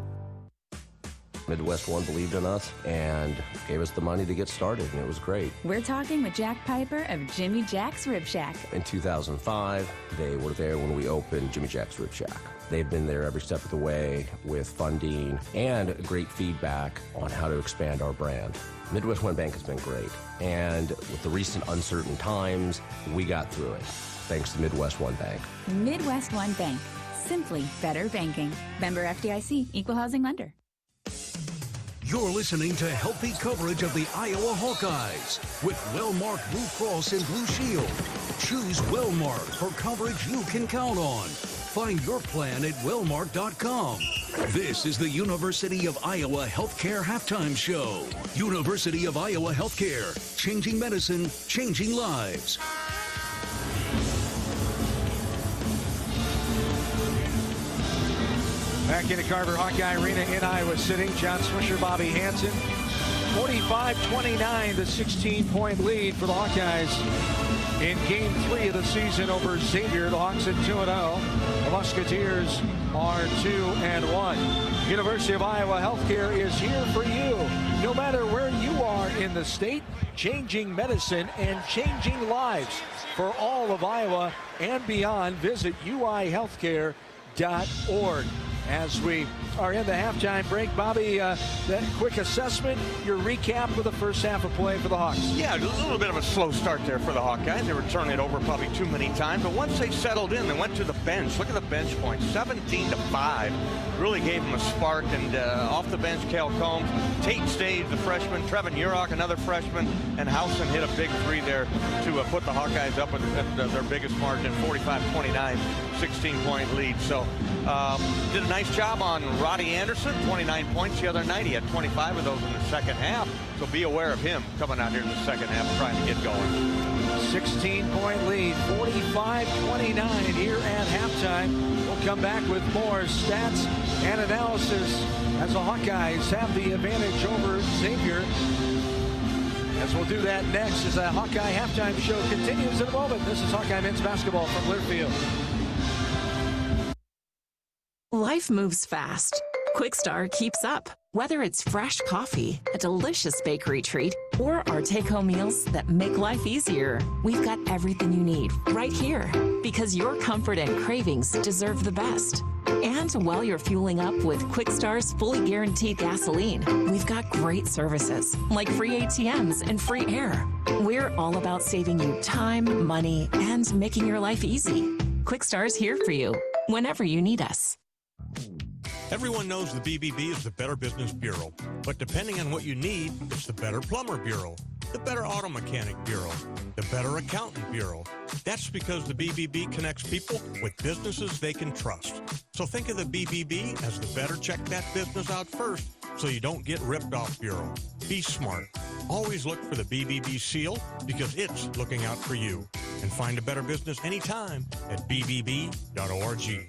Midwest One believed in us and gave us the money to get started, and it was great. We're talking with Jack Piper of Jimmy Jack's Rib Shack. In 2005, they were there when we opened Jimmy Jack's Rib Shack. They've been there every step of the way with funding and great feedback on how to expand our brand. Midwest One Bank has been great, and with the recent uncertain times, we got through it, thanks to Midwest One Bank. Midwest One Bank. Simply better banking. Member FDIC, Equal Housing Lender. You're listening to healthy coverage of the Iowa Hawkeyes with Wellmark Blue Cross and Blue Shield. Choose Wellmark for coverage you can count on. Find your plan at wellmark.com. This is the University of Iowa Healthcare Halftime Show. University of Iowa Healthcare, changing medicine, changing lives. Back into Carver Hawkeye Arena in Iowa City. John Swisher, Bobby Hansen. 45-29, the 16-point lead for the Hawkeyes in Game 3 of the season over Xavier. The Hawks at 2-0. The Musketeers are 2-1. University of Iowa Healthcare is here for you. No matter where you are in the state, changing medicine and changing lives for all of Iowa and beyond. Visit uihealthcare.org. As we are in the halftime break, Bobby, that quick assessment, your recap of the first half of play for the Hawks. Yeah, a little bit of a slow start there for the Hawkeyes. They were turning it over probably too many times, but once they settled in, they went to the bench. Look at the bench points, 17-5. Really gave them a spark, and off the bench, Cale Combs, Tate Stage, the freshman, Trevin Urok, another freshman, and Housen hit a big three there to put the Hawkeyes up at their biggest margin, 45-29, 16-point lead. So did a nice job on Roddy Anderson, 29 points the other night. He had 25 of those in the second half. So be aware of him coming out here in the second half trying to get going. 16-point lead, 45-29 here at halftime. We'll come back with more stats and analysis as the Hawkeyes have the advantage over Xavier. As we'll do that next as the Hawkeye halftime show continues in a moment. This is Hawkeye men's basketball from Learfield. Life moves fast. Quickstar keeps up. Whether it's fresh coffee, a delicious bakery treat, or our take-home meals that make life easier, we've got everything you need right here. Because your comfort and cravings deserve the best. And while you're fueling up with Quickstar's fully guaranteed gasoline, we've got great services like free ATMs and free air. We're all about saving you time, money, and making your life easy. Quickstar's here for you whenever you need us. Everyone knows the BBB is the Better Business Bureau, but depending on what you need, it's the Better Plumber Bureau. the Better Auto Mechanic Bureau, the Better Accountant Bureau. That's because the BBB connects people with businesses they can trust. So think of the BBB as the better check that business out first so you don't get ripped off bureau. Be smart. Always look for the BBB seal because it's looking out for you. And find a better business anytime at bbb.org.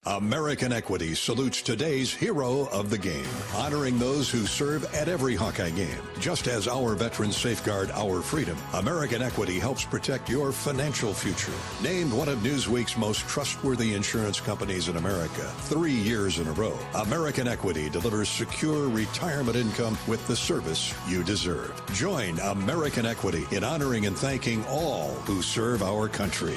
American Equity salutes today's hero of the game, honoring those who serve at every Hawkeye game. Just as our veterans safeguard our freedom, American Equity helps protect your financial future. Named one of Newsweek's most trustworthy insurance companies in America 3 years in a row, American Equity delivers secure retirement income with the service you deserve. Join American Equity in honoring and thanking all who serve our country.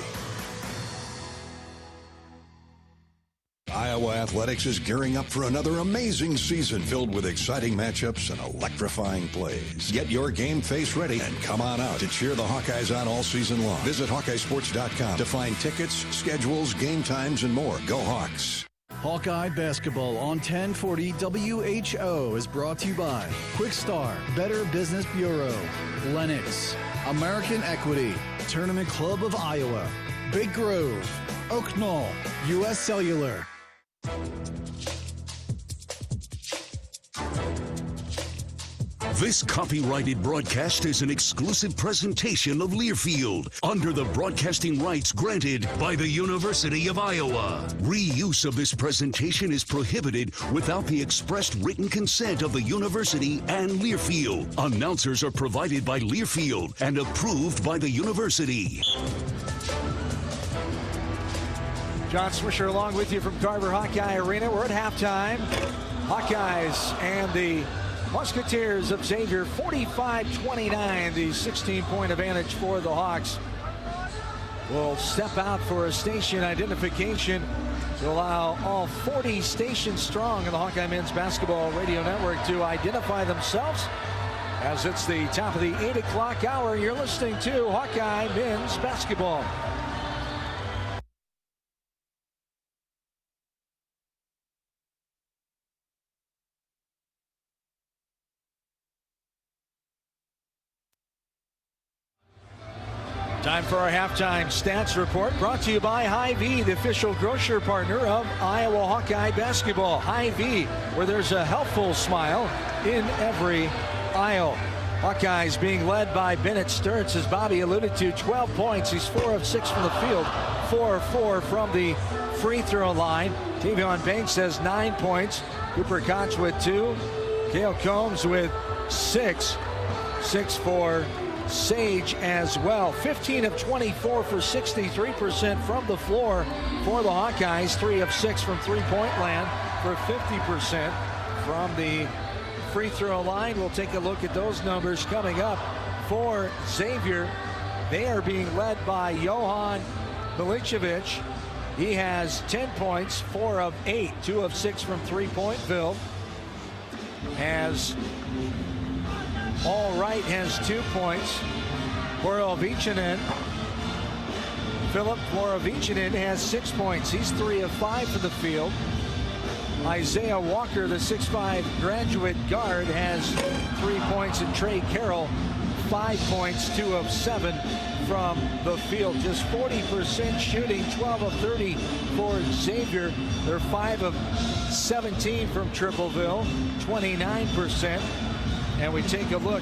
Iowa Athletics is gearing up for another amazing season filled with exciting matchups and electrifying plays. Get your game face ready and come on out to cheer the Hawkeyes on all season long. Visit HawkeyeSports.com to find tickets, schedules, game times, and more. Go Hawks! Hawkeye Basketball on 1040 WHO is brought to you by Quickstar, Better Business Bureau, Lennox, American Equity, Tournament Club of Iowa, Big Grove, Oak Knoll, U.S. Cellular. This copyrighted broadcast is an exclusive presentation of Learfield under the broadcasting rights granted by the University of Iowa. Reuse of this presentation is prohibited without the expressed written consent of the university and Learfield. Announcers are provided by Learfield and approved by the university. John Swisher along with you from Carver Hawkeye Arena. We're at halftime. Hawkeyes and the Musketeers of Xavier 45-29, the 16-point advantage for the Hawks. Will step out for a station identification to allow all 40 stations strong in the Hawkeye Men's Basketball Radio Network to identify themselves. As it's the top of the 8 o'clock hour, you're listening to Hawkeye Men's Basketball. Time for our halftime stats report, brought to you by Hy-Vee, the official grocer partner of Iowa Hawkeye Basketball. Hy-Vee, where there's a helpful smile in every aisle. Hawkeyes being led by Bennett Sturtz, as Bobby alluded to, 12 points. He's 4 of 6 from the field, 4 of 4 from the free throw line. Tavion Banks has 9 points. Cooper Koch with 2. Cale Combs with 6. 6 for Sage as well. 15 of 24 for 63% from the floor for the Hawkeyes. 3 of 6 from three-point land for 50% from the free throw line. We'll take a look at those numbers coming up for Xavier. They are being led by Johan Milicevic. He has 10 points, 4 of 8, 2 of 6 from three-point-ville. As All Right has 2 points. Philip Moravicinen has 6 points. He's 3 of 5 for the field. Isaiah Walker, the 6'5 graduate guard, has 3 points. And Trey Carroll, 5 points, 2 of 7 from the field. Just 40% shooting, 12 of 30 for Xavier. They're 5 of 17 from Tripleville, 29%. And we take a look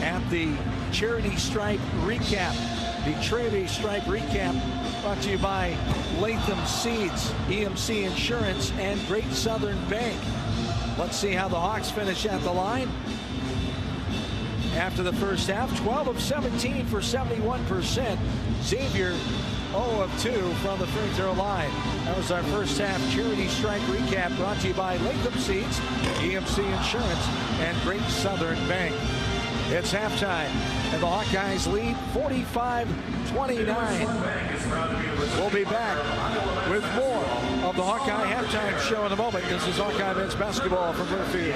at the Charity Stripe recap. The Charity Stripe recap brought to you by Latham Seeds, EMC Insurance, and Great Southern Bank. Let's see how the Hawks finish at the line. After the first half, 12 of 17 for 71%. Xavier 0 of 2 from the free throw line. That was our first half Charity Strike recap, brought to you by Latham Seeds, EMC Insurance, and Great Southern Bank. It's halftime, and the Hawkeyes lead 45-29. We'll be back with more of the Hawkeye halftime show in a moment. This is Hawkeye Men's Basketball from Learfield.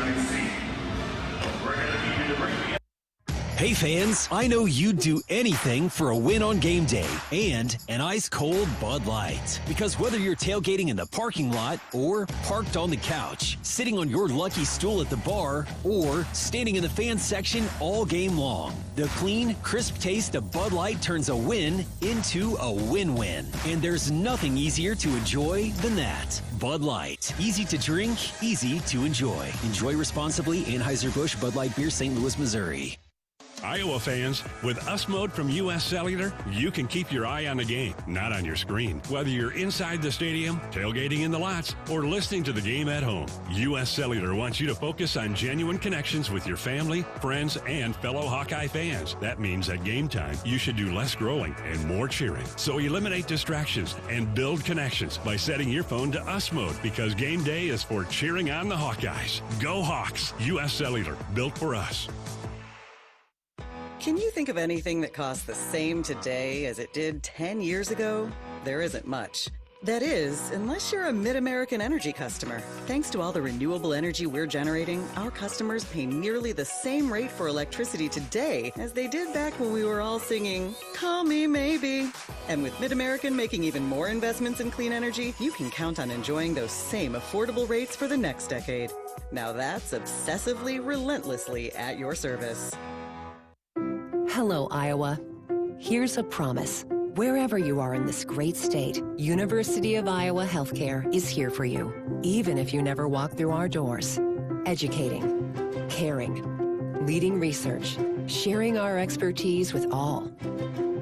Hey fans, I know you'd do anything for a win on game day and an ice-cold Bud Light. Because whether you're tailgating in the parking lot or parked on the couch, sitting on your lucky stool at the bar, or standing in the fan section all game long, the clean, crisp taste of Bud Light turns a win into a win-win. And there's nothing easier to enjoy than that. Bud Light. Easy to drink, easy to enjoy. Enjoy responsibly. Anheuser-Busch Bud Light Beer, St. Louis, Missouri. Iowa fans, with US Mode from US Cellular, you can keep your eye on the game, not on your screen. Whether you're inside the stadium, tailgating in the lots, or listening to the game at home, US Cellular wants you to focus on genuine connections with your family, friends, and fellow Hawkeye fans. That means at game time, you should do less growing and more cheering. So eliminate distractions and build connections by setting your phone to US Mode, because game day is for cheering on the Hawkeyes. Go Hawks! US Cellular, built for us. Can you think of anything that costs the same today as it did 10 years ago? There isn't much. That is, unless you're a Mid-American Energy customer. Thanks to all the renewable energy we're generating, our customers pay nearly the same rate for electricity today as they did back when we were all singing, "Call Me Maybe." And with Mid-American making even more investments in clean energy, you can count on enjoying those same affordable rates for the next decade. Now that's obsessively, relentlessly at your service. Hello, Iowa. Here's a promise. Wherever you are in this great state, University of Iowa Healthcare is here for you, even if you never walk through our doors. Educating, caring, leading research, sharing our expertise with all.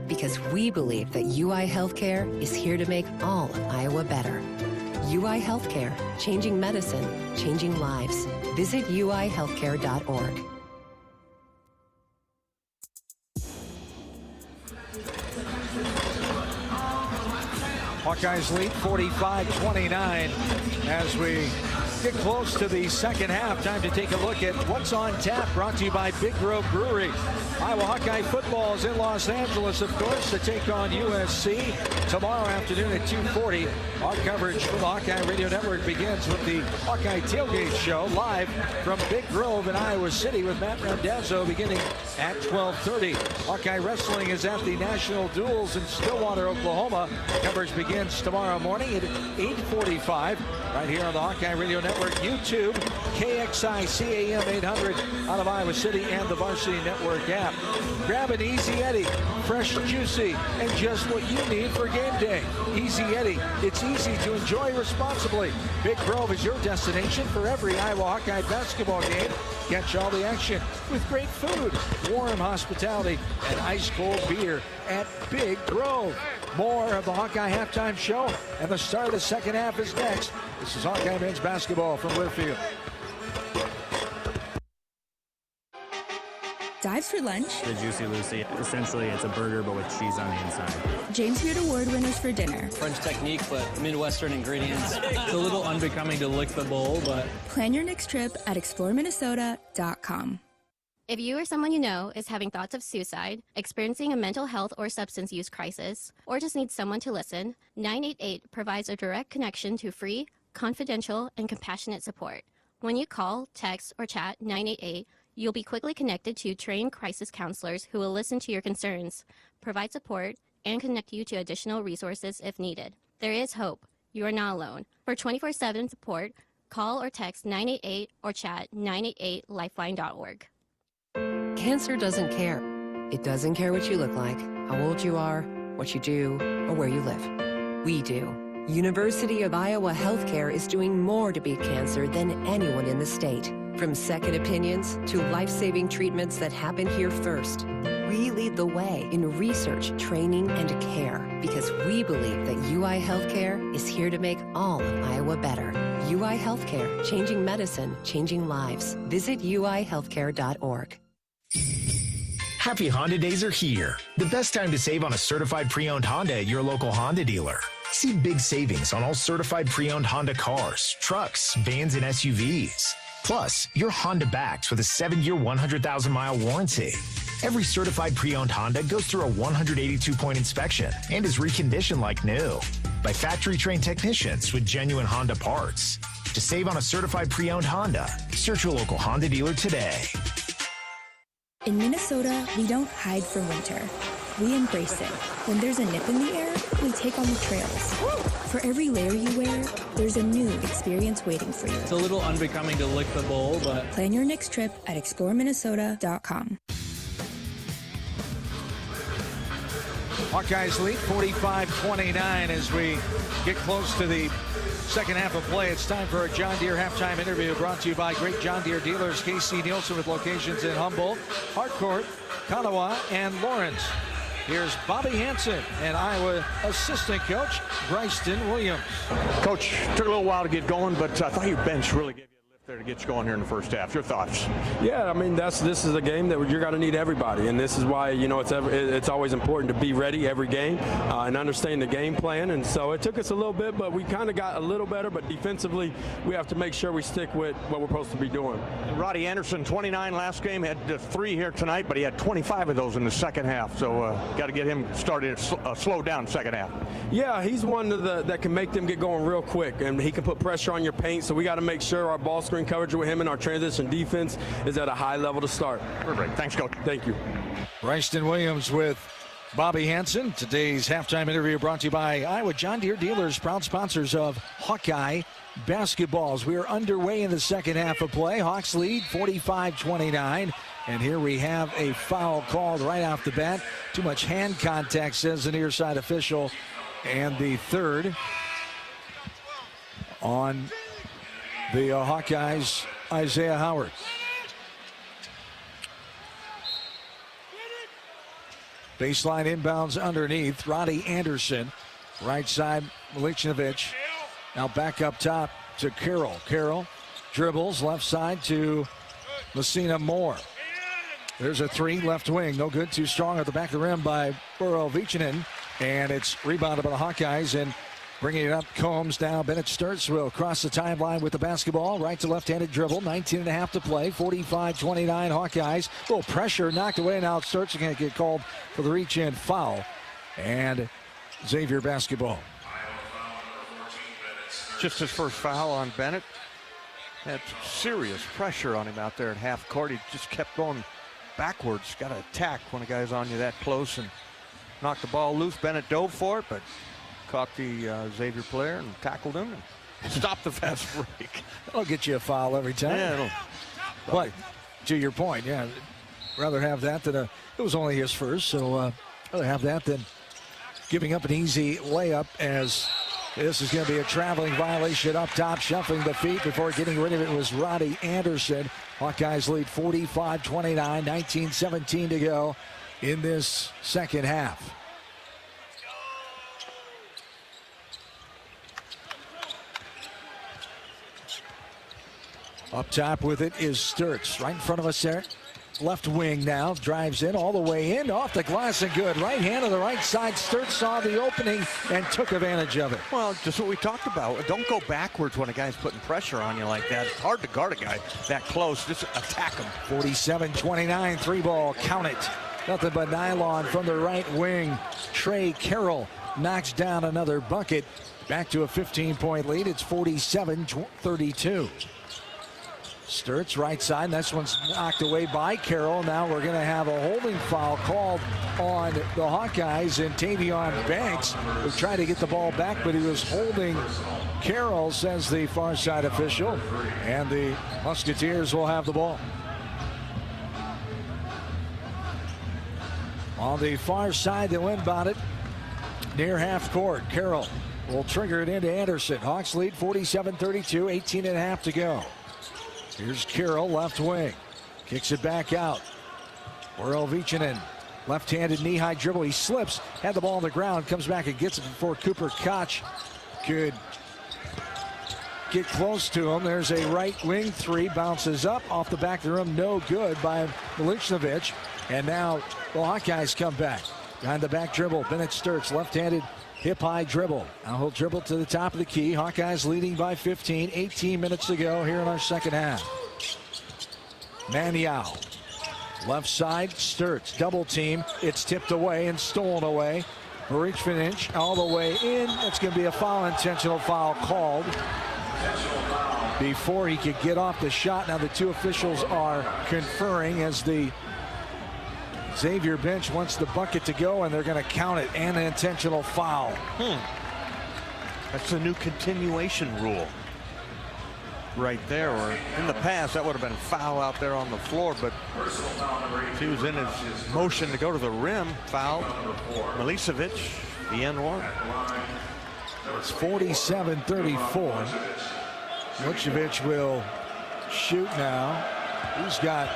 Because we believe that UI Healthcare is here to make all of Iowa better. UI Healthcare, changing medicine, changing lives. Visit uihealthcare.org. Hawkeyes lead 45-29 as we get close to the second half. Time to take a look at what's on tap, brought to you by Big Grove Brewery. Iowa Hawkeye football is in Los Angeles, of course, to take on USC tomorrow afternoon at 2:40. Our coverage for the Hawkeye Radio Network begins with the Hawkeye Tailgate Show live from Big Grove in Iowa City with Matt Randazzo beginning at 12:30. Hawkeye Wrestling is at the National Duels in Stillwater, Oklahoma. Coverage begins tomorrow morning at 8:45 right here on the Hawkeye Radio Network, YouTube, KXI CAM 800 out of Iowa City, and the Varsity Network app. Grab an Easy Eddie, fresh, juicy, and just what you need for game day. Easy Eddie, it's easy to enjoy responsibly. Big Grove is your destination for every Iowa Hawkeye basketball game. Catch all the action with great food, warm hospitality, and ice-cold beer at Big Grove. More of the Hawkeye Halftime Show, and the start of the second half is next. This is Hawkeye men's basketball from Learfield. Dives for lunch. The Juicy Lucy. Essentially, it's a burger, but with cheese on the inside. James Beard Award winners for dinner. French technique, but Midwestern ingredients. It's a little unbecoming to lick the bowl, but... Plan your next trip at exploreminnesota.com. If you or someone you know is having thoughts of suicide, experiencing a mental health or substance use crisis, or just needs someone to listen, 988 provides a direct connection to free, confidential, and compassionate support. When you call, text, or chat 988, you'll be quickly connected to trained crisis counselors who will listen to your concerns, provide support, and connect you to additional resources if needed. There is hope. You are not alone. For 24/7 support, call or text 988 or chat 988lifeline.org. Cancer doesn't care. It doesn't care what you look like, how old you are, what you do, or where you live. We do. University of Iowa Healthcare is doing more to beat cancer than anyone in the state. From second opinions to life-saving treatments that happen here first. We lead the way in research, training, and care because we believe that UI Healthcare is here to make all of Iowa better. UI Healthcare, changing medicine, changing lives. Visit uihealthcare.org. Happy Honda Days are here. The best time to save on a certified pre-owned Honda at your local Honda dealer. See big savings on all certified pre-owned Honda cars, trucks, vans, and SUVs. Plus, your Honda backs with a 7-year, 100,000-mile warranty. Every certified pre-owned Honda goes through a 182-point inspection and is reconditioned like new by factory-trained technicians with genuine Honda parts. To save on a certified pre-owned Honda, search your local Honda dealer today. In Minnesota, we don't hide from winter. We embrace it. When there's a nip in the air, we take on the trails. For every layer you wear, there's a new experience waiting for you. It's a little unbecoming to lick the bowl, but... Plan your next trip at exploreminnesota.com. Hawkeyes lead 45-29 as we get close to the second half of play. It's time for a John Deere halftime interview brought to you by great John Deere dealers. Casey Nielsen with locations in Humboldt, Harcourt, Kanawha, and Lawrence. Here's Bobby Hansen and Iowa assistant coach Bryson Williams. Coach, took a little while to get going, but I thought your bench really gave you a lift there to get you going here in the first half. Your thoughts? Yeah, I mean, this is a game that you're going to need everybody, and this is why, you know, it's always important to be ready every game and understand the game plan. And so it took us a little bit, but we kind of got a little better. But defensively, we have to make sure we stick with what we're supposed to be doing. And Roddy Anderson, 29 last game, had 3 here tonight, but he had 25 of those in the second half. So got to get him started slow down second half. Yeah, he's one that can make them get going real quick, and he can put pressure on your paint. So we got to make sure our ball screen coverage with him and our transition defense is at a high level to start. Perfect. Thanks, Coach. Thank you. Bryson Williams with Bobby Hansen. Today's halftime interview brought to you by Iowa John Deere dealers, proud sponsors of Hawkeye basketballs. We are underway in the second half of play. Hawks lead 45-29. And here we have a foul called right off the bat. Too much hand contact, says the near side official. And the third on the Hawkeyes, Isaiah Howard. Baseline inbounds underneath. Roddy Anderson. Right side, Milichnovich. Now back up top to Carroll. Carroll dribbles left side to Messina Moore. There's a 3, left wing. No good, too strong at the back of the rim by Burrell Vichanen. And it's rebounded by the Hawkeyes, and bringing it up, Combs down. Bennett Sturts will cross the timeline with the basketball. Right to left-handed dribble. 19.5 to play. 45-29 Hawkeyes. A little pressure knocked away. Now Sturts going to get called for the reach-in foul. And Xavier basketball. Just his first foul on Bennett. Had serious pressure on him out there at half court. He just kept going backwards. Got to attack when a guy's on you that close and knocked the ball loose. Bennett dove for it, but caught the Xavier player and tackled him and stopped the fast break. That'll get you a foul every time. Yeah, but to your point, yeah, rather have that than it was only his first, so rather have that than giving up an easy layup, as this is going to be a traveling violation up top. Shuffling the feet before getting rid of it was Roddy Anderson. Hawkeyes lead 45-29, 19-17 to go in this second half. Up top with it is Sturts. Right in front of us there. Left wing now. Drives in all the way in. Off the glass and good. Right hand on the right side. Sturts saw the opening and took advantage of it. Well, just what we talked about. Don't go backwards when a guy's putting pressure on you like that. It's hard to guard a guy that close. Just attack him. 47-29. 3-ball. Count it. Nothing but nylon from the right wing. Trey Carroll knocks down another bucket. Back to a 15-point lead. It's 47-32. Sturts right side. This one's knocked away by Carroll. Now we're going to have a holding foul called on the Hawkeyes, and Tavion Banks who tried to get the ball back, but he was holding Carroll, says the far side official. And the Musketeers will have the ball. On the far side, they'll inbound it near half court. Carroll will trigger it into Anderson. Hawks lead 47-32, 18.5 to go. Here's Carroll, left wing. Kicks it back out. Burrell Vichanen, left-handed knee-high dribble. He slips, had the ball on the ground, comes back and gets it before Cooper Koch could get close to him. There's a right wing 3, bounces up off the back of the rim, no good by Milichnovich. And now the Hawkeyes come back. Behind the back dribble, Bennett Sturts, left-handed hip-high dribble. Now he'll dribble to the top of the key. Hawkeyes leading by 15. 18 minutes to go here in our second half. Maniau. Left side, Sturts. Double team. It's tipped away and stolen away. Marichvinich all the way in. It's going to be a foul, intentional foul called before he could get off the shot. Now the two officials are conferring as the Xavier bench wants the bucket to go, and they're going to count it. An intentional foul. That's the new continuation rule right there. Or in the past, that would have been a foul out there on the floor, but he was in his motion to go to the rim. Fouled Milicevic, the N1. It's 47-34. Milicevic will shoot now. He's got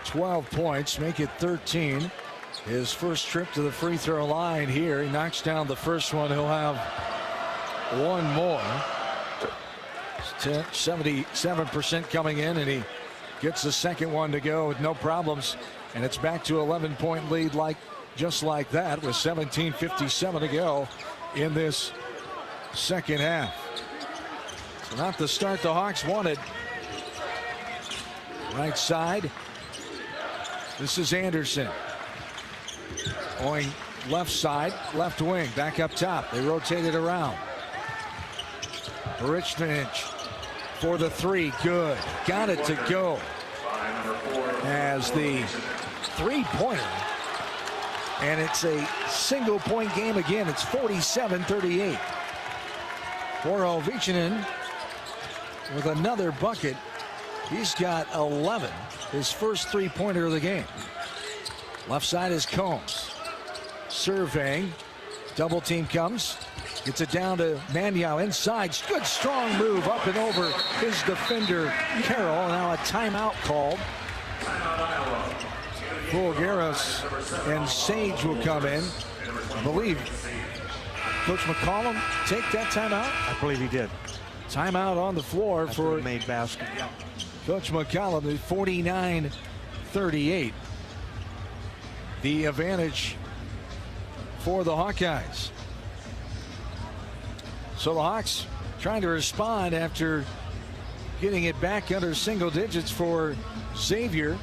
12 points, make it 13. His first trip to the free throw line here. He knocks down the first one. He'll have one more. 77% coming in, and he gets the second one to go with no problems. And it's back to 11-point lead just like that with 17:57 to go in this second half. So not the start the Hawks wanted. Right side. This is Anderson. Going left side, left wing, back up top. They rotate it around. Richmond for the three, good. Got it to go. As the three-pointer. And it's a single-point game again. It's 47-38. Boro Vichanen with another bucket. He's got 11. His first three-pointer of the game. Left side is Combs. Surveying. Double team comes. Gets it down to Maniau inside. Good strong move up and over his defender Carroll. Now a timeout called. Bulgaris and Sage will come in. I believe Coach McCollum take that timeout. I believe he did. Timeout on the floor for the made basket. Coach McCollum. 49-38. The advantage for the Hawkeyes. So the Hawks trying to respond after getting it back under single digits for Xavier.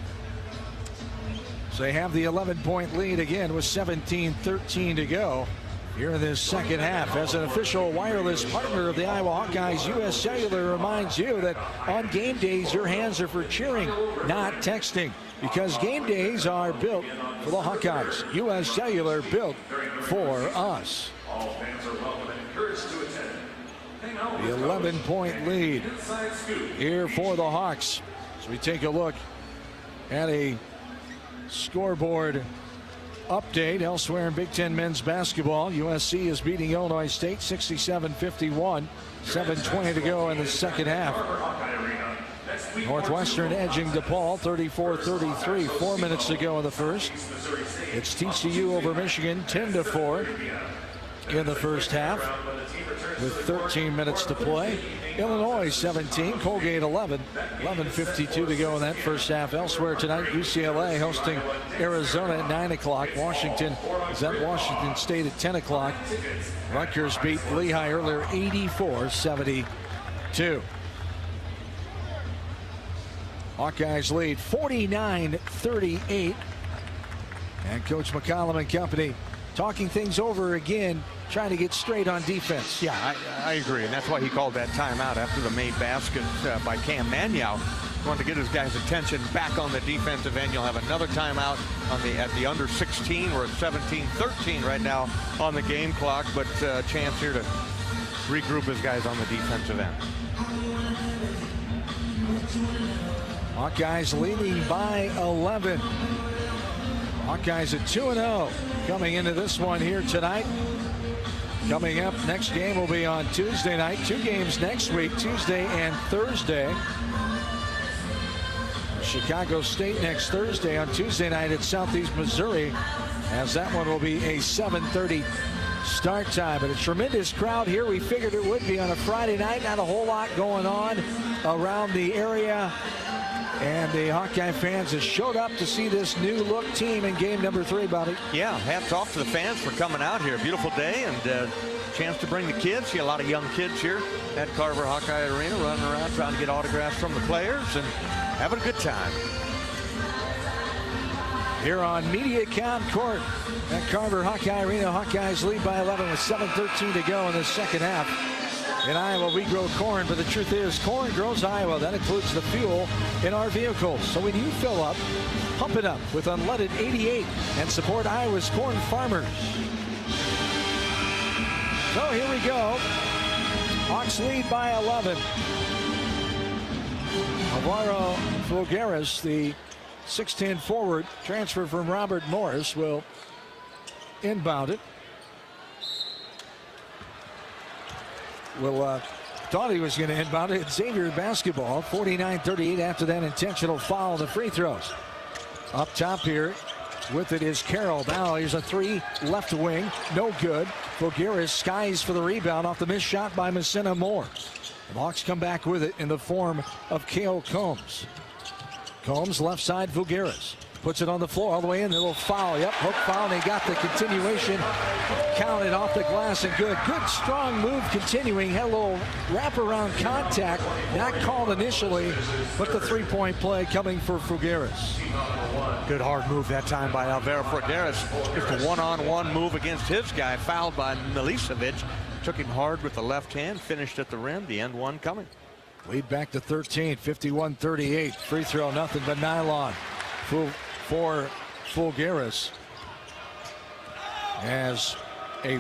So they have the 11-point lead again with 17:13 to go here in this second half. As an official wireless partner of the Iowa Hawkeyes, U.S. Cellular reminds you that on game days, your hands are for cheering, not texting, because game days are built for the Hawkeyes. U.S. Cellular, built for us. The 11-point lead here for the Hawks. So we take a look at a scoreboard update elsewhere in Big Ten men's basketball. USC is beating Illinois State 67-51. 7:20 to go in the second half. Northwestern edging DePaul 34-33. 4 minutes to go in the first. It's TCU over Michigan 10-4 in the first half with 13 minutes to play. Illinois 17, Colgate 11. 11:52 to go in that first half. Elsewhere tonight, UCLA hosting Arizona at 9 o'clock. Washington is at Washington State at 10 o'clock. Rutgers beat Lehigh earlier 84-72. Hawkeyes lead 49-38. And Coach McCollum and company talking things over again, trying to get straight on defense. Yeah, I agree, and that's why he called that timeout after the made basket by Cam Maniau. Wanted to get his guys' attention back on the defensive end. You'll have another timeout at the under 16. We're at 17-13 right now on the game clock, but a chance here to regroup his guys on the defensive end. Hawkeyes leading by 11. Hawkeyes at 2-0 coming into this one here tonight. Coming up, next game will be on Tuesday night. 2 games next week, Tuesday and Thursday. Chicago State next Thursday. On Tuesday night at Southeast Missouri, as that one will be a 7:30 start time. But a tremendous crowd here. We figured it would be on a Friday night. Not a whole lot going on around the area. And the Hawkeye fans have showed up to see this new look team in game number 3, Bobby. Yeah, hats off to the fans for coming out here. Beautiful day and chance to bring the kids. See a lot of young kids here at Carver Hawkeye Arena running around trying to get autographs from the players and having a good time. Here on MediaCom Court at Carver Hawkeye Arena, Hawkeyes lead by 11 with 7:13 to go in the second half. In Iowa, we grow corn, but the truth is, corn grows Iowa. That includes the fuel in our vehicles. So when you fill up, pump it up with unleaded 88 and support Iowa's corn farmers. So here we go. Hawks lead by 11. Alvaro Fulgares, the 6'10 forward, transfer from Robert Morris, will inbound it. Thought he was going to inbound it. Xavier basketball, 49-38 after that intentional foul on the free throws. Up top here with it is Carroll. Now here's a three left wing. No good. Fulgares skies for the rebound off the missed shot by Messina Moore. The Hawks come back with it in the form of Cale Combs. Combs left side, Fulgares. Puts it on the floor all the way in. A little foul. Yep, hook foul. And he got the continuation. Counted off the glass and good. Good strong move continuing. Had a little wraparound contact. Not called initially, but the three-point play coming for Fulgares. Good hard move that time by Alvaro Fulgares. Just a one-on-one move against his guy. Fouled by Milicevic. Took him hard with the left hand. Finished at the rim. The end one coming. Lead back to 13. 51-38. Free throw, nothing but nylon. For Fulgares as a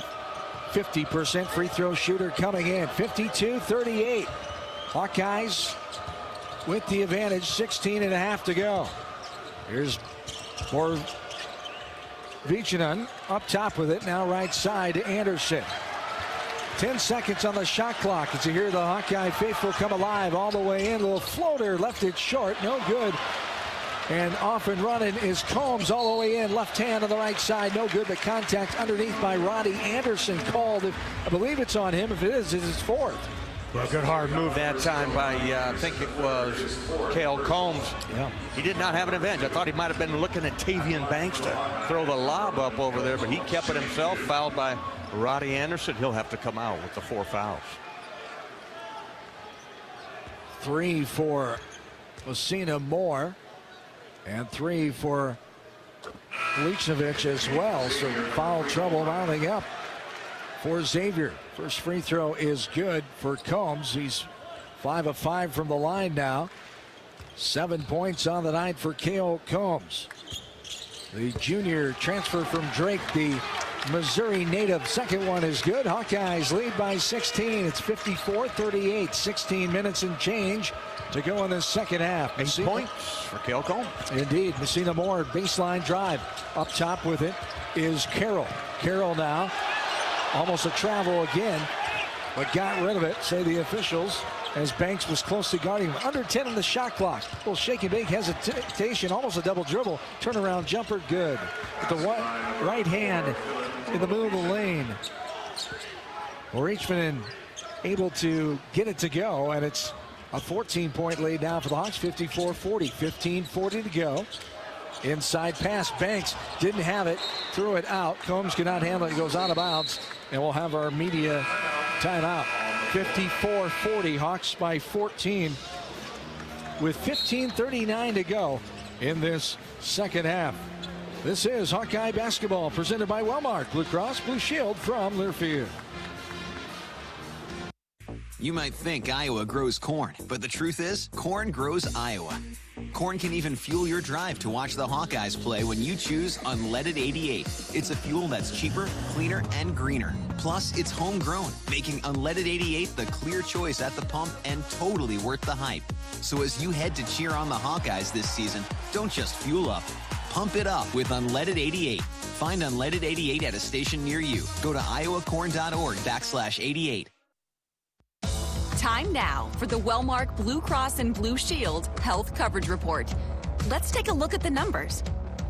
50% free throw shooter coming in. 52-38. Hawkeyes with the advantage. 16.5 to go. Here's for Vichanen up top with it. Now right side to Anderson. 10 seconds on the shot clock as you hear the Hawkeye faithful come alive all the way in. A little floater, left it short, no good. And off and running is Combs all the way in. Left hand on the right side. No good, but contact underneath by Roddy Anderson called. I believe it's on him. If it is, it's his fourth. Yeah, good hard move that time by, I think it was Cale Combs. Yeah. He did not have an advantage. I thought he might have been looking at Tavian Banks to throw the lob up over there, but he kept it himself. Fouled by Roddy Anderson. He'll have to come out with the 4 fouls. 3 for Messina Moore. And 3 for Milicevic as well. So foul trouble mounting up for Xavier. First free throw is good for Combs. He's 5 of 5 from the line now. 7 points on the night for Cale Combs. The junior transfer from Drake, the Missouri native. Second one is good. Hawkeyes lead by 16. It's 54-38. 16 minutes and change to go in the second half. 8 points for Cale Combs. Indeed. Messina Moore, baseline drive. Up top with it is Carroll. Carroll now, almost a travel again, but got rid of it, say the officials, as Banks was closely guarding him. Under 10 on the shot clock. A little shake and bake hesitation, almost a double dribble. Turnaround jumper, good. With the right hand in the middle of the lane. Reachman able to get it to go, and it's a 14-point lead now for the Hawks. 54-40. 15:40 to go. Inside pass. Banks didn't have it. Threw it out. Combs cannot handle it. It goes out of bounds. And we'll have our media timeout. 54-40. Hawks by 14 with 15:39 to go in this second half. This is Hawkeye basketball presented by Wellmark Blue Cross Blue Shield from Learfield. You might think Iowa grows corn, but the truth is, corn grows Iowa. Corn can even fuel your drive to watch the Hawkeyes play when you choose Unleaded 88. It's a fuel that's cheaper, cleaner, and greener. Plus, it's homegrown, making Unleaded 88 the clear choice at the pump and totally worth the hype. So as you head to cheer on the Hawkeyes this season, don't just fuel up. Pump it up with Unleaded 88. Find Unleaded 88 at a station near you. Go to iowacorn.org/88. Time now for the Wellmark Blue Cross and Blue Shield Health Coverage Report. Let's take a look at the numbers.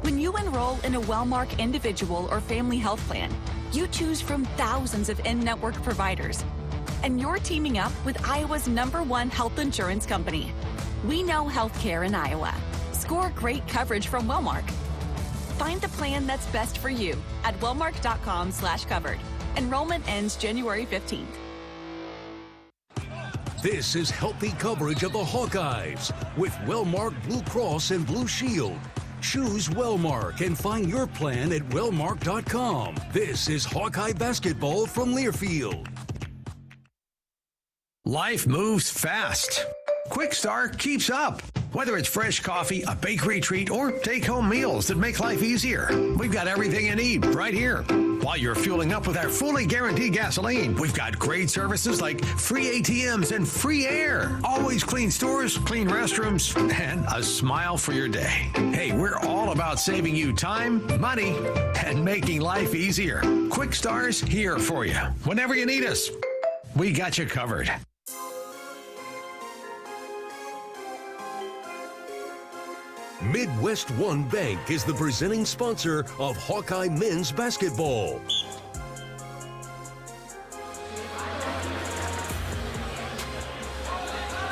When you enroll in a Wellmark individual or family health plan, you choose from thousands of in-network providers. And you're teaming up with Iowa's #1 health insurance company. We know healthcare in Iowa. Score great coverage from Wellmark. Find the plan that's best for you at wellmark.com/covered. Enrollment ends January 15th. This is healthy coverage of the Hawkeyes with Wellmark Blue Cross and Blue Shield. Choose Wellmark and find your plan at wellmark.com. This is Hawkeye basketball from Learfield. Life moves fast. Quick Start keeps up. Whether it's fresh coffee, a bakery treat, or take-home meals that make life easier, we've got everything you need right here. While you're fueling up with our fully guaranteed gasoline, we've got great services like free ATMs and free air, always clean stores, clean restrooms, and a smile for your day. Hey, we're all about saving you time, money, and making life easier. Quick Star's here for you. Whenever you need us, we got you covered. Midwest One Bank is the presenting sponsor of Hawkeye men's basketball.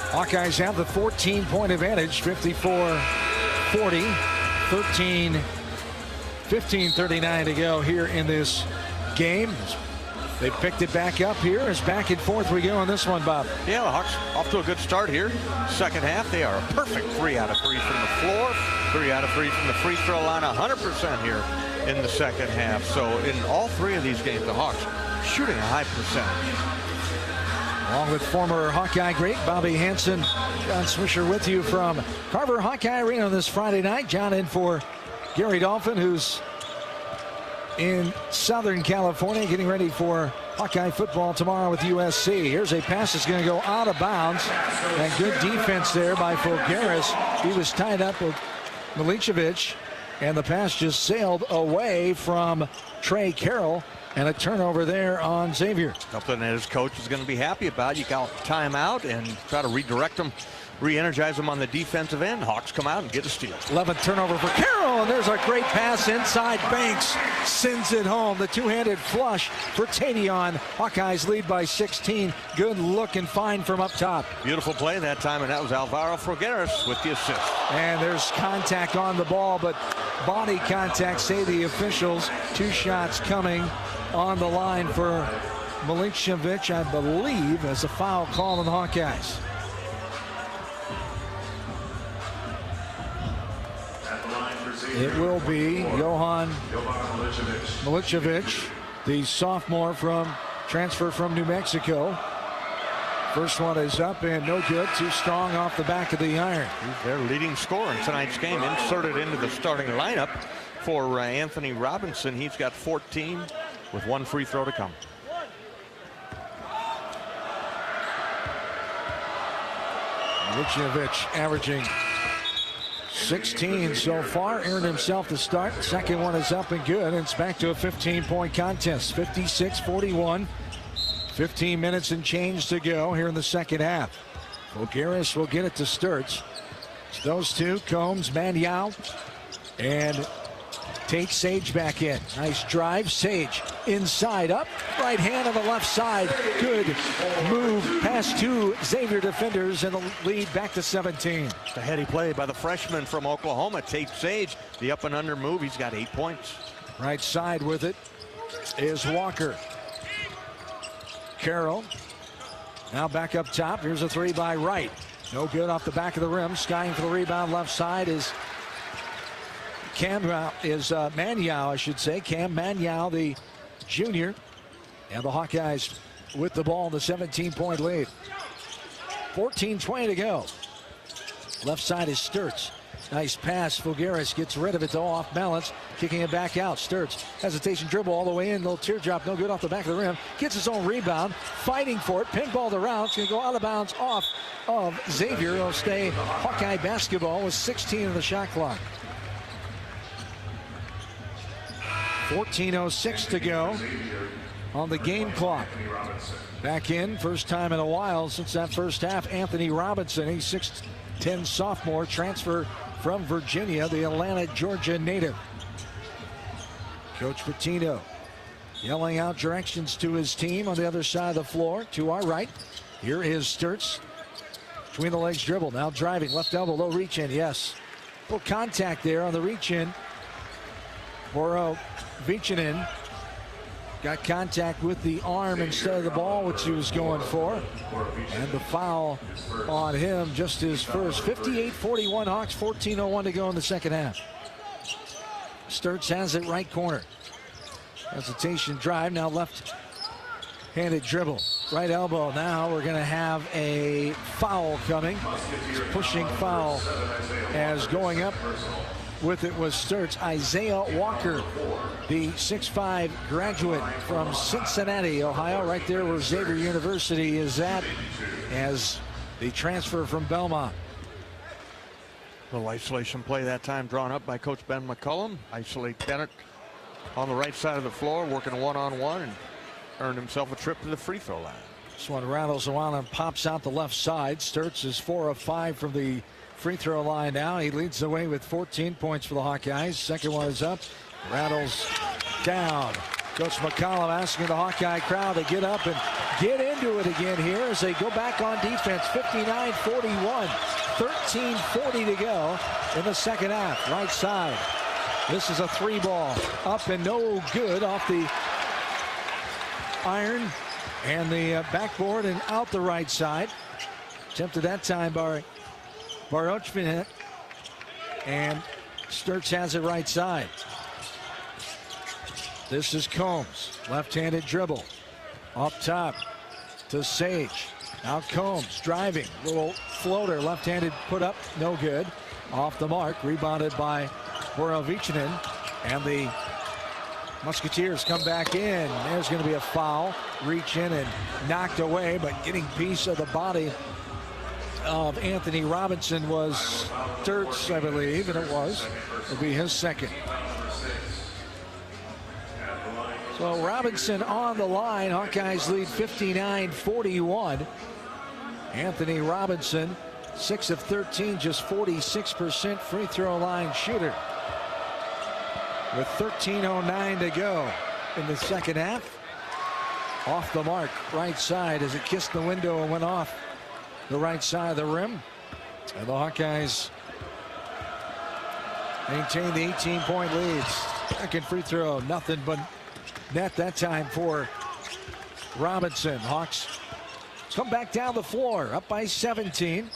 Hawkeyes have the 14-point advantage, 54-40, 15:39 to go here in this game. They picked it back up here as back and forth we go on this one, Bob. Yeah, the Hawks off to a good start here. Second half, they are a perfect 3 out of 3 from the floor, 3 out of 3 from the free throw line, 100% here in the second half. So in all 3 of these games, the Hawks shooting a high percentage. Along with former Hawkeye great Bobby Hansen, John Swisher with you from Carver Hawkeye Arena this Friday night. John in for Gary Dolphin, who's in Southern California, getting ready for Hawkeye football tomorrow with USC. Here's a pass that's going to go out of bounds. And good defense there by Fulgaris. He was tied up with Milicevic, and the pass just sailed away from Trey Carroll. And a turnover there on Xavier. Something that his coach is going to be happy about. You got timeout and try to redirect them, re-energize them on the defensive end. Hawks come out and get a steal. 11th turnover for Carroll, and there's a great pass inside. Banks sends it home. The two-handed flush for Tadion. Hawkeyes lead by 16. Good look and find from up top. Beautiful play that time, and that was Alvaro Fulgaris with the assist. And there's contact on the ball, but body contact, say the officials. 2 shots coming on the line for Milicevic, I believe, as a foul call on the Hawkeyes. It will be Johan Milicevic, the sophomore transfer from New Mexico. First one is up and no good. Too strong off the back of the iron. He's their leading scorer in tonight's game, inserted into the starting lineup for Anthony Robinson. He's got 14 with 1 free throw to come. Milicevic averaging 16 so far, earned himself the start. Second one is up and good, and it's back to a 15-point contest. 56-41. 15 minutes and change to go here in the second half. Fulgaris will get it to Sturts. It's those two, Combs, Maniau, and Tate Sage back in. Nice drive. Sage inside up. Right hand on the left side. Good move past 2 Xavier defenders, and the lead back to 17. The heady play by the freshman from Oklahoma, Tate Sage. The up and under move. He's got 8 points. Right side with it is Walker. Carroll now back up top. Here's a 3 by Wright. No good off the back of the rim. Skying for the rebound left side is Maniau, I should say. Cam Maniau, the junior. And the Hawkeyes with the ball in the 17-point lead. 14:20 to go. Left side is Sturts. Nice pass. Fulgaris gets rid of it, though, off balance. Kicking it back out. Sturts. Hesitation dribble all the way in. Little teardrop. No good off the back of the rim. Gets his own rebound. Fighting for it. Pinballed around. It's going to go out of bounds off of Xavier. It'll stay Hawkeye basketball with 16 on the shot clock. 14:06 to go on the game clock. Back in, first time in a while since that first half, Anthony Robinson. He's 6'10" sophomore, transfer from Virginia, the Atlanta, Georgia native. Coach Pitino yelling out directions to his team on the other side of the floor. To our right, here is Sturts. Between the legs dribble, now driving, left elbow, low reach in, yes. Full contact there on the reach in. Boro Vichanen got contact with the arm instead of the ball, which he was going for. And the foul on him, just his first. 58-41 Hawks, 14:01 to go in the second half. Sturts has it right corner. Hesitation drive, now left-handed dribble. right elbow. Now we're going to have a foul coming. Pushing foul as going up with it was Sturts. Isaiah Walker, the 6'5" graduate from Cincinnati, Ohio, right there where Xavier University is at, as the transfer from Belmont. Little isolation play that time drawn up by Coach Ben McCullum. Isolate Bennett on the right side of the floor, working one-on-one, and earned himself a trip to the free throw line. This one rattles around and pops out the left side. Sturts is 4 of 5 from the free throw line now. He leads the way with 14 points for the Hawkeyes. Second one is up. Rattles down. Coach McCollum asking the Hawkeye crowd to get up and get into it again here as they go back on defense. 59-41. 13:40 to go in the second half. Right side. This is a 3-ball. Up and no good off the iron and the backboard and out the right side. Attempted that time by Barochman, and Sturts has it right side. This is Combs, left-handed dribble, up top to Sage. Now Combs driving, little floater, left-handed put up, no good. Off the mark, rebounded by Borovichinen, and the Musketeers come back in. There's going to be a foul. Reach in and knocked away, but getting piece of the body of Anthony Robinson was Sturts, I believe, and it was. It'll be his second. So Robinson on the line. Hawkeyes lead 59-41. Anthony Robinson, 6 of 13, just 46% free throw line shooter. With 13:09 to go in the second half. Off the mark, right side as it kissed the window and went off the right side of the rim. And the Hawkeyes maintain the 18-point lead. Second free throw, nothing but net that time for Robinson. Hawks come back down the floor, up by 17.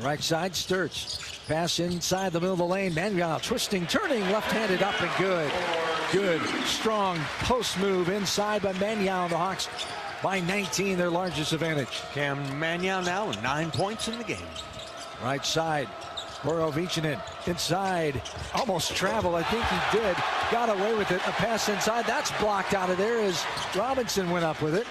Right side, Sturts. Pass inside the middle of the lane. Manuel twisting, turning, left-handed up and good. Good, strong post move inside by Manuel. The Hawks by 19, their largest advantage. Cam Manuel now with 9 points in the game. Right side, Borovichinen inside, almost traveled. I think he did. Got away with it. A pass inside. That's blocked out of there as Robinson went up with it.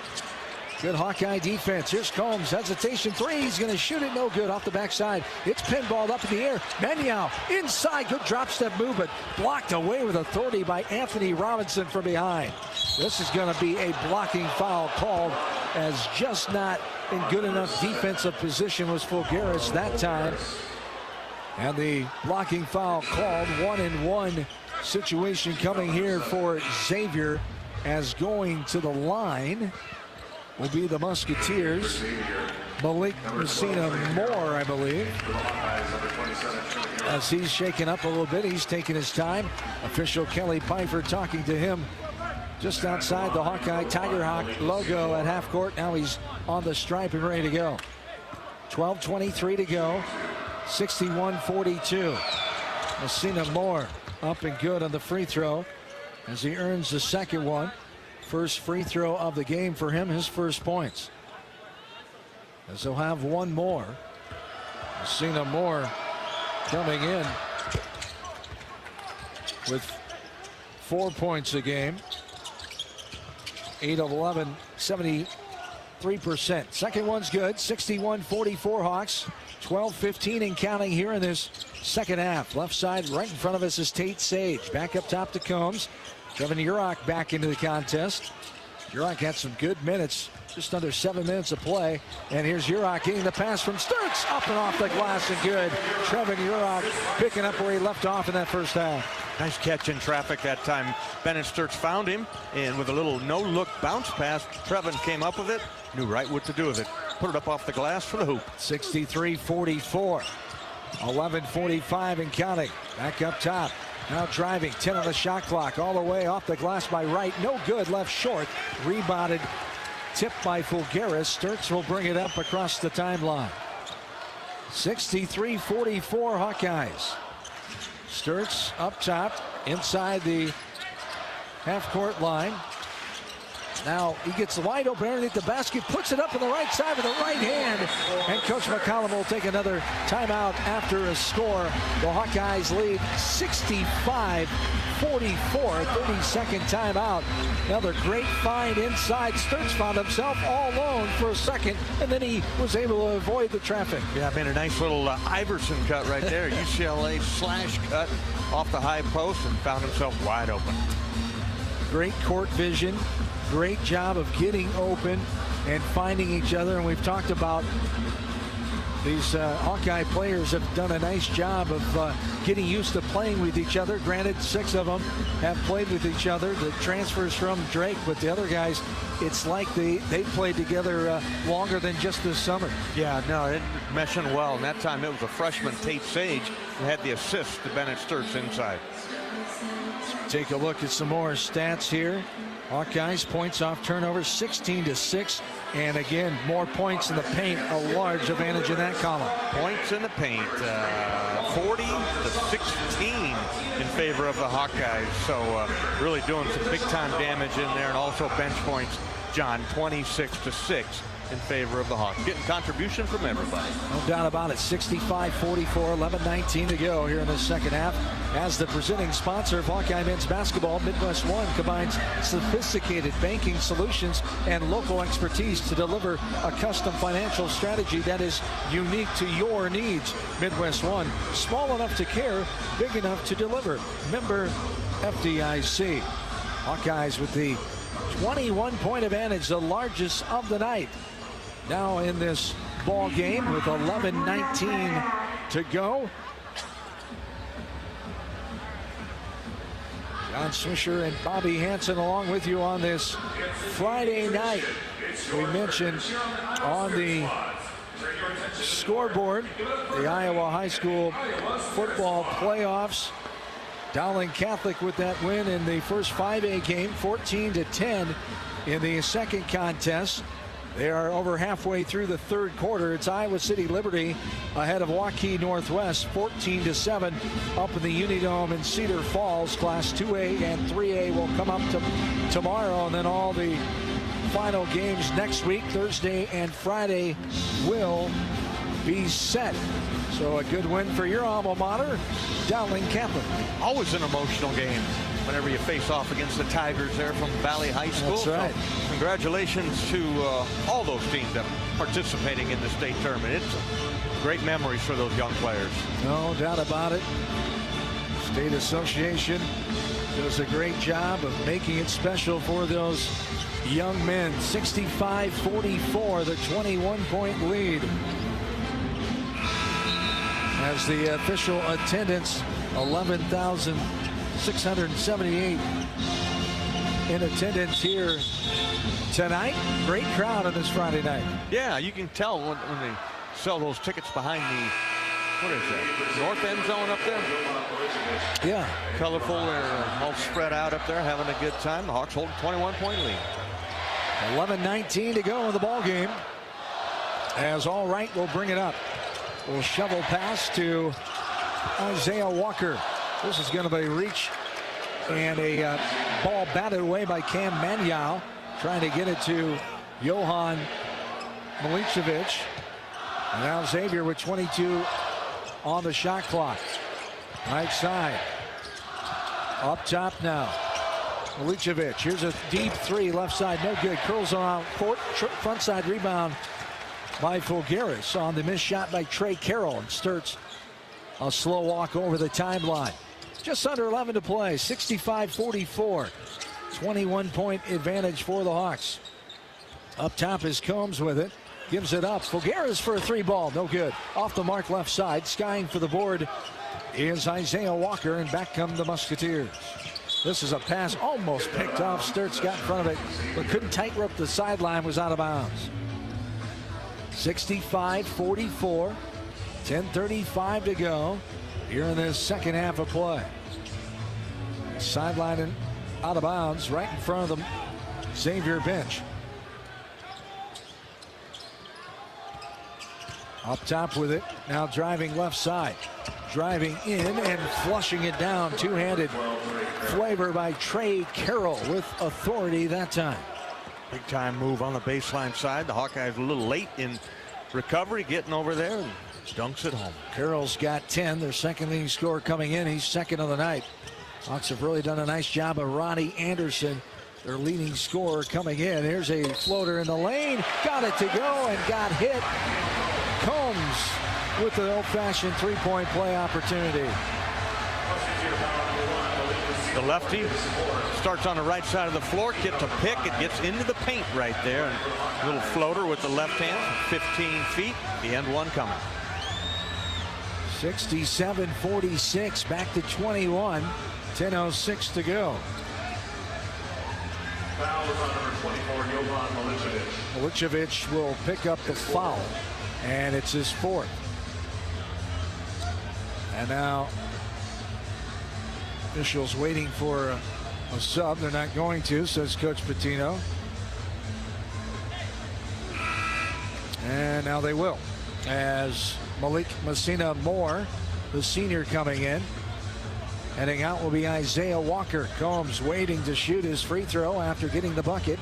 Good Hawkeye defense. Here's Combs. Hesitation three. He's going to shoot it. No good off the backside. It's pinballed up in the air. Manuel inside. Good drop step move, but blocked away with authority by Anthony Robinson from behind. This is going to be a blocking foul called, as just not in good enough defensive position was Fulgaris that time. And the blocking foul called. 1-and-1 situation coming here for Xavier, as going to the line will be the Musketeers. Malik Messina Moore, I believe. As he's shaken up a little bit, he's taking his time. Official Kelly Pfeiffer talking to him just outside the Hawkeye Tiger Hawk logo at half court. Now he's on the stripe and ready to go. 12:23 to go. 61-42. Messina Moore up and good on the free throw as he earns the second one. First free throw of the game for him, his first points. As he'll have one more. Messina Moore coming in with 4 points a game. 8 of 11, 73%. Second one's good. 61-44 Hawks. 12-15 and counting here in this second half. Left side right in front of us is Tate Sage. Back up top to Combs. Kevin Urach back into the contest. Urach had some good minutes, just under 7 minutes of play. And here's Urach getting the pass from Sturts, up and off the glass and good. Trevin Urach picking up where he left off in that first half. Nice catch in traffic that time. Bennett Sturts found him, and with a little no-look bounce pass, Trevin came up with it, knew right what to do with it. Put it up off the glass for the hoop. 63-44. 11:45 and counting. Back up top. Now driving, 10 on the shot clock, all the way off the glass by Wright. No good, left short. Rebounded, tipped by Fulgaris. Sturts will bring it up across the timeline. 63-44 Hawkeyes. Sturts up top, inside the half-court line. Now he gets wide open underneath the basket, puts it up on the right side with the right hand, and Coach McCollum will take another timeout after a score. The Hawkeyes lead 65-44, 30-second timeout. Another great find inside. Sturts found himself all alone for a second, and then he was able to avoid the traffic. Yeah, made a nice little Iverson cut right there. UCLA slash cut off the high post and found himself wide open. Great court vision. Great job of getting open and finding each other. And we've talked about these Hawkeye players have done a nice job of getting used to playing with each other. Granted, 6 of them have played with each other. The transfers from Drake, but the other guys, it's like they played together longer than just this summer. Yeah, no, it meshing well. And that time it was a freshman, Tate Sage, who had the assist to Bennett Sturts inside. Take a look at some more stats here. Hawkeyes points off turnovers 16-6, and again more points in the paint, a large advantage in that column. Points in the paint, 40-16 in favor of the Hawkeyes. So really doing some big time damage in there, and also bench points, John, 26-6 in favor of the Hawks. Getting contribution from everybody. No doubt about it. 65-44, 11-19 to go here in the second half. As the presenting sponsor of Hawkeye men's basketball, Midwest One combines sophisticated banking solutions and local expertise to deliver a custom financial strategy that is unique to your needs. Midwest One, small enough to care, big enough to deliver. Member FDIC. Hawkeyes with the 21-point advantage, the largest of the night. Now in this ball game with 11-19 to go. John Swisher and Bobby Hansen along with you on this Friday night. We mentioned on the scoreboard the Iowa High School football playoffs. Dowling Catholic with that win in the first 5A game, 14-10 in the second contest. They are over halfway through the third quarter. It's Iowa City Liberty ahead of Waukee Northwest, 14-7 up in the Unidome in Cedar Falls. Class 2A and 3A will come up tomorrow, and then all the final games next week, Thursday and Friday, will be set. So a good win for your alma mater, Dowling Catholic. Always an emotional game whenever you face off against the Tigers there from Valley High School. That's right. So congratulations to all those teams that are participating in the state tournament. It's great memories for those young players. No doubt about it. State Association does a great job of making it special for those young men. 65-44, the 21-point lead. As the official attendance, 11,678 in attendance here tonight. Great crowd on this Friday night. Yeah, you can tell when they sell those tickets behind the, what is that, north end zone up there? Yeah. Colorful, they're all spread out up there, having a good time. The Hawks holding 21-point lead. 11-19 to go in the ball game. As All Right will bring it up. Will shovel pass to Isaiah Walker. This is going to be a reach and a ball batted away by Cam Manyao, trying to get it to Johan Milicevic. And now Xavier with 22 on the shot clock. Right side. Up top now. Milicevic. Here's a deep three, left side, no good. Curls around court. Front side rebound by Fulgaris on the missed shot by Trey Carroll, and Sturts a slow walk over the timeline. Just under 11 to play. 65-44. 21-point advantage for the Hawks. Up top is Combs with it. Gives it up. Fulgaris for a three ball. No good. Off the mark left side. Skying for the board is Isaiah Walker, and back come the Musketeers. This is a pass almost picked off. Sturts got in front of it, but couldn't tightrope the sideline, was out of bounds. 65-44. 10:35 to go here in this second half of play. Sideline and out of bounds right in front of the Xavier bench. Up top with it. Now driving left side. Driving in and flushing it down. Two-handed flavor by Trey Carroll with authority that time. Big time move on the baseline side. The Hawkeyes a little late in recovery, getting over there and dunks it home. Carroll's got 10, their second leading scorer coming in. He's second of the night. Hawks have really done a nice job of Ronnie Anderson, their leading scorer, coming in. Here's a floater in the lane. Got it to go and got hit. Combs with the old-fashioned three-point play opportunity. The lefty starts on the right side of the floor, gets a pick. It gets into the paint right there. And a little floater with the left hand, 15 feet. The end one coming. 67-46, back to 21. 10:06 to go. Foul is on number 24, Jovan Milicevic. Milicevic will pick up the foul, and it's his fourth. And now officials waiting for a sub. They're not going to, says Coach Pitino. And now they will, as Malik Messina Moore, the senior, coming in. Heading out will be Isaiah Walker. Combs waiting to shoot his free throw after getting the bucket.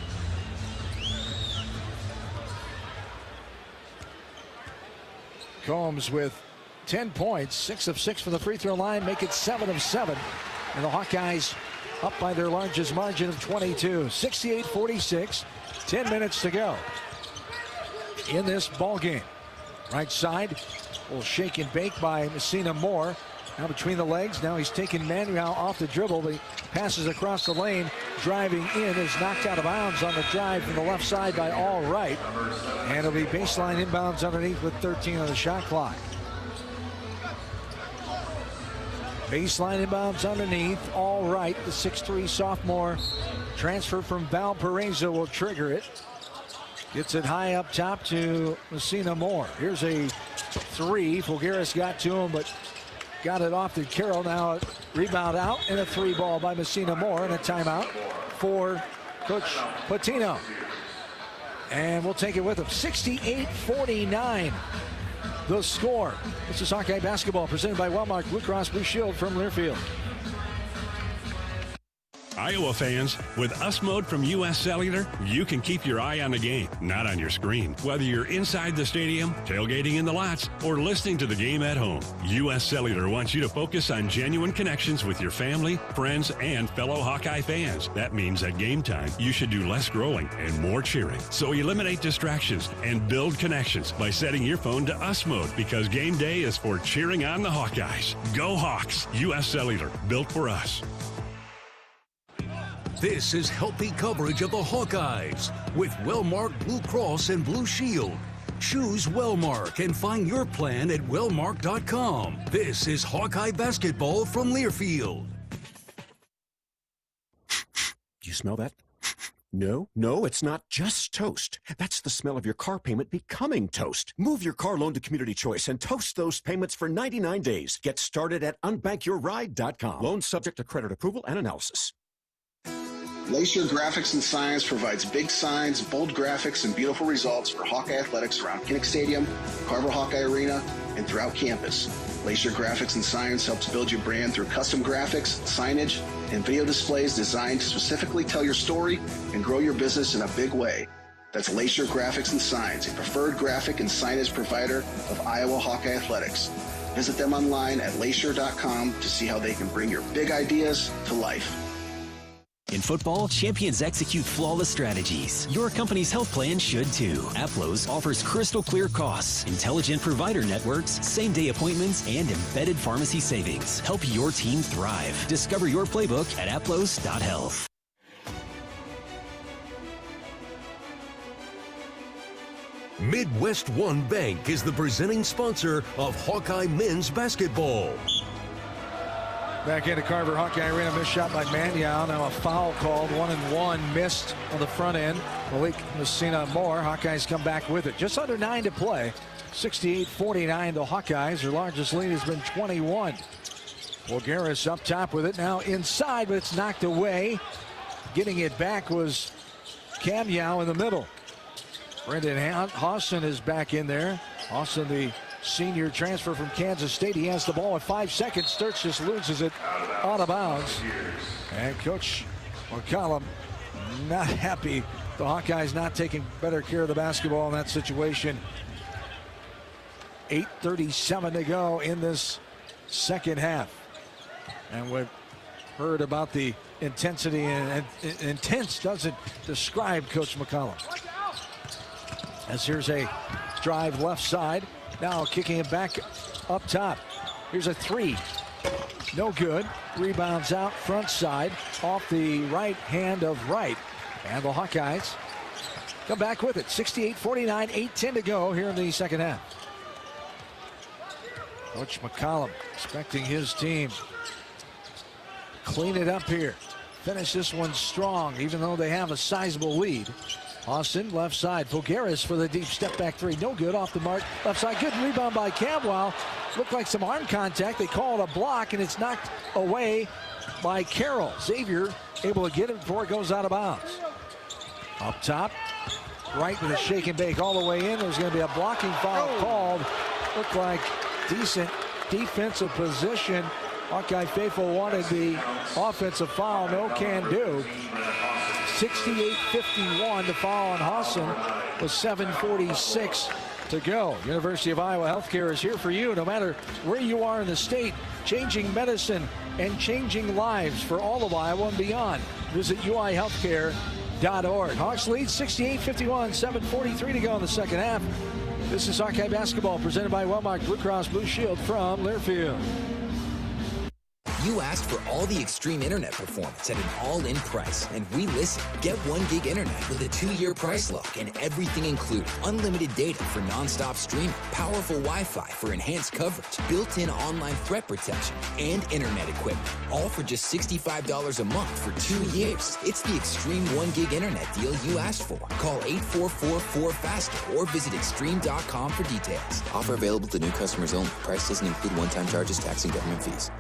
Combs with 10 points, 6 of 6 from the free throw line, make it 7 of 7. And the Hawkeyes up by their largest margin of 22. 68-46, 10 minutes to go in this ball game. Right side, will shake and bake by Messina Moore. Now between the legs, now he's taken Manuel off the dribble. He passes across the lane, driving in, is knocked out of bounds on the drive from the left side by Allwright. And it'll be baseline inbounds underneath with 13 on the shot clock. Baseline inbounds underneath. Allwright, the 6'3 sophomore transfer from Valparaiso, will trigger it. Gets it high up top to Messina Moore. Here's a three. Fulgaris got to him, but got it off to Carroll. Now a rebound out and a three ball by Messina Moore, and a timeout for Coach Pitino. And we'll take it with him. 68-49 the score. This is Hawkeye basketball presented by Wellmark Blue Cross Blue Shield from Learfield. Iowa fans, with US Mode from US Cellular, you can keep your eye on the game, not on your screen. Whether you're inside the stadium, tailgating in the lots, or listening to the game at home, US Cellular wants you to focus on genuine connections with your family, friends, and fellow Hawkeye fans. That means at game time, you should do less growing and more cheering. So eliminate distractions and build connections by setting your phone to US Mode, because game day is for cheering on the Hawkeyes. Go Hawks! US Cellular, built for us. This is healthy coverage of the Hawkeyes with Wellmark Blue Cross and Blue Shield. Choose Wellmark and find your plan at wellmark.com. This is Hawkeye basketball from Learfield. Do you smell that? No, it's not just toast. That's the smell of your car payment becoming toast. Move your car loan to Community Choice and toast those payments for 99 days. Get started at unbankyourride.com. Loan subject to credit approval and analysis. Lacer Graphics and Signs provides big signs, bold graphics, and beautiful results for Hawkeye athletics around Kinnick Stadium, Carver Hawkeye Arena, and throughout campus. Lacer Graphics and Signs helps build your brand through custom graphics, signage, and video displays designed to specifically tell your story and grow your business in a big way. That's Lacer Graphics and Signs, a preferred graphic and signage provider of Iowa Hawkeye athletics. Visit them online at lacer.com to see how they can bring your big ideas to life. In football, champions execute flawless strategies. Your company's health plan should too. Aplos offers crystal clear costs, intelligent provider networks, same-day appointments, and embedded pharmacy savings. Help your team thrive. Discover your playbook at aplos.health. Midwest One Bank is the presenting sponsor of Hawkeye men's basketball. Back into Carver Hawkeye Arena, missed shot by Manuel. Now a foul called, 1-and-1, missed on the front end. Malik Messina Moore. Hawkeyes come back with it. Just under 9 to play. 68-49 to Hawkeyes. Their largest lead has been 21. Fulgaris up top with it. Now inside, but it's knocked away. Getting it back was Camyao in the middle. Brendan Hawson is back in there. Hawson, the senior transfer from Kansas State. He has the ball at 5 seconds. Sturts just loses it out of bounds. And Coach McCollum not happy the Hawkeyes not taking better care of the basketball in that situation. 8:37 to go in this second half. And we've heard about the intensity, and intense doesn't describe Coach McCollum. As here's a drive left side. Now kicking it back up top. Here's a three. No good. Rebounds out front side off the right hand of Wright. And the Hawkeyes come back with it. 68-49, 8:10 to go here in the second half. Coach McCollum expecting his team clean it up here. Finish this one strong, even though they have a sizable lead. Austin left side. Voulgaris for the deep step back three. No good, off the mark. Left side, good rebound by Camwell. Looked like some arm contact. They call it a block, and it's knocked away by Carroll. Xavier able to get it before it goes out of bounds. Up top, Wright with a shake and bake all the way in. There's going to be a blocking foul called. Looked like decent defensive position. Hawkeye faithful wanted the offensive foul. No can do. 68-51 to foul on Hassan with 7:46 to go. University of Iowa Healthcare is here for you no matter where you are in the state. Changing medicine and changing lives for all of Iowa and beyond. Visit uihealthcare.org. Hawks lead 68-51, 7:43 to go in the second half. This is Hawkeye basketball presented by Wellmark Blue Cross Blue Shield from Learfield. You asked for all the extreme internet performance at an all-in price, and we listened. Get 1 gig internet with a 2-year price lock and everything included. Unlimited data for non-stop streaming, powerful Wi-Fi for enhanced coverage, built-in online threat protection, and internet equipment. All for just $65 a month for 2 years. It's the extreme 1 gig internet deal you asked for. Call 844-4FASTER or visit extreme.com for details. Offer available to new customers only. Price doesn't include one-time charges, tax, and government fees.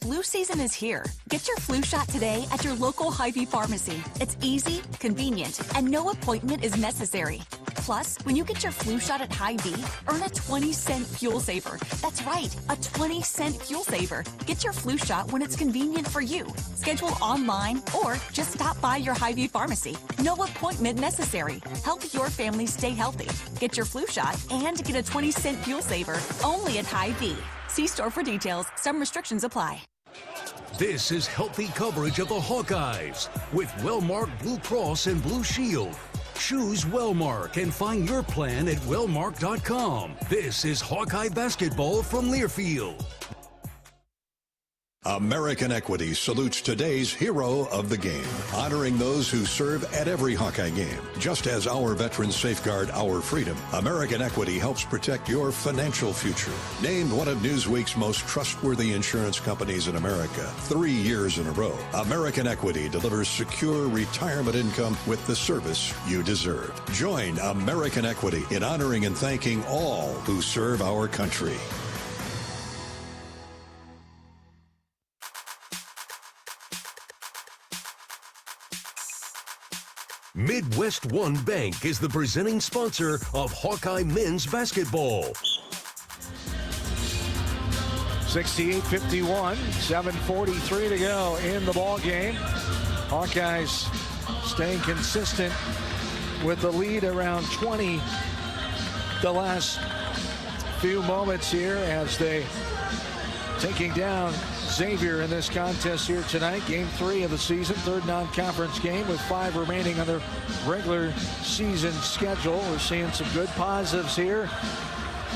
Flu season is here. Get your flu shot today at your local Hy-Vee pharmacy. It's easy, convenient, and no appointment is necessary. Plus, when you get your flu shot at Hy-Vee, earn a 20-cent fuel saver. That's right, a 20-cent fuel saver. Get your flu shot when it's convenient for you. Schedule online or just stop by your Hy-Vee pharmacy. No appointment necessary. Help your family stay healthy. Get your flu shot and get a 20-cent fuel saver only at Hy-Vee. See store for details. Some restrictions apply. This is healthy coverage of the Hawkeyes with Wellmark Blue Cross and Blue Shield. Choose Wellmark and find your plan at wellmark.com. This is Hawkeye basketball from Learfield. American Equity salutes today's hero of the game, honoring those who serve at every Hawkeye game. Just as our veterans safeguard our freedom, American Equity helps protect your financial future. Named one of Newsweek's most trustworthy insurance companies in America 3 years in a row, American Equity delivers secure retirement income with the service you deserve. Join American Equity in honoring and thanking all who serve our country. Midwest One Bank is the presenting sponsor of Hawkeye men's basketball. 68-51, 7:43 to go in the ball game. Hawkeyes staying consistent with the lead around 20 the last few moments here as they taking down Xavier in this contest here tonight. Game 3 of the season, third non-conference game with 5 remaining on their regular season schedule. We're seeing some good positives here.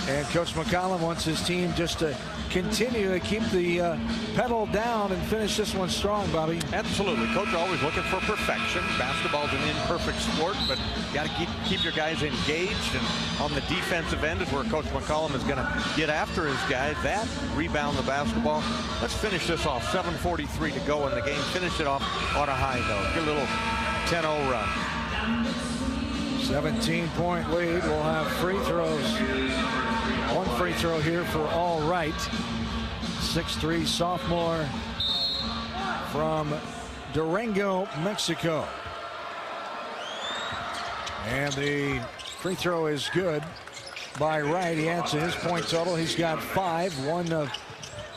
And Coach McCollum wants his team just to continue to keep the pedal down and finish this one strong, Bobby. Absolutely. Coach always looking for perfection. Basketball's an imperfect sport, but you got to keep your guys engaged. And on the defensive end is where Coach McCollum is going to get after his guys. That, rebound the basketball. Let's finish this off. 7:43 to go in the game. Finish it off on a high note. Get a little 10-0 run. 17-point lead. We'll have free throws. One free throw here for All Right. 6'3" sophomore from Durango, Mexico. And the free throw is good by Wright. He adds to his point total. He's got 5, 1 of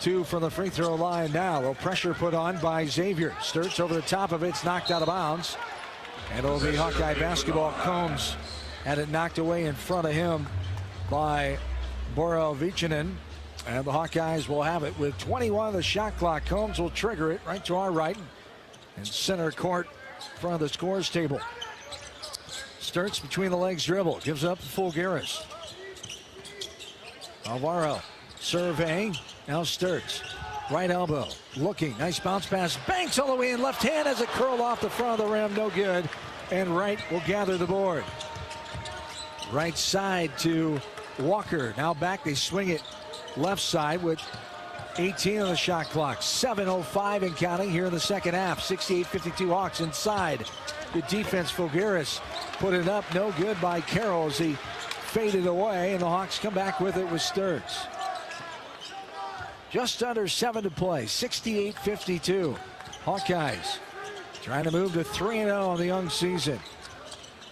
2 from the free throw line now. A little pressure put on by Xavier. Sturts over the top of it. It's knocked out of bounds. And it'll be Hawkeye basketball. Combs had it knocked away in front of him by Borovichinen. And the Hawkeyes will have it with 21 on the shot clock. Combs will trigger it right to our right. In center court, in front of the scores table. Sturts between the legs dribble. Gives up to Fulgaris. Alvaro surveying. Now Sturts. Right elbow. Looking. Nice bounce pass. Banks all the way in. Left hand has it curled off the front of the rim. No good. And Wright will gather the board. Right side to Walker. Now back. They swing it left side with 18 on the shot clock. 7:05 and counting here in the second half. 68-52 Hawks inside. Good defense. Fulgaris put it up. No good by Carroll as he faded away. And the Hawks come back with it with Sturts. Just under 7 to play. 68-52. Hawkeyes trying to move to 3-0 on the young season.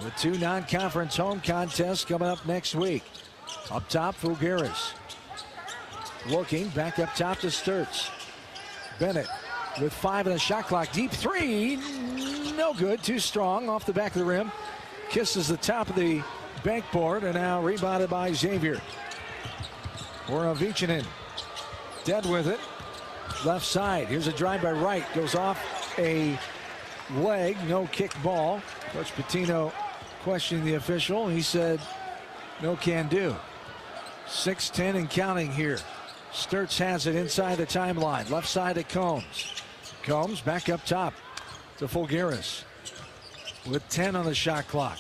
With 2 non-conference home contests coming up next week. Up top, Fulgaris. Looking back up top to Sturts. Bennett with 5 on the shot clock. Deep 3. No good. Too strong off the back of the rim. Kisses the top of the bank board and now rebounded by Xavier. Borovichinen dead with it. Left side. Here's a drive by Wright. Goes off a leg. No kick ball. Coach Pitino questioning the official. He said no can do. 6:10 and counting here. Sturts has it inside the timeline. Left side to Combs. Combs back up top to Fulgaris with 10 on the shot clock.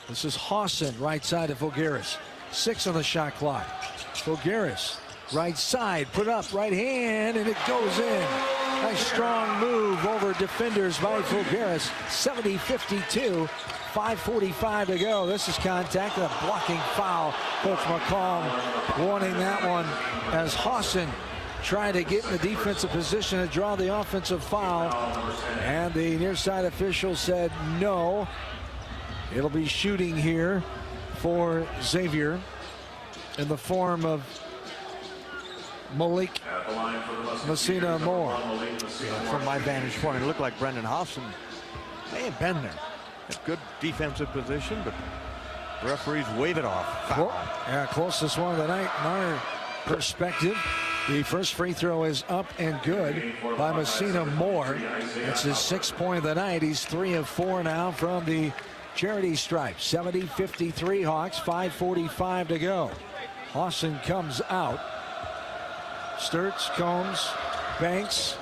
This is Hawson right side to Fulgaris. 6 on the shot clock. Fulgaris right side, put up right hand, and it goes in. Nice strong move over defenders by Fulgaris. 70-52. 5:45 to go. This is contact, a blocking foul. Coach McCall warning that one as Hawson tried to get in the defensive position to draw the offensive foul. And the near side official said no. It'll be shooting here for Xavier in the form of Malik Messina Moore. From my vantage point, it looked like Brendan Hawson may have been there. A good defensive position, but the referees wave it off. Yeah, closest one of the night in our perspective. The first free throw is up and good by Messina Moore. It's his 6th point of the night. He's 3 of 4 now from the charity stripe. 70-53 Hawks, 5:45 to go. Hawson comes out. Sturts, Combs, Banks,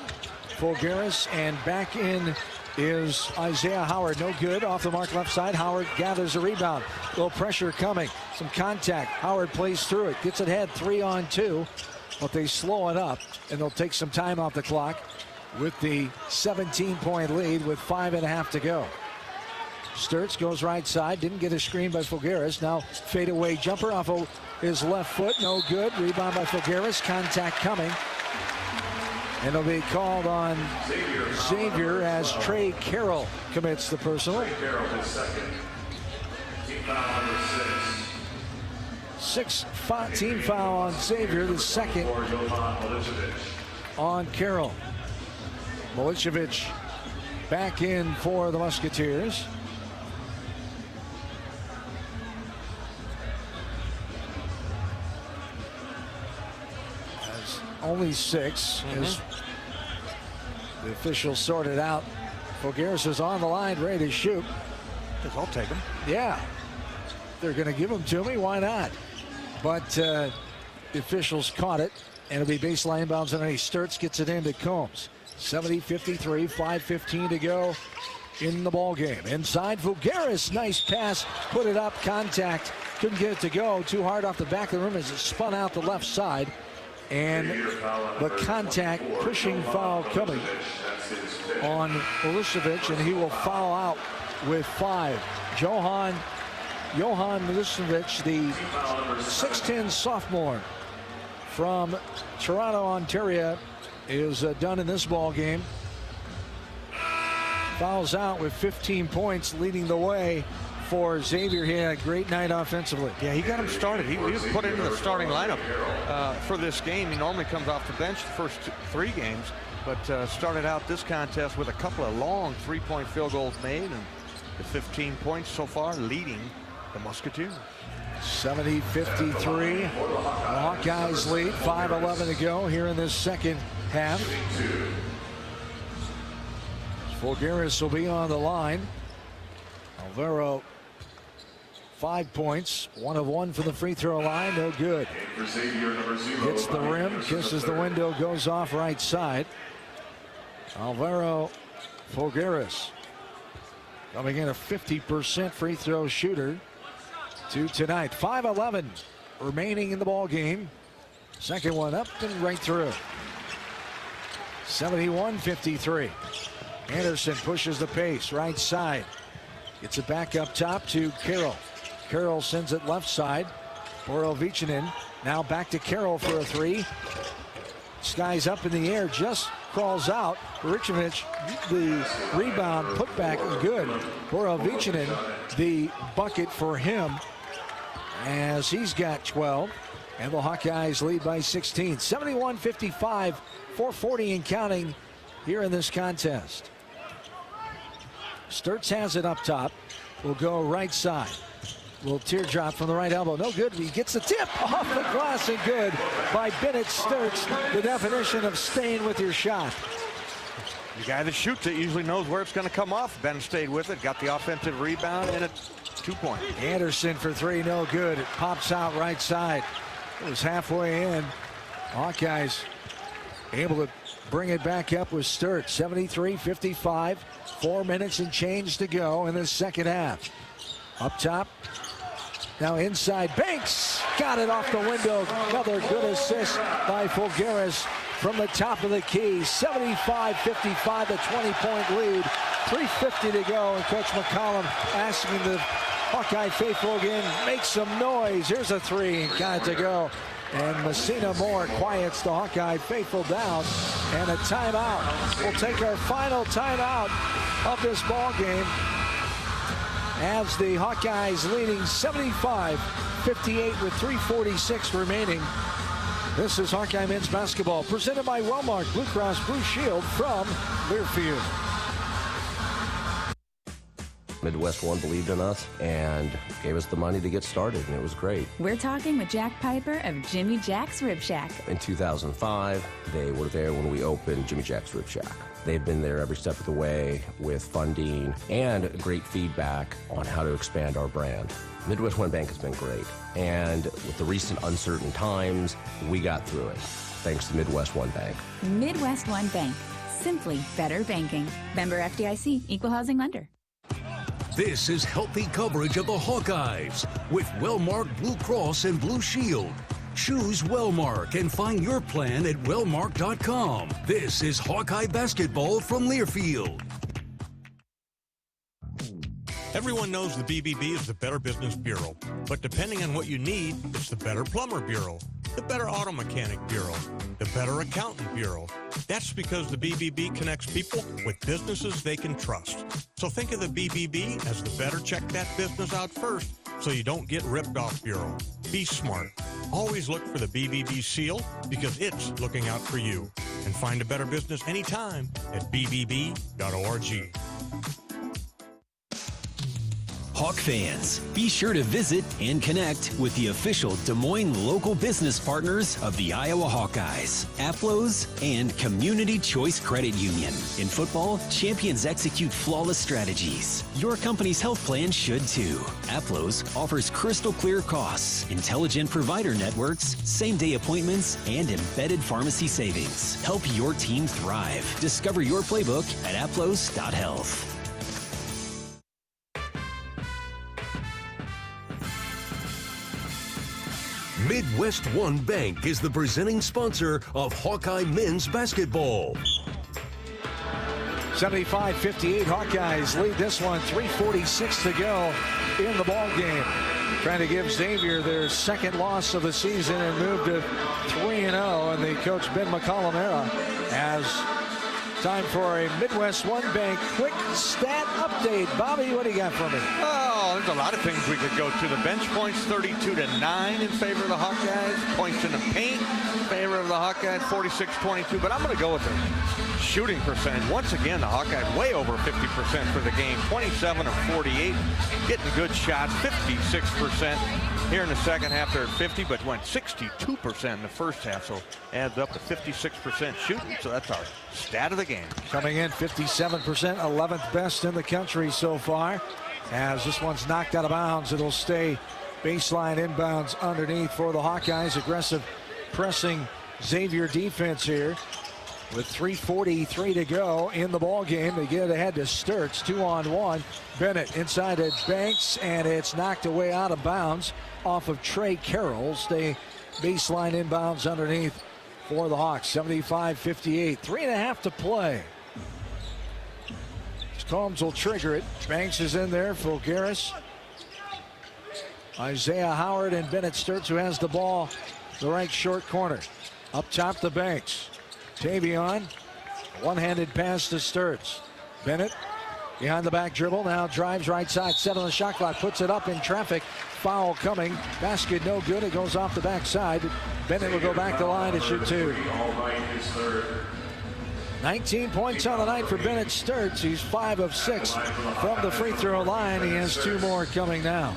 Fulgaris, and back in is Isaiah Howard. No good. Off the mark left side. Howard gathers a rebound. Little pressure coming. Some contact. Howard plays through it. Gets it ahead 3-on-2. But they slow it up. And they'll take some time off the clock with the 17-point lead with 5.5 to go. Sturts goes right side. Didn't get a screen by Fulgaris. Now fadeaway jumper off of his left foot. No good. Rebound by Fulgaris. Contact coming. And it'll be called on Xavier as Trey Carroll commits the personal. Trey Carroll is second. Team foul number 6. Team foul on Xavier, the second on Carroll. Milicevic back in for the Musketeers. Only 6 as the officials sorted out. Fulgaris is on the line, ready to shoot. I'll take him. Yeah, they're going to give him to me. Why not? But the officials caught it, and it'll be baseline inbounds underneath. Sturts gets it into Combs. 70-53, 5:15 to go in the ball game. Inside, Fulgaris, nice pass, put it up, contact, couldn't get it to go. Too hard off the back of the rim as it spun out the left side. And the contact, pushing foul coming on Milicevic, and he will foul out with 5. Johan Milicevic, the 6'10 sophomore from Toronto, Ontario, is done in this ball game. Fouls out with 15 points, leading the way for Xavier. He had a great night offensively. Yeah, he got him started. He was put into the starting lineup for this game. He normally comes off the bench the first 3 games, but started out this contest with a couple of long 3-point field goals made and to 15 points so far, leading the Musketeers. 70-53. The Hawkeyes lead. 5:11 to go here in this second half. Fulgaris will be on the line. Alvaro, 5 points. 1 of 1 from the free throw line. No good. Hits the rim. Kisses the window. Goes off right side. Alvaro Fulgaris coming in a 50% free throw shooter to tonight. 5:11 remaining in the ball game. Second one up and right through. 71-53. Anderson pushes the pace right side. Gets it back up top to Carroll. Carroll sends it left side. Borovichinen now back to Carroll for a three. Sky's up in the air, just crawls out. Boricevic, the rebound, put back, good. Borovichinen, the bucket for him, as he's got 12. And the Hawkeyes lead by 16. 71-55, 4:40 and counting here in this contest. Sturts has it up top. Will go right side. Little teardrop from the right elbow. No good. He gets the tip off the glass and good by Bennett Sturts. The definition of staying with your shot. The guy that shoots it usually knows where it's going to come off. Ben stayed with it, got the offensive rebound, and it's 2 points. Anderson for three, no good. It pops out right side. It was halfway in. Hawkeyes able to bring it back up with Sturts. 73-55. 4 minutes and change to go in the second half. Up top. Now inside. Banks got it off the window. Another good assist by Fulgaris from the top of the key. 75-55, the 20-point lead. 3:50 to go, and Coach McCollum asking the Hawkeye faithful again, make some noise. Here's a three, got it to go. And Messina Moore quiets the Hawkeye faithful down. And a timeout. We'll take our final timeout of this ball game, as the Hawkeyes leading 75-58 with 3:46 remaining. This is Hawkeye men's basketball presented by Wellmark Blue Cross Blue Shield from Learfield. Midwest One believed in us and gave us the money to get started, and it was great. We're talking with Jack Piper of Jimmy Jack's Rib Shack. In 2005, they were there when we opened Jimmy Jack's Rib Shack. They've been there every step of the way with funding and great feedback on how to expand our brand. Midwest One Bank has been great, and with the recent uncertain times, we got through it, thanks to Midwest One Bank. Midwest One Bank, simply better banking. Member FDIC, equal housing lender. This is healthy coverage of the Hawkeyes with Wellmark Blue Cross and Blue Shield. Choose Wellmark and find your plan at wellmark.com. This is Hawkeye basketball from Learfield. Everyone knows the BBB is the Better Business Bureau, but depending on what you need, it's the Better Plumber Bureau, the Better Auto Mechanic Bureau, the Better Accountant Bureau. That's because the BBB connects people with businesses they can trust. So think of the BBB as the better check that business out first so you don't get ripped off bureau. Be smart. Always look for the BBB seal because it's looking out for you. And find a better business anytime at bbb.org. Hawk fans, be sure to visit and connect with the official Des Moines local business partners of the Iowa Hawkeyes, AFLOS, and Community Choice Credit Union. In football, champions execute flawless strategies. Your company's health plan should too. AFLOS offers crystal clear costs, intelligent provider networks, same-day appointments, and embedded pharmacy savings. Help your team thrive. Discover your playbook at aflos.health. Midwest One Bank is the presenting sponsor of Hawkeye men's basketball. 75-58, Hawkeyes lead this one. 3:46 to go in the ball game. Trying to give Xavier their second loss of the season and move to 3-0 in the Coach Ben McCollum era. As time for a Midwest One Bank quick stat update. Bobby, what do you got for me? Oh, Well, there's a lot of things we could go to. The bench points 32-9 in favor of the Hawkeyes. Points in the paint in favor of the Hawkeyes 46-22. But I'm going to go with the shooting percentage. Once again, the Hawkeyes way over 50% for the game. 27 of 48. Getting good shots. 56% here in the second half. They're at 50, but went 62% in the first half. So adds up to 56% shooting. So that's our stat of the game. Coming in 57%, 11th best in the country so far. As this one's knocked out of bounds, it'll stay baseline inbounds underneath for the Hawkeyes. Aggressive pressing Xavier defense here with 3:43 to go in the ball game. They get ahead to Sturts, 2-on-1. Bennett inside at Banks, and it's knocked away out of bounds off of Trey Carroll. Stay baseline inbounds underneath for the Hawks. 75-58, 3.5 to play. Combs will trigger it. Banks is in there. Fulgaris, Isaiah Howard, and Bennett Sturts, who has the ball, the right short corner. Up top to Banks. Tavion, one-handed pass to Sturts. Bennett behind the back dribble, now drives right side, 7 on the shot clock, puts it up in traffic. Foul coming. Basket no good. It goes off the backside. Bennett will go back to line to shoot 2. 19 points on the night for Bennett Sturts. He's 5 of 6 from the free throw line. He has 2 more coming now.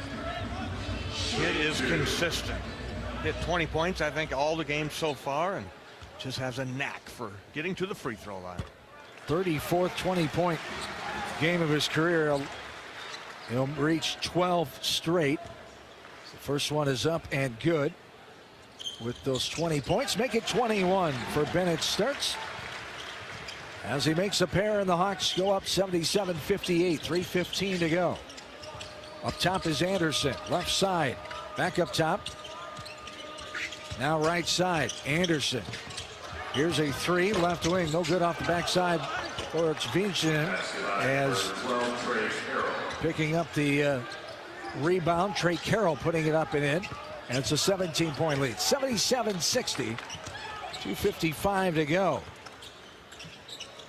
It is consistent. Hit 20 points, I think, all the games so far, and just has a knack for getting to the free throw line. 34th 20-point game of his career. He'll reach 12 straight. The first one is up and good. With those 20 points, make it 21 for Bennett Sturts. As he makes a pair, and the Hawks go up 77-58, 3:15 to go. Up top is Anderson, left side, back up top. Now right side, Anderson. Here's a 3, left wing, no good off the backside for Xavier, as picking up the rebound. Trey Carroll putting it up and in, and it's a 17-point lead. 77-60, 2:55 to go.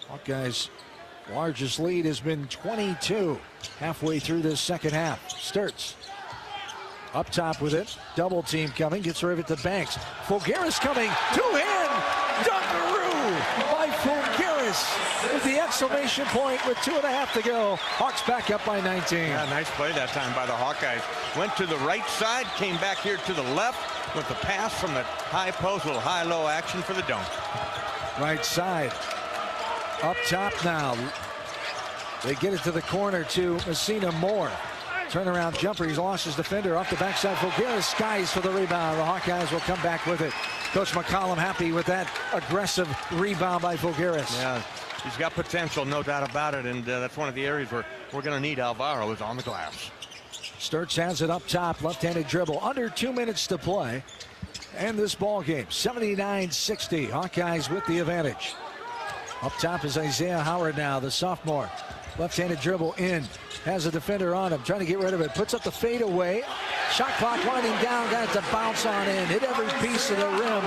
Hawkeyes' largest lead has been 22 halfway through this second half. Sturts up top with it. Double team coming. Gets rid of it to Banks. Fulgaris coming. Two-hand dunkaroo by Fulgaris with the exclamation point with 2.5 to go. Hawks back up by 19. Yeah, nice play that time by the Hawkeyes. Went to the right side, came back here to the left with the pass from the high post. A little high-low action for the dunk. Right side. Up top now. They get it to the corner to Messina Moore. Turnaround jumper. He's lost his defender. Off the backside. Fulgaris skies for the rebound. The Hawkeyes will come back with it. Coach McCollum happy with that aggressive rebound by Fulgaris. Yeah, he's got potential, no doubt about it. And that's one of the areas where we're going to need Alvaro is on the glass. Sturts has it up top. Left-handed dribble. Under 2 minutes to play. And this ball game. 79-60. Hawkeyes with the advantage. Up top is Isaiah Howard now, the sophomore. Left-handed dribble in. Has a defender on him. Trying to get rid of it. Puts up the fade away. Shot clock winding down. Got it to bounce on in. Hit every piece of the rim.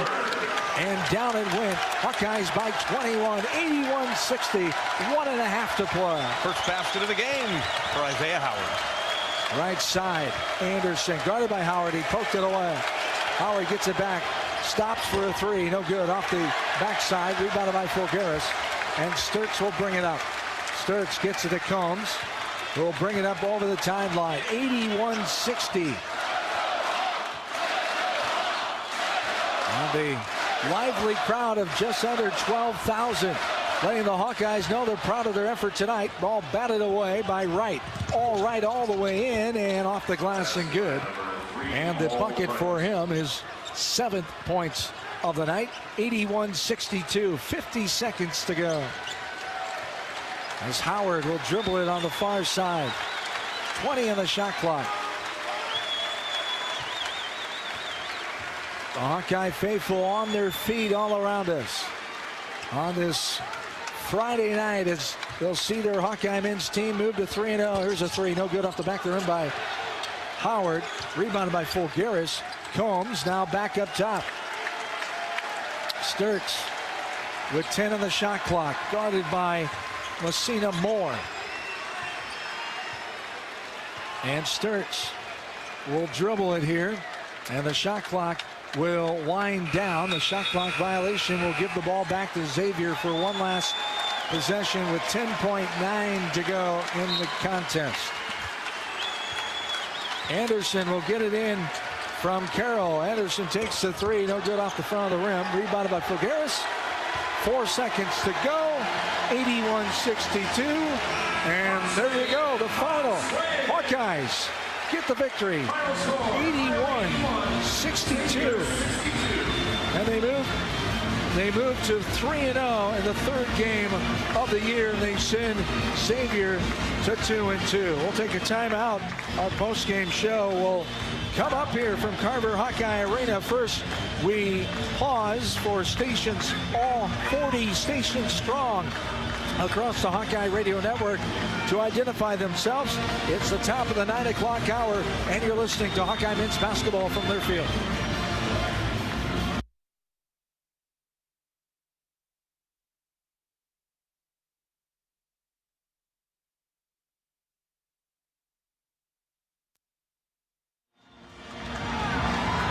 And down it went. Hawkeyes by 21. 81-60. 1.5 to play. First basket of the game for Isaiah Howard. Right side. Anderson guarded by Howard. He poked it away. Howard gets it back. Stops for a 3. No good. Off the backside. Rebounded by Fulgaris. And Sturts will bring it up. Sturts gets it to Combs. Will bring it up over the timeline. 81-60. And a lively crowd of just under 12,000. Letting the Hawkeyes know they're proud of their effort tonight. Ball batted away by Wright. All right all the way in and off the glass and good. And the bucket for him is 7th points of the night. 81-62. 50 seconds to go. As Howard will dribble it on the far side. 20 on the shot clock. The Hawkeye faithful on their feet all around us on this Friday night, as they'll see their Hawkeye men's team move to 3-0. Here's a 3, no good, off the back of the rim by Howard. Rebounded by Fulgaris. Combs now back up top. Sturts with 10 on the shot clock, guarded by Messina Moore. And Sturts will dribble it here. And the shot clock will wind down. The shot clock violation will give the ball back to Xavier for one last possession with 10.9 to go in the contest. Anderson will get it in from Carroll. Anderson takes the three. No good off the front of the rim. Rebounded by Fogaris. 4 seconds to go. 81-62. And there you go. The final. Hawkeyes get the victory. 81-62. And they move to 3-0 in the third game of the year. And they send Xavier to 2-2. We'll take a timeout. Our post-game show will come up here from Carver Hawkeye Arena. First, we pause for stations, all 40 stations strong across the Hawkeye Radio Network, to identify themselves. It's the top of the 9 o'clock hour, and you're listening to Hawkeye Men's Basketball from Learfield.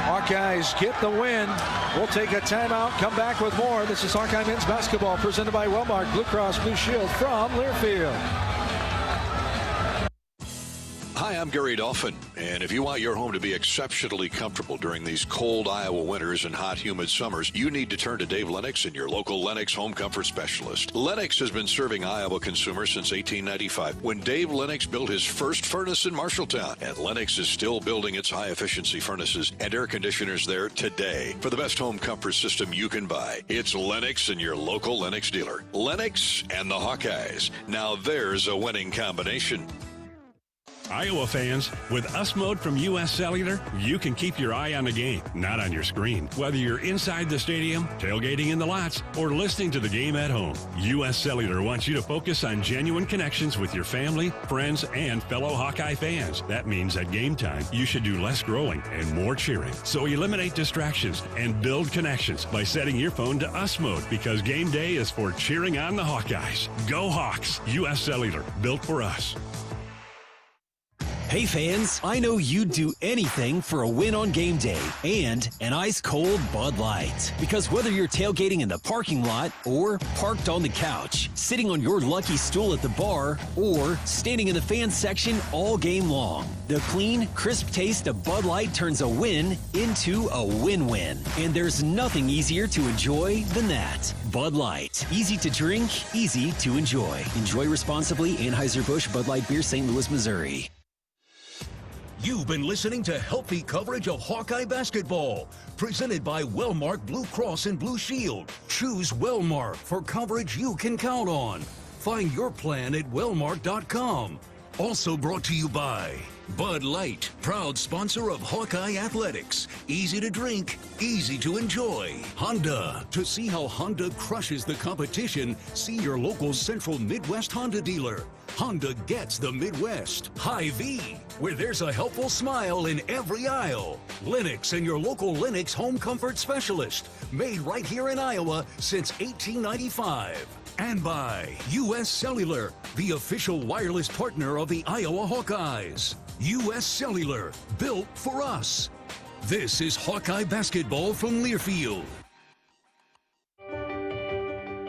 Hawkeyes get the win. We'll take a timeout, come back with more. This is Hawkeye Men's Basketball presented by Wellmark Blue Cross Blue Shield from Learfield. Hi, I'm Gary Dolphin, and if you want your home to be exceptionally comfortable during these cold Iowa winters and hot, humid summers, you need to turn to Dave Lennox and your local Lennox home comfort specialist. Lennox has been serving Iowa consumers since 1895, when Dave Lennox built his first furnace in Marshalltown, and Lennox is still building its high-efficiency furnaces and air conditioners there today. For the best home comfort system you can buy, it's Lennox and your local Lennox dealer. Lennox and the Hawkeyes. Now there's a winning combination. Iowa fans, with US Mode from US Cellular, you can keep your eye on the game, not on your screen. Whether you're inside the stadium, tailgating in the lots, or listening to the game at home, US Cellular wants you to focus on genuine connections with your family, friends, and fellow Hawkeye fans. That means at game time, you should do less growling and more cheering. So eliminate distractions and build connections by setting your phone to US Mode, because game day is for cheering on the Hawkeyes. Go Hawks! US Cellular, built for us. Hey fans, I know you'd do anything for a win on game day and an ice-cold Bud Light. Because whether you're tailgating in the parking lot or parked on the couch, sitting on your lucky stool at the bar, or standing in the fan section all game long, the clean, crisp taste of Bud Light turns a win into a win-win. And there's nothing easier to enjoy than that. Bud Light. Easy to drink, easy to enjoy. Enjoy responsibly. Anheuser-Busch Bud Light Beer, St. Louis, Missouri. You've been listening to healthy coverage of Hawkeye basketball, presented by Wellmark Blue Cross and Blue Shield. Choose Wellmark for coverage you can count on. Find your plan at wellmark.com. Also brought to you by Bud Light, proud sponsor of Hawkeye Athletics. Easy to drink, easy to enjoy. Honda. To see how Honda crushes the competition, see your local Central Midwest Honda dealer. Honda gets the Midwest. Hy-Vee, where there's a helpful smile in every aisle. Lennox and your local Lennox home comfort specialist. Made right here in Iowa since 1895. And by US Cellular, the official wireless partner of the Iowa Hawkeyes. US Cellular, built for us. This is Hawkeye basketball from Learfield.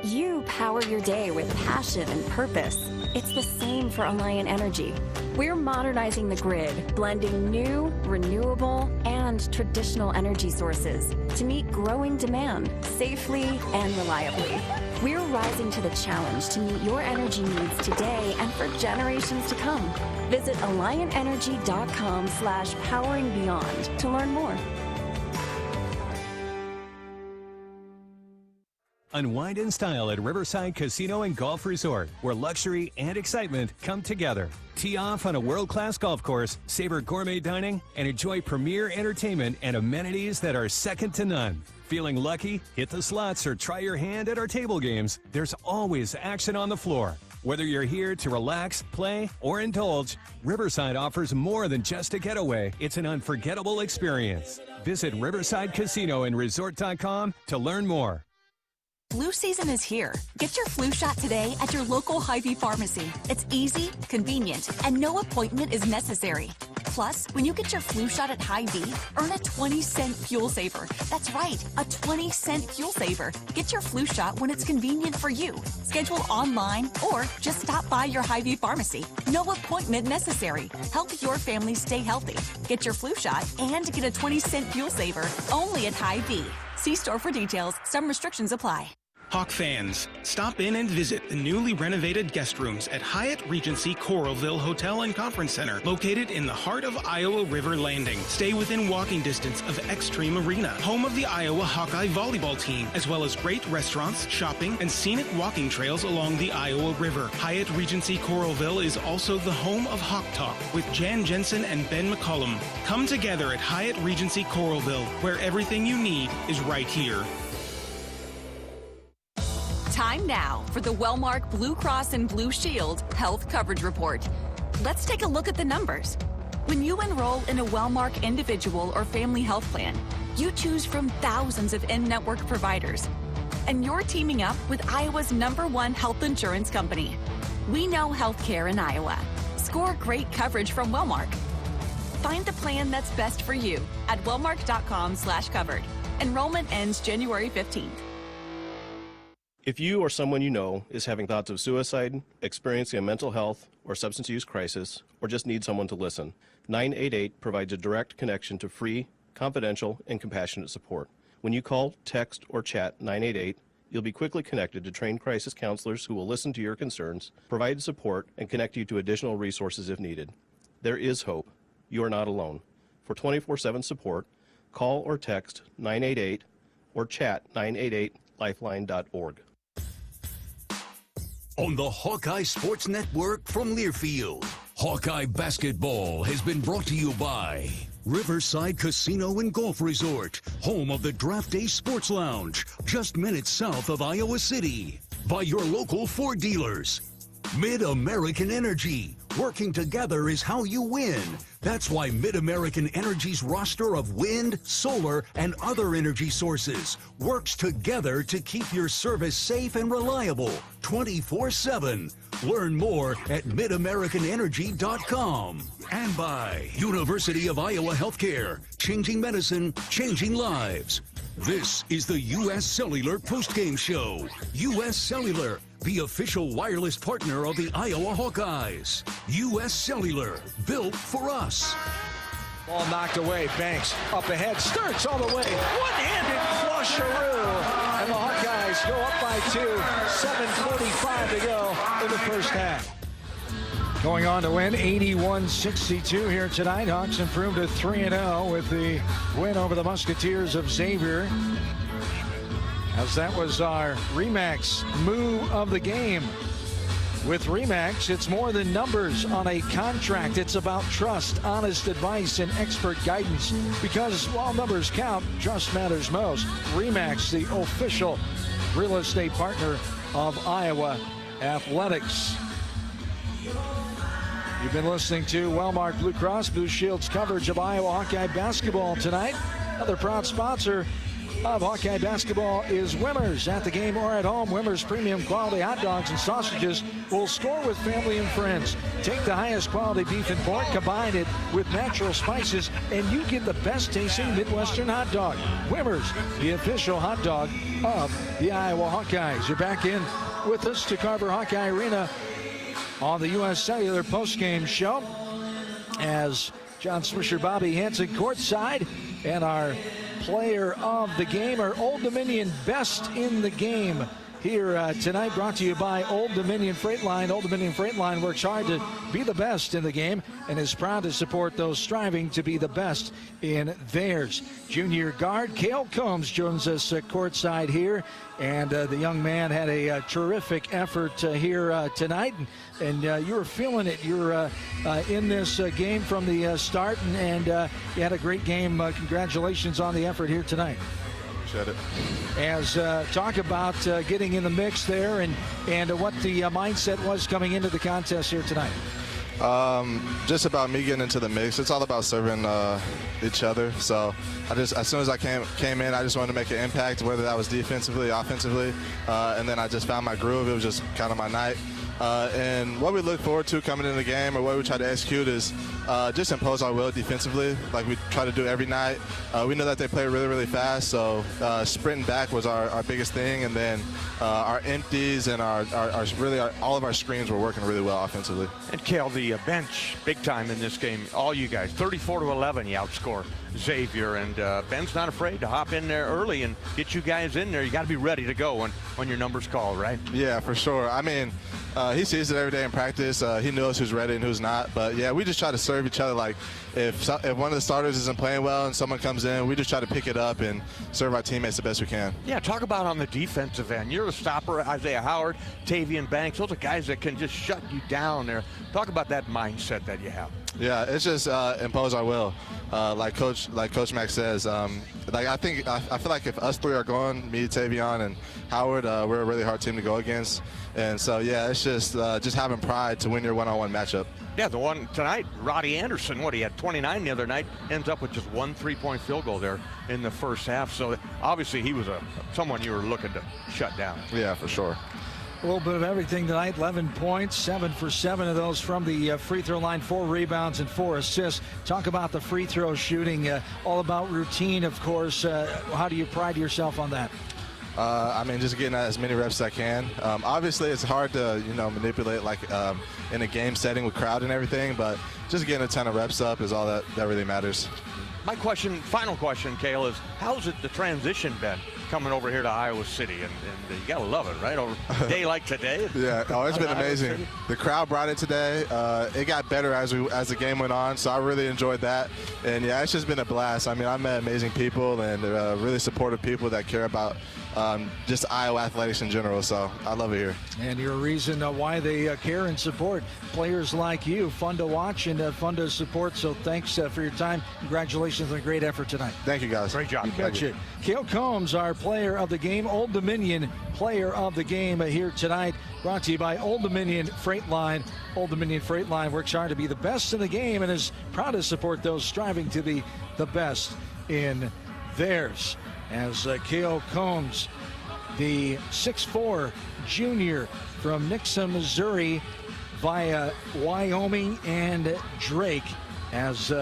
You power your day with passion and purpose. It's the same for Alliant Energy. We're modernizing the grid, blending new, renewable, and traditional energy sources to meet growing demand safely and reliably. We're rising to the challenge to meet your energy needs today and for generations to come. Visit AlliantEnergy.com/poweringbeyond to learn more. Unwind in style at Riverside Casino and Golf Resort, where luxury and excitement come together. Tee off on a world-class golf course, savor gourmet dining, and enjoy premier entertainment and amenities that are second to none. Feeling lucky? Hit the slots or try your hand at our table games. There's always action on the floor. Whether you're here to relax, play, or indulge, Riverside offers more than just a getaway. It's an unforgettable experience. Visit Riverside Casino and Resort.com to learn more. Flu season is here. Get your flu shot today at your local Hy-Vee pharmacy. It's easy, convenient, and no appointment is necessary. Plus, when you get your flu shot at Hy-Vee, earn a 20-cent fuel saver. That's right, a 20-cent fuel saver. Get your flu shot when it's convenient for you. Schedule online or just stop by your Hy-Vee pharmacy. No appointment necessary. Help your family stay healthy. Get your flu shot and get a 20-cent fuel saver only at Hy-Vee. See store for details. Some restrictions apply. Hawk fans, stop in and visit the newly renovated guest rooms at Hyatt Regency Coralville Hotel and Conference Center, located in the heart of Iowa River Landing. Stay within walking distance of Extreme Arena, home of the Iowa Hawkeye volleyball team, as well as great restaurants, shopping, and scenic walking trails along the Iowa River. Hyatt Regency Coralville is also the home of Hawk Talk with Jan Jensen and Ben McCullum. Come together at Hyatt Regency Coralville, where everything you need is right here. Time now for the Wellmark Blue Cross and Blue Shield Health Coverage Report. Let's take a look at the numbers. When you enroll in a Wellmark individual or family health plan, you choose from thousands of in-network providers. And you're teaming up with Iowa's #1 health insurance company. We know healthcare in Iowa. Score great coverage from Wellmark. Find the plan that's best for you at wellmark.com/covered. Enrollment ends January 15th. If you or someone you know is having thoughts of suicide, experiencing a mental health or substance use crisis, or just need someone to listen, 988 provides a direct connection to free, confidential, and compassionate support. When you call, text, or chat 988, you'll be quickly connected to trained crisis counselors who will listen to your concerns, provide support, and connect you to additional resources if needed. There is hope. You are not alone. For 24/7 support, call or text 988 or chat 988lifeline.org. On the Hawkeye Sports Network from Learfield, Hawkeye Basketball has been brought to you by Riverside Casino and Golf Resort, home of the Draft Day Sports Lounge, just minutes south of Iowa City. By your local Ford dealers. Mid-American Energy. Working together is how you win. That's why Mid-American Energy's roster of wind, solar, and other energy sources works together to keep your service safe and reliable 24/7. Learn more at midamericanenergy.com. And by University of Iowa Healthcare, changing medicine, changing lives. This is the U.S. Cellular postgame show. U.S. Cellular, the official wireless partner of the Iowa Hawkeyes. U.S. Cellular, built for us. Ball knocked away. Banks up ahead. Sturts all the way. One-handed flusheroo. And the Hawkeyes go up by 2. 7:45 to go in the first half. Going on to win 81-62 here tonight. Hawks improved to 3-0 with the win over the Musketeers of Xavier. As that was our RE/MAX move of the game. With RE/MAX, it's more than numbers on a contract. It's about trust, honest advice, and expert guidance. Because while numbers count, trust matters most. RE/MAX, the official real estate partner of Iowa Athletics. You've been listening to Wellmark Blue Cross Blue Shield's coverage of Iowa Hawkeye basketball tonight. Another proud sponsor of Hawkeye basketball is Wimmers. At the game or at home, Wimmers premium quality hot dogs and sausages will score with family and friends. Take the highest quality beef and pork, combine it with natural spices, and you get the best tasting Midwestern hot dog. Wimmers, the official hot dog of the Iowa Hawkeyes. You're back in with us to Carver Hawkeye Arena on the U.S. Cellular postgame show as John Swisher, Bobby Hansen courtside, and our player of the game, our Old Dominion best in the game here tonight, brought to you by Old Dominion Freight Line. Old Dominion Freight Line works hard to be the best in the game and is proud to support those striving to be the best in theirs. Junior guard Cale Combs joins us courtside here, and the young man had a terrific effort here tonight, and you were feeling it. You're in this game from the start, and you had a great game. Congratulations on the effort here tonight. It. As talk about getting in the mix there and what the mindset was coming into the contest here tonight. Just about me getting into the mix. It's all about serving each other. So as soon as I came in, I just wanted to make an impact, whether that was defensively, offensively, and then I just found my groove. It was just kind of my night. And what we look forward to coming into the game, or what we try to execute, is just impose our will defensively, like we try to do every night. We know that they play really, really fast, so sprinting back was our biggest thing, and then our empties and all of our screens were working really well offensively. And Cale, the bench, big time in this game. All you guys, 34-11, you outscore Xavier, and Ben's not afraid to hop in there early and get you guys in there. You got to be ready to go when your number's called, right? Yeah, for sure. I mean, he sees it every day in practice. He knows who's ready and who's not. But yeah, we just try to serve each other. Like if one of the starters isn't playing well and someone comes in, we just try to pick it up and serve our teammates the best we can. Yeah, talk about on the defensive end. You're the stopper, Isaiah Howard, Tavian Banks. Those are guys that can just shut you down there. Talk about that mindset that you have. Yeah, it's just impose our will. Like Coach Mack says, I feel like if us three are going, me, Tavion, and Howard, we're a really hard team to go against. And so yeah, it's just having pride to win your one-on-one matchup. Yeah, the one tonight, Roddy Anderson, he had 29 the other night, ends up with just one 3-point field goal there in the first half. So obviously he was someone you were looking to shut down. Yeah, for sure. A little bit of everything tonight. 11 points, 7 for 7 of those from the free throw line, 4 rebounds and 4 assists. Talk about the free throw shooting, all about routine, of course. How do you pride yourself on that? I mean, just getting as many reps as I can. Obviously, it's hard to manipulate like in a game setting with crowd and everything, but just getting a ton of reps up is all that really matters. My final question, Cale, is how's the transition been coming over here to Iowa City? And you gotta love it, right? Over a day like today. Yeah, it's been amazing. The crowd brought it today. It got better as the game went on, so I really enjoyed that. And yeah, it's just been a blast. I mean, I met amazing people and really supportive people that care about just Iowa athletics in general, so I love it here. And you're a reason why they care and support players like you. Fun to watch and fun to support, so thanks for your time. Congratulations on a great effort tonight. Thank you, guys. Great job. You betcha. Cale Combs, our player of the game, Old Dominion player of the game here tonight, brought to you by Old Dominion Freight Line. Old Dominion Freight Line works hard to be the best in the game and is proud to support those striving to be the best in theirs. As Cale Combs, the 6'4" junior from Nixa, Missouri, via Wyoming and Drake, has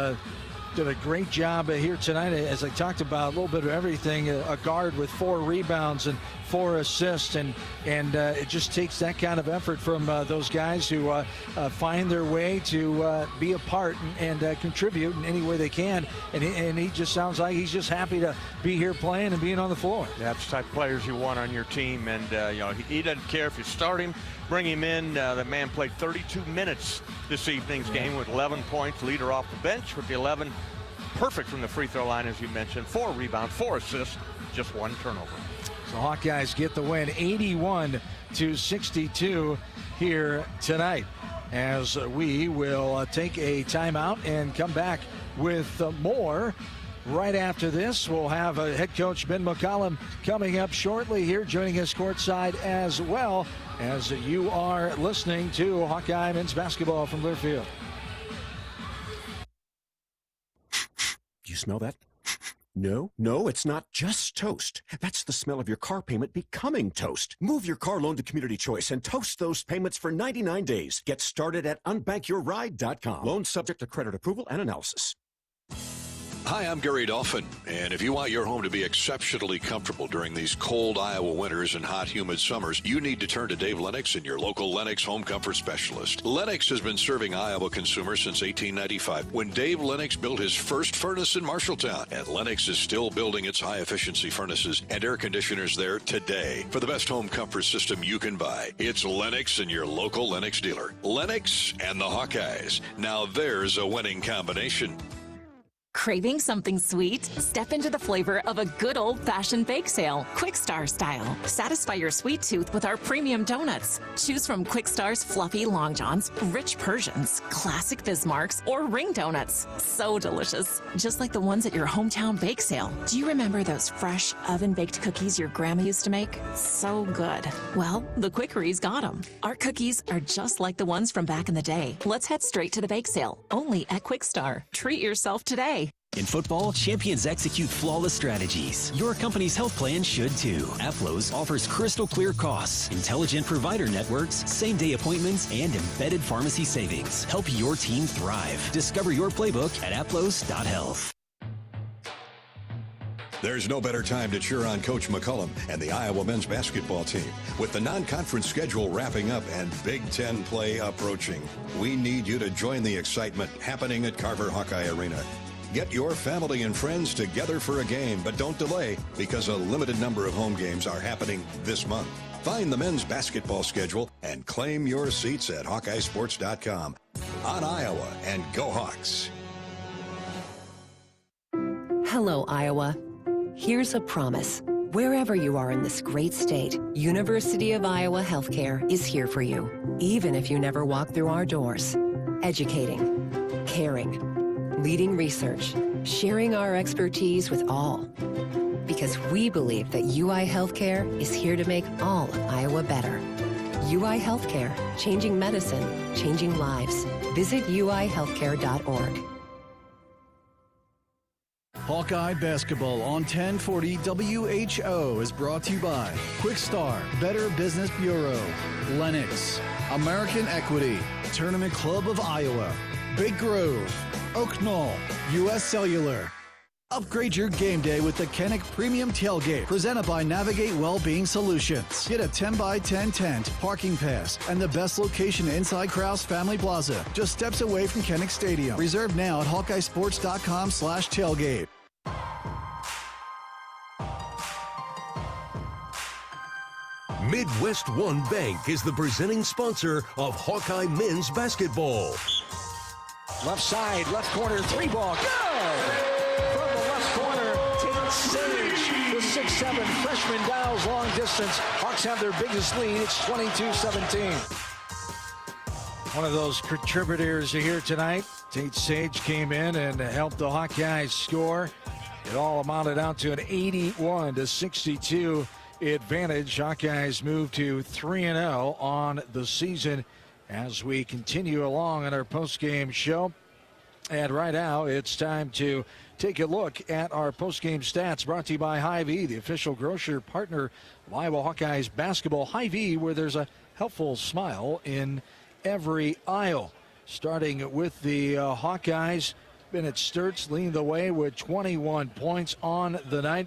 did a great job here tonight. As I talked about, a little bit of everything. A guard with 4 rebounds and 4 assists, and it just takes that kind of effort from those guys who find their way to be a part and contribute in any way they can. And he just sounds like he's just happy to be here playing and being on the floor. That's the type of players you want on your team, and he doesn't care if you start him, bring him in. The man played 32 minutes this evening's game with 11 points, leader off the bench with the 11. Perfect from the free throw line, as you mentioned. 4 rebounds, 4 assists, just 1 turnover. So Hawkeyes get the win, 81-62 here tonight. As we will take a timeout and come back with more. Right after this, we'll have head coach Ben McCollum coming up shortly here, joining us courtside as well, as you are listening to Hawkeye men's basketball from Learfield. Do you smell that? No, it's not just toast. That's the smell of your car payment becoming toast. Move your car loan to Community Choice and toast those payments for 99 days. Get started at unbankyourride.com. Loan subject to credit approval and analysis. Hi, I'm Gary Dolphin, and if you want your home to be exceptionally comfortable during these cold Iowa winters and hot, humid summers, you need to turn to Dave Lennox and your local Lennox home comfort specialist. Lennox has been serving Iowa consumers since 1895, when Dave Lennox built his first furnace in Marshalltown, and Lennox is still building its high-efficiency furnaces and air conditioners there today. For the best home comfort system you can buy, it's Lennox and your local Lennox dealer. Lennox and the Hawkeyes. Now there's a winning combination. Craving something sweet? Step into the flavor of a good old-fashioned bake sale, Quick Star style. Satisfy your sweet tooth with our premium donuts. Choose from Quick Star's fluffy Long Johns, rich Persians, classic Bismarcks, or ring donuts. So delicious, just like the ones at your hometown bake sale. Do you remember those fresh oven-baked cookies your grandma used to make? So good. Well, the Quickery's got them. Our cookies are just like the ones from back in the day. Let's head straight to the bake sale, only at Quick Star. Treat yourself today. In football, champions execute flawless strategies. Your company's health plan should too. Aplos offers crystal clear costs, intelligent provider networks, same-day appointments, and embedded pharmacy savings. Help your team thrive. Discover your playbook at aplos.health. There's no better time to cheer on Coach McCullum and the Iowa men's basketball team. With the non-conference schedule wrapping up and Big Ten play approaching, we need you to join the excitement happening at Carver Hawkeye Arena. Get your family and friends together for a game, but don't delay because a limited number of home games are happening this month. Find the men's basketball schedule and claim your seats at HawkeyeSports.com. On Iowa, and go Hawks. Hello, Iowa. Here's a promise. Wherever you are in this great state, University of Iowa Healthcare is here for you, even if you never walk through our doors. Educating, caring, leading research, sharing our expertise with all. Because we believe that UI Healthcare is here to make all of Iowa better. UI Healthcare, changing medicine, changing lives. Visit uihealthcare.org. Hawkeye Basketball on 1040 WHO is brought to you by Quick Star, Better Business Bureau, Lennox, American Equity, Tournament Club of Iowa, Big Grove, Oak Knoll, U.S. Cellular. Upgrade your game day with the Kennick Premium Tailgate, presented by Navigate Wellbeing Solutions. Get a 10x10 tent, parking pass, and the best location inside Krause Family Plaza, just steps away from Kennick Stadium. Reserve now at HawkeyeSports.com/tailgate. Midwest One Bank is the presenting sponsor of Hawkeye men's basketball. Left side, left corner, three ball, good! From the left corner, Tate Sage, the 6'7" freshman dials long distance. Hawks have their biggest lead, it's 22-17. One of those contributors here tonight, Tate Sage came in and helped the Hawkeyes score. It all amounted out to an 81-62 advantage. Hawkeyes move to 3-0 on the season as we continue along in our post-game show. And right now, it's time to take a look at our post-game stats, brought to you by Hy-Vee, the official grocer partner of Iowa Hawkeyes basketball. Hy-Vee, where there's a helpful smile in every aisle. Starting with the Hawkeyes, Bennett Sturtz leading the way with 21 points on the night.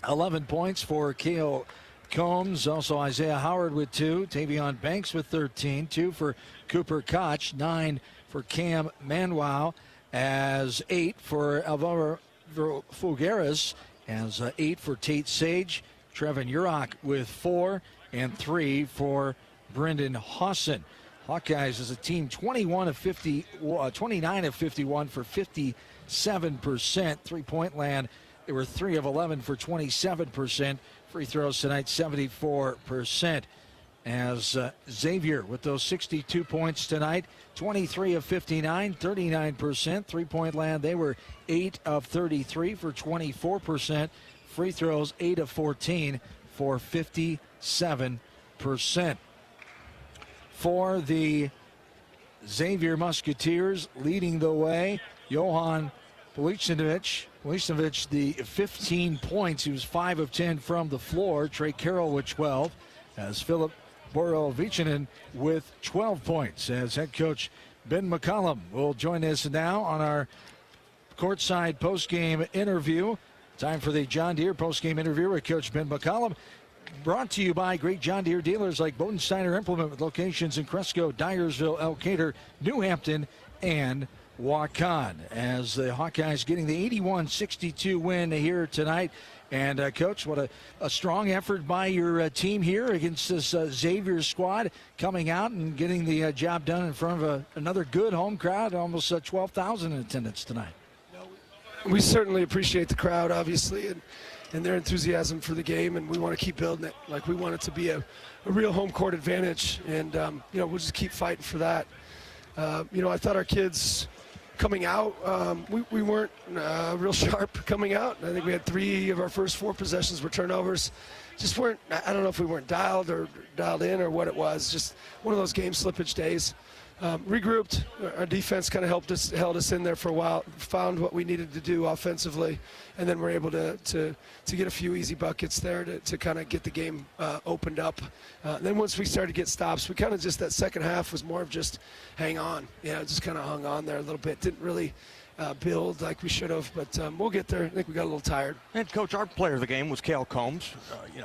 11 points for Kale Combs, also Isaiah Howard with 2, Tavion Banks with 13, 2 for Cooper Koch, 9 for Cam Manuel, as 8 for Alvaro Figueres, as 8 for Tate Sage, Trevin Urach with 4, and 3 for Brendan Hawson. Hawkeyes as a team 29 of 51 for 57%. Three-point land, they were 3 of 11 for 27%. Free throws tonight, 74%. As Xavier with those 62 points tonight, 23 of 59, 39%. Three-point land, they were 8 of 33 for 24%. Free throws, 8 of 14 for 57%. For the Xavier Musketeers, leading the way, Johan Policinovic, the 15 points. He was 5 of 10 from the floor. Trey Carroll with 12, as Philip Borovicinen with 12 points. As head coach Ben McCullum will join us now on our courtside postgame interview. Time for the John Deere postgame interview with Coach Ben McCullum. Brought to you by great John Deere dealers like Bodensteiner Implement, with locations in Cresco, Dyersville, Elkader, New Hampton, and Waukon. As the Hawkeyes getting the 81-62 win here tonight. And Coach, what a strong effort by your team here against this Xavier squad, coming out and getting the job done in front of another good home crowd, almost 12,000 in attendance tonight. we certainly appreciate the crowd, obviously, and their enthusiasm for the game, and we want to keep building it. Like, we want it to be a real home court advantage, and we'll just keep fighting for that. I thought our kids coming out, we weren't real sharp coming out. I think we had 3 of our first 4 possessions were turnovers. Just weren't, I don't know if we weren't dialed in or what it was, just one of those game slippage days. Regrouped, our defense kind of held us in there for a while, found what we needed to do offensively, and then we're able to get a few easy buckets there to kind of get the game opened up. Then once we started to get stops, we kind of just, that second half was more of just hang on. Just kind of hung on there a little bit. Didn't really build like we should have, but we'll get there. I think we got a little tired. And, Coach, our player of the game was Cale Combs.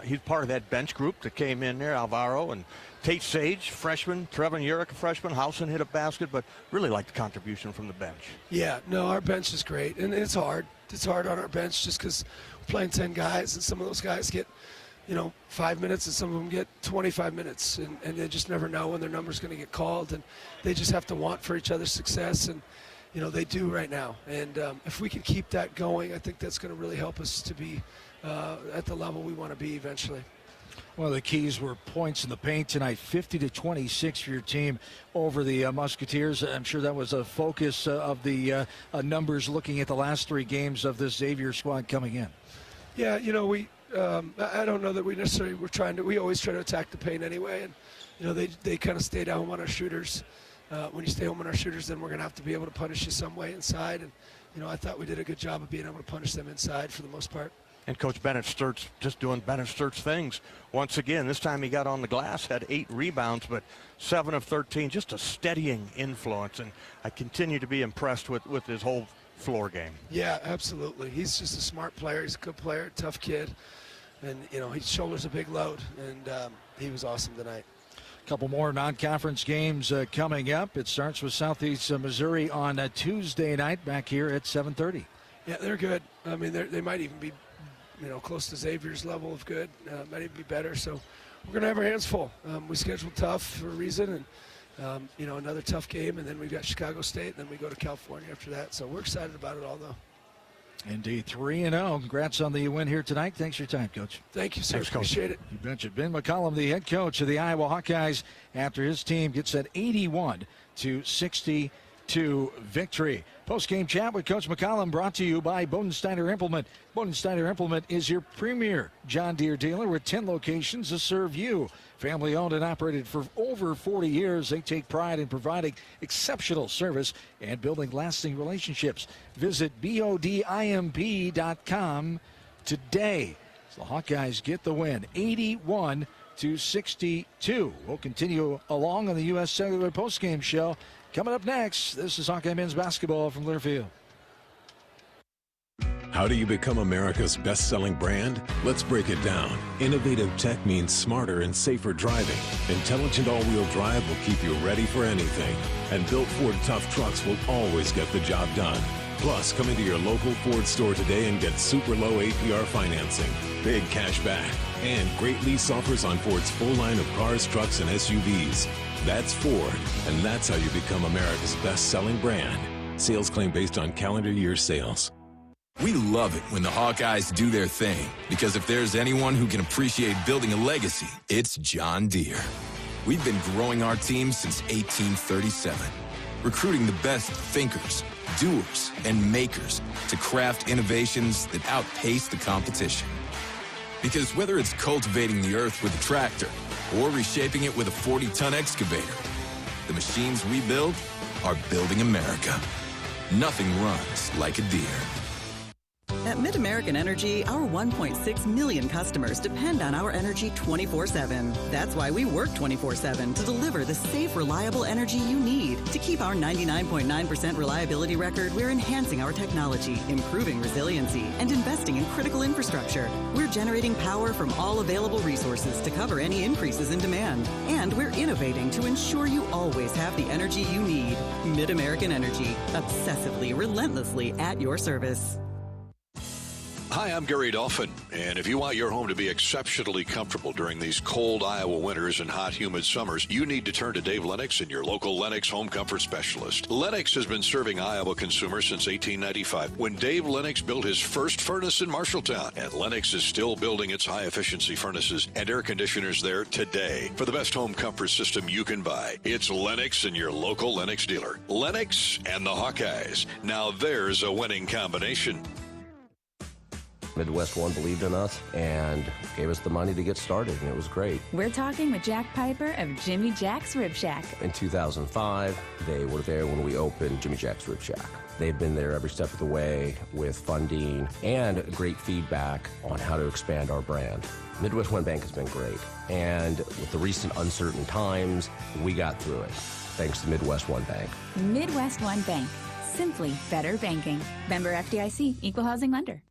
He's part of that bench group that came in there, Alvaro and Tate Sage, freshman, Trevin Urick, a freshman, Housen hit a basket, but really like the contribution from the bench. Yeah, no, our bench is great, and it's hard. It's hard on our bench just because we're playing 10 guys, and some of those guys get, 5 minutes, and some of them get 25 minutes, and they just never know when their number's going to get called, and they just have to want for each other's success, and they do right now. And if we can keep that going, I think that's going to really help us to be at the level we want to be eventually. One of the keys were points in the paint tonight, 50-26 for your team over the Musketeers. I'm sure that was a focus of the numbers looking at the last 3 games of this Xavier squad coming in. Yeah, we I don't know that we necessarily were we always try to attack the paint anyway, and they kind of stayed home on our shooters. When you stay home on our shooters, then we're going to have to be able to punish you some way inside, and I thought we did a good job of being able to punish them inside for the most part. And Coach Bennett Sturtz just doing Bennett Sturtz things once again. This time he got on the glass, had 8 rebounds, but 7 of 13, just a steadying influence. And I continue to be impressed with his whole floor game. Yeah, absolutely. He's just a smart player. He's a good player, tough kid. And, he shoulders a big load, and he was awesome tonight. A couple more non-conference games coming up. It starts with Southeast Missouri on Tuesday night back here at 7:30. Yeah, they're good. I mean, they might even be close to Xavier's level of good, might even be better. So we're going to have our hands full. We scheduled tough for a reason, and, another tough game, and then we've got Chicago State, and then we go to California after that. So we're excited about it all, though. Indeed, 3-0. Congrats on the win here tonight. Thanks for your time, Coach. Thank you, sir. Thanks, Appreciate it. You betcha. Ben McCollum, the head coach of the Iowa Hawkeyes, after his team gets an 81-62 victory. Post-game chat with Coach McCollum brought to you by Bodensteiner Implement. Bodensteiner Implement is your premier John Deere dealer with 10 locations to serve you. Family owned and operated for over 40 years. They take pride in providing exceptional service and building lasting relationships. Visit BODIMP.com today. So the Hawkeyes get the win, 81-62. We'll continue along on the U.S. Cellular postgame show. Coming up next, this is Hawkeye men's basketball from Learfield. How do you become America's best-selling brand? Let's break it down. Innovative tech means smarter and safer driving. Intelligent all-wheel drive will keep you ready for anything. And built Ford tough trucks will always get the job done. Plus, come into your local Ford store today and get super low APR financing, big cash back, and great lease offers on Ford's full line of cars, trucks, and SUVs. That's Ford, and that's how you become America's best-selling brand. Sales claim based on calendar year sales. We love it when the Hawkeyes do their thing, because if there's anyone who can appreciate building a legacy, it's John Deere. We've been growing our team since 1837, recruiting the best thinkers, doers, and makers to craft innovations that outpace the competition. Because whether it's cultivating the earth with a tractor or reshaping it with a 40-ton excavator, the machines we build are building America. Nothing runs like a Deere. At MidAmerican Energy, our 1.6 million customers depend on our energy 24/7. That's why we work 24/7 to deliver the safe, reliable energy you need. To keep our 99.9% reliability record, we're enhancing our technology, improving resiliency, and investing in critical infrastructure. We're generating power from all available resources to cover any increases in demand. And we're innovating to ensure you always have the energy you need. MidAmerican Energy, obsessively, relentlessly at your service. Hi, I'm Gary Dolphin, And if you want your home to be exceptionally comfortable during these cold Iowa winters and hot, humid summers, you need to turn to Dave Lennox and your local Lennox home comfort specialist. Lennox has been serving Iowa consumers since 1895, when Dave Lennox built his first furnace in Marshalltown. And Lennox is still building its high-efficiency furnaces and air conditioners there today. For the best home comfort system you can buy, it's Lennox and your local Lennox dealer. Lennox and the Hawkeyes. Now there's a winning combination. Midwest One believed in us and gave us the money to get started, and it was great. We're talking with Jack Piper of Jimmy Jack's Rib Shack. In 2005, they were there when we opened Jimmy Jack's Rib Shack. They've been there every step of the way with funding and great feedback on how to expand our brand. Midwest One Bank has been great, and with the recent uncertain times, we got through it, thanks to Midwest One Bank. Midwest One Bank. Simply better banking. Member FDIC, Equal Housing Lender.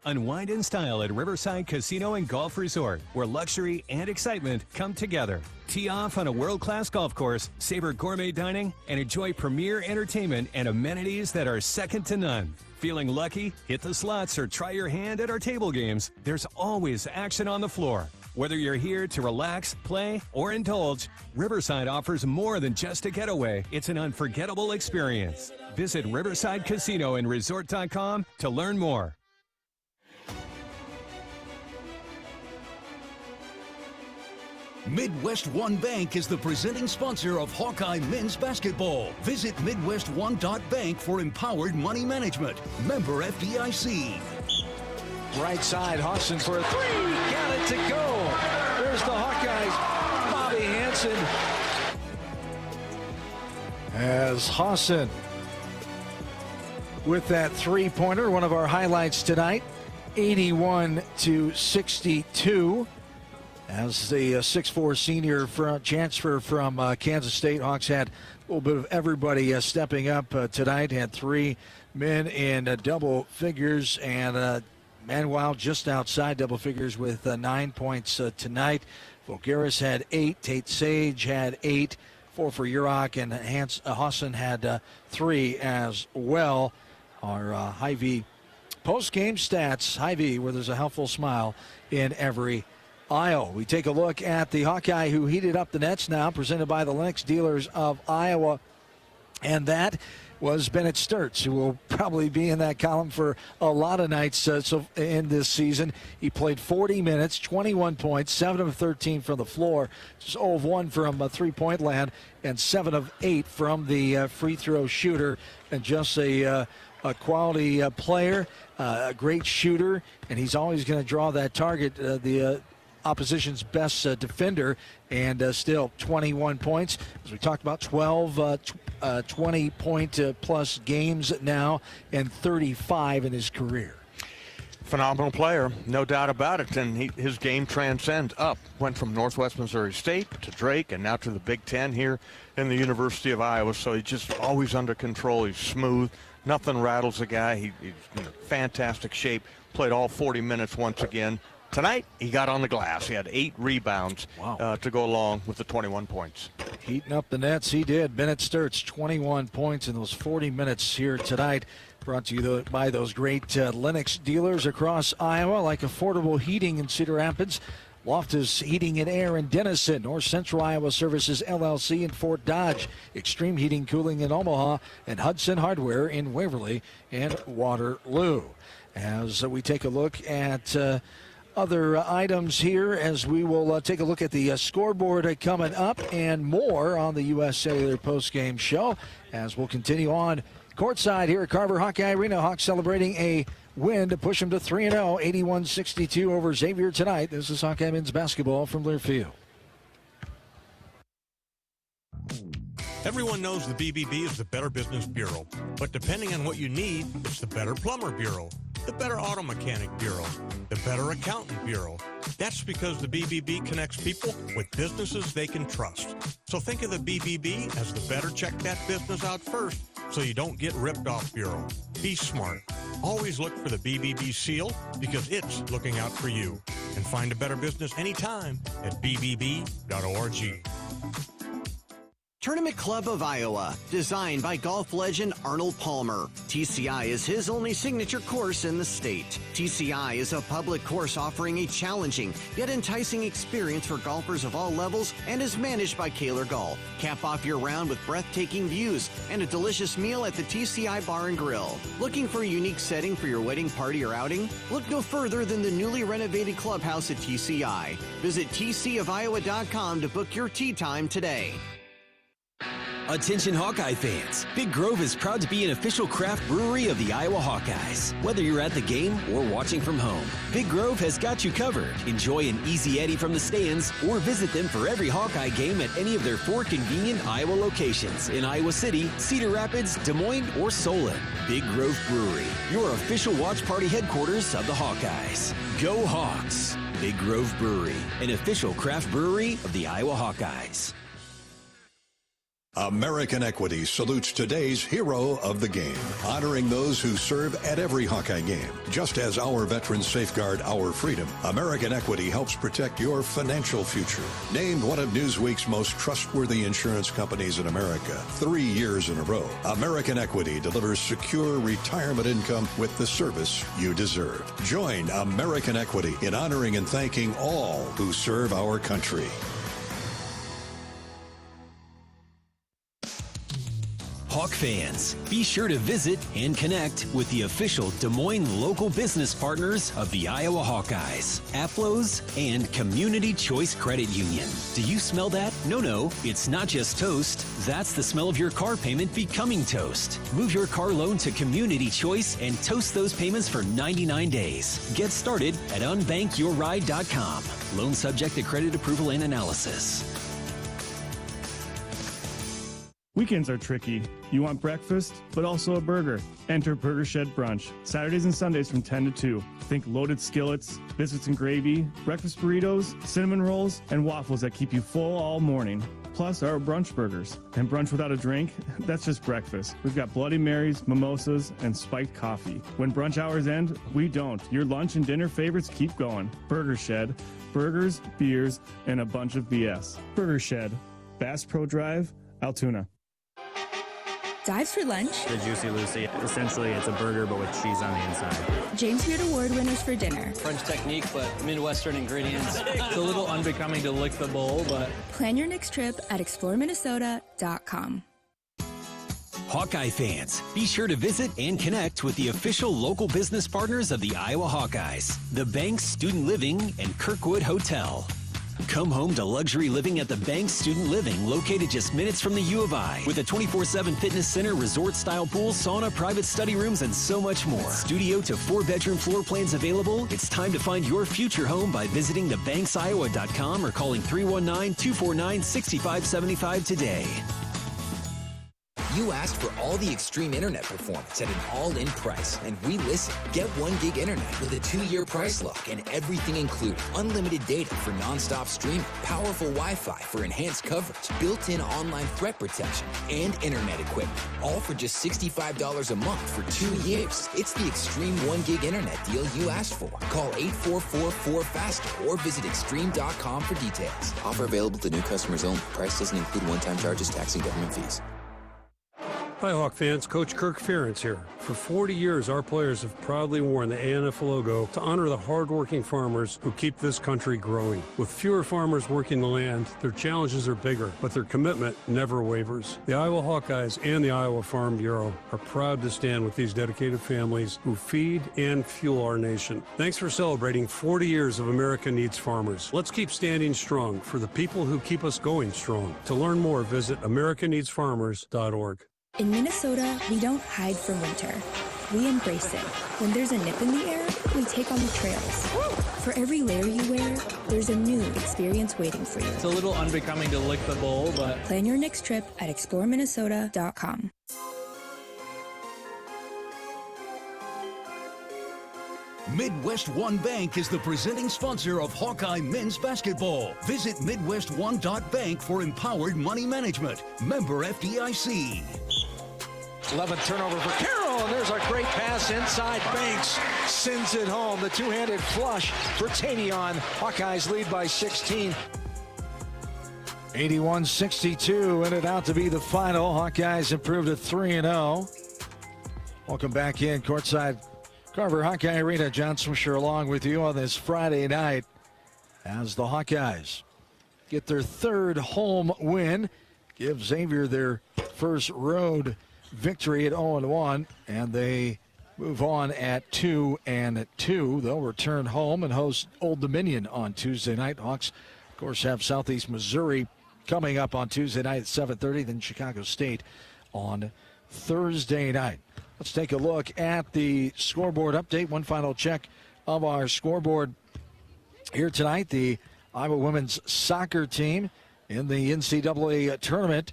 Unwind in style at Riverside Casino and Golf Resort, where luxury and excitement come together. Tee off on a world-class golf course, savor gourmet dining, and enjoy premier entertainment and amenities that are second to none. Feeling lucky? Hit the slots or try your hand at our table games. There's always action on the floor. Whether you're here to relax, play, or indulge, Riverside offers more than just a getaway. It's an unforgettable experience. Visit Riverside Casino and Resort.com to learn more. Midwest One Bank is the presenting sponsor of Hawkeye men's basketball. Visit MidwestOne.bank for empowered money management. Member FDIC. Right side, Hawson for a three. Got it to go. There's the Hawkeyes. Bobby Hansen. As Hawson with that three-pointer, one of our highlights tonight, 81-62. As the 6'4" senior transfer from Kansas State, Hawks had a little bit of everybody stepping up tonight. Had three men in double figures, and Manuel just outside double figures with 9 points tonight. Voulgaris had 8, Tate Sage had 8, 4 for Urach, and Hawson had 3 as well. Our Hy-Vee post-game stats, Hy-Vee, where there's a helpful smile in every aisle. We take a look at the Hawkeye who heated up the nets now, presented by the Lennox Dealers of Iowa. And that was Bennett Sturtz, who will probably be in that column for a lot of nights in this season. He played 40 minutes, 21 points, 7 of 13 from the floor, just 0 of 1 from three-point land, and 7 of 8 from the free throw shooter. And just a quality player, a great shooter, and he's always going to draw that target, the opposition's best defender, and still 21 points. As we talked about, 12 20-point plus games now, and 35 in his career. Phenomenal player, no doubt about it, and his game transcends up. Went from Northwest Missouri State to Drake and now to the Big Ten here in the University of Iowa, so he's just always under control. He's smooth. Nothing rattles the guy. He's in fantastic shape. Played all 40 minutes once again. Tonight, he got on the glass. He had 8 rebounds to go along with the 21 points. Heating up the nets, he did. Bennett Sturtz, 21 points in those 40 minutes here tonight. Brought to you by those great Lennox dealers across Iowa, like Affordable Heating in Cedar Rapids, Loftus Heating and Air in Denison, North Central Iowa Services LLC in Fort Dodge, Extreme Heating Cooling in Omaha, and Hudson Hardware in Waverly and Waterloo. As we take a look at other items here, as we will take a look at the scoreboard coming up and more on the U.S. Cellular postgame show, as we'll continue on courtside here at Carver Hawkeye Arena. Hawks celebrating a win to push them to 3-0, 81-62 over Xavier tonight. This is Hawkeye men's basketball from Learfield. Everyone knows the BBB is the Better Business Bureau, but depending on what you need, it's the Better Plumber Bureau, the Better Auto Mechanic Bureau, the Better Accountant Bureau. That's because the BBB connects people with businesses they can trust. So think of the BBB as the better check that business out first so you don't get ripped off bureau. Be smart. Always look for the BBB seal because it's looking out for you. And find a better business anytime at bbb.org. Tournament Club of Iowa, designed by golf legend Arnold Palmer. TCI is his only signature course in the state. TCI is a public course offering a challenging yet enticing experience for golfers of all levels and is managed by Kaler Golf. Cap off your round with breathtaking views and a delicious meal at the TCI Bar and Grill. Looking for a unique setting for your wedding party or outing? Look no further than the newly renovated clubhouse at TCI. Visit tcofiowa.com to book your tee time today. Attention Hawkeye fans, Big Grove is proud to be an official craft brewery of the Iowa Hawkeyes. Whether you're at the game or watching from home, Big Grove has got you covered. Enjoy an easy Eddie from the stands or visit them for every Hawkeye game at any of their 4 convenient Iowa locations in Iowa City, Cedar Rapids, Des Moines, or Solon. Big Grove Brewery, your official watch party headquarters of the Hawkeyes. Go Hawks! Big Grove Brewery, an official craft brewery of the Iowa Hawkeyes. American Equity salutes today's hero of the game, honoring those who serve at every Hawkeye game. Just as our veterans safeguard our freedom, American Equity helps protect your financial future. Named one of Newsweek's most trustworthy insurance companies in America 3 years in a row, American Equity delivers secure retirement income with the service you deserve. Join American Equity in honoring and thanking all who serve our country. Hawk fans, be sure to visit and connect with the official Des Moines local business partners of the Iowa Hawkeyes, Afflos, and Community Choice Credit Union. Do you smell that? No, it's not just toast. That's the smell of your car payment becoming toast. Move your car loan to Community Choice and toast those payments for 99 days. Get started at unbankyourride.com. Loan subject to credit approval and analysis. Weekends are tricky. You want breakfast, but also a burger. Enter Burger Shed Brunch. Saturdays and Sundays from 10 to 2. Think loaded skillets, biscuits and gravy, breakfast burritos, cinnamon rolls, and waffles that keep you full all morning. Plus our brunch burgers. And brunch without a drink? That's just breakfast. We've got Bloody Marys, mimosas, and spiked coffee. When brunch hours end, we don't. Your lunch and dinner favorites keep going. Burger Shed. Burgers, beers, and a bunch of BS. Burger Shed. Bass Pro Drive, Altoona. Dives for lunch. The Juicy Lucy. Essentially, it's a burger, but with cheese on the inside. James Beard Award winners for dinner. French technique, but Midwestern ingredients. It's a little unbecoming to lick the bowl, but... Plan your next trip at exploreminnesota.com. Hawkeye fans, be sure to visit and connect with the official local business partners of the Iowa Hawkeyes, the Banks Student Living and Kirkwood Hotel. Come home to luxury living at the Banks Student Living, located just minutes from the U of I, with a 24/7 fitness center, resort-style pool, sauna, private study rooms, and so much more. Studio to 4-bedroom floor plans available. It's time to find your future home by visiting thebanksiowa.com or calling 319-249-6575 today. You asked for all the extreme internet performance at an all-in price, and we listened. Get 1 gig internet with a 2-year price lock and everything included. Unlimited data for non-stop streaming, powerful Wi-Fi for enhanced coverage, built-in online threat protection, and internet equipment. All for just $65 a month for 2 years. It's the extreme 1 gig internet deal you asked for. Call 844-4FASTER or visit extreme.com for details. Offer available to new customers only. Price doesn't include one-time charges, tax, and government fees. Hi, Hawk fans. Coach Kirk Ferentz here. For 40 years, our players have proudly worn the ANF logo to honor the hardworking farmers who keep this country growing. With fewer farmers working the land, their challenges are bigger, but their commitment never wavers. The Iowa Hawkeyes and the Iowa Farm Bureau are proud to stand with these dedicated families who feed and fuel our nation. Thanks for celebrating 40 years of America Needs Farmers. Let's keep standing strong for the people who keep us going strong. To learn more, visit americaneedsfarmers.org. In Minnesota, we don't hide from winter. We embrace it. When there's a nip in the air, we take on the trails. For every layer you wear, there's a new experience waiting for you. It's a little unbecoming to lick the bowl, but... Plan your next trip at exploreminnesota.com. Midwest One Bank is the presenting sponsor of Hawkeye men's basketball. Visit MidwestOne.bank for empowered money management. Member FDIC. 11th turnover for Carroll, and there's a great pass inside. Banks sends it home. The two-handed flush for Tanion. Hawkeyes lead by 16. 81-62 ended out to be the final. Hawkeyes improved to 3-0. Welcome back in courtside Carver Hawkeye Arena. John Swisher along with you on this Friday night as the Hawkeyes get their third home win. Give Xavier their first road victory at 0-1, and they move on at 2-2. They'll return home and host Old Dominion on Tuesday night. Hawks, of course, have Southeast Missouri coming up on Tuesday night at 7:30, then Chicago State on Thursday night. Let's take a look at the scoreboard update. One final check of our scoreboard here tonight. The Iowa women's soccer team in the NCAA tournament.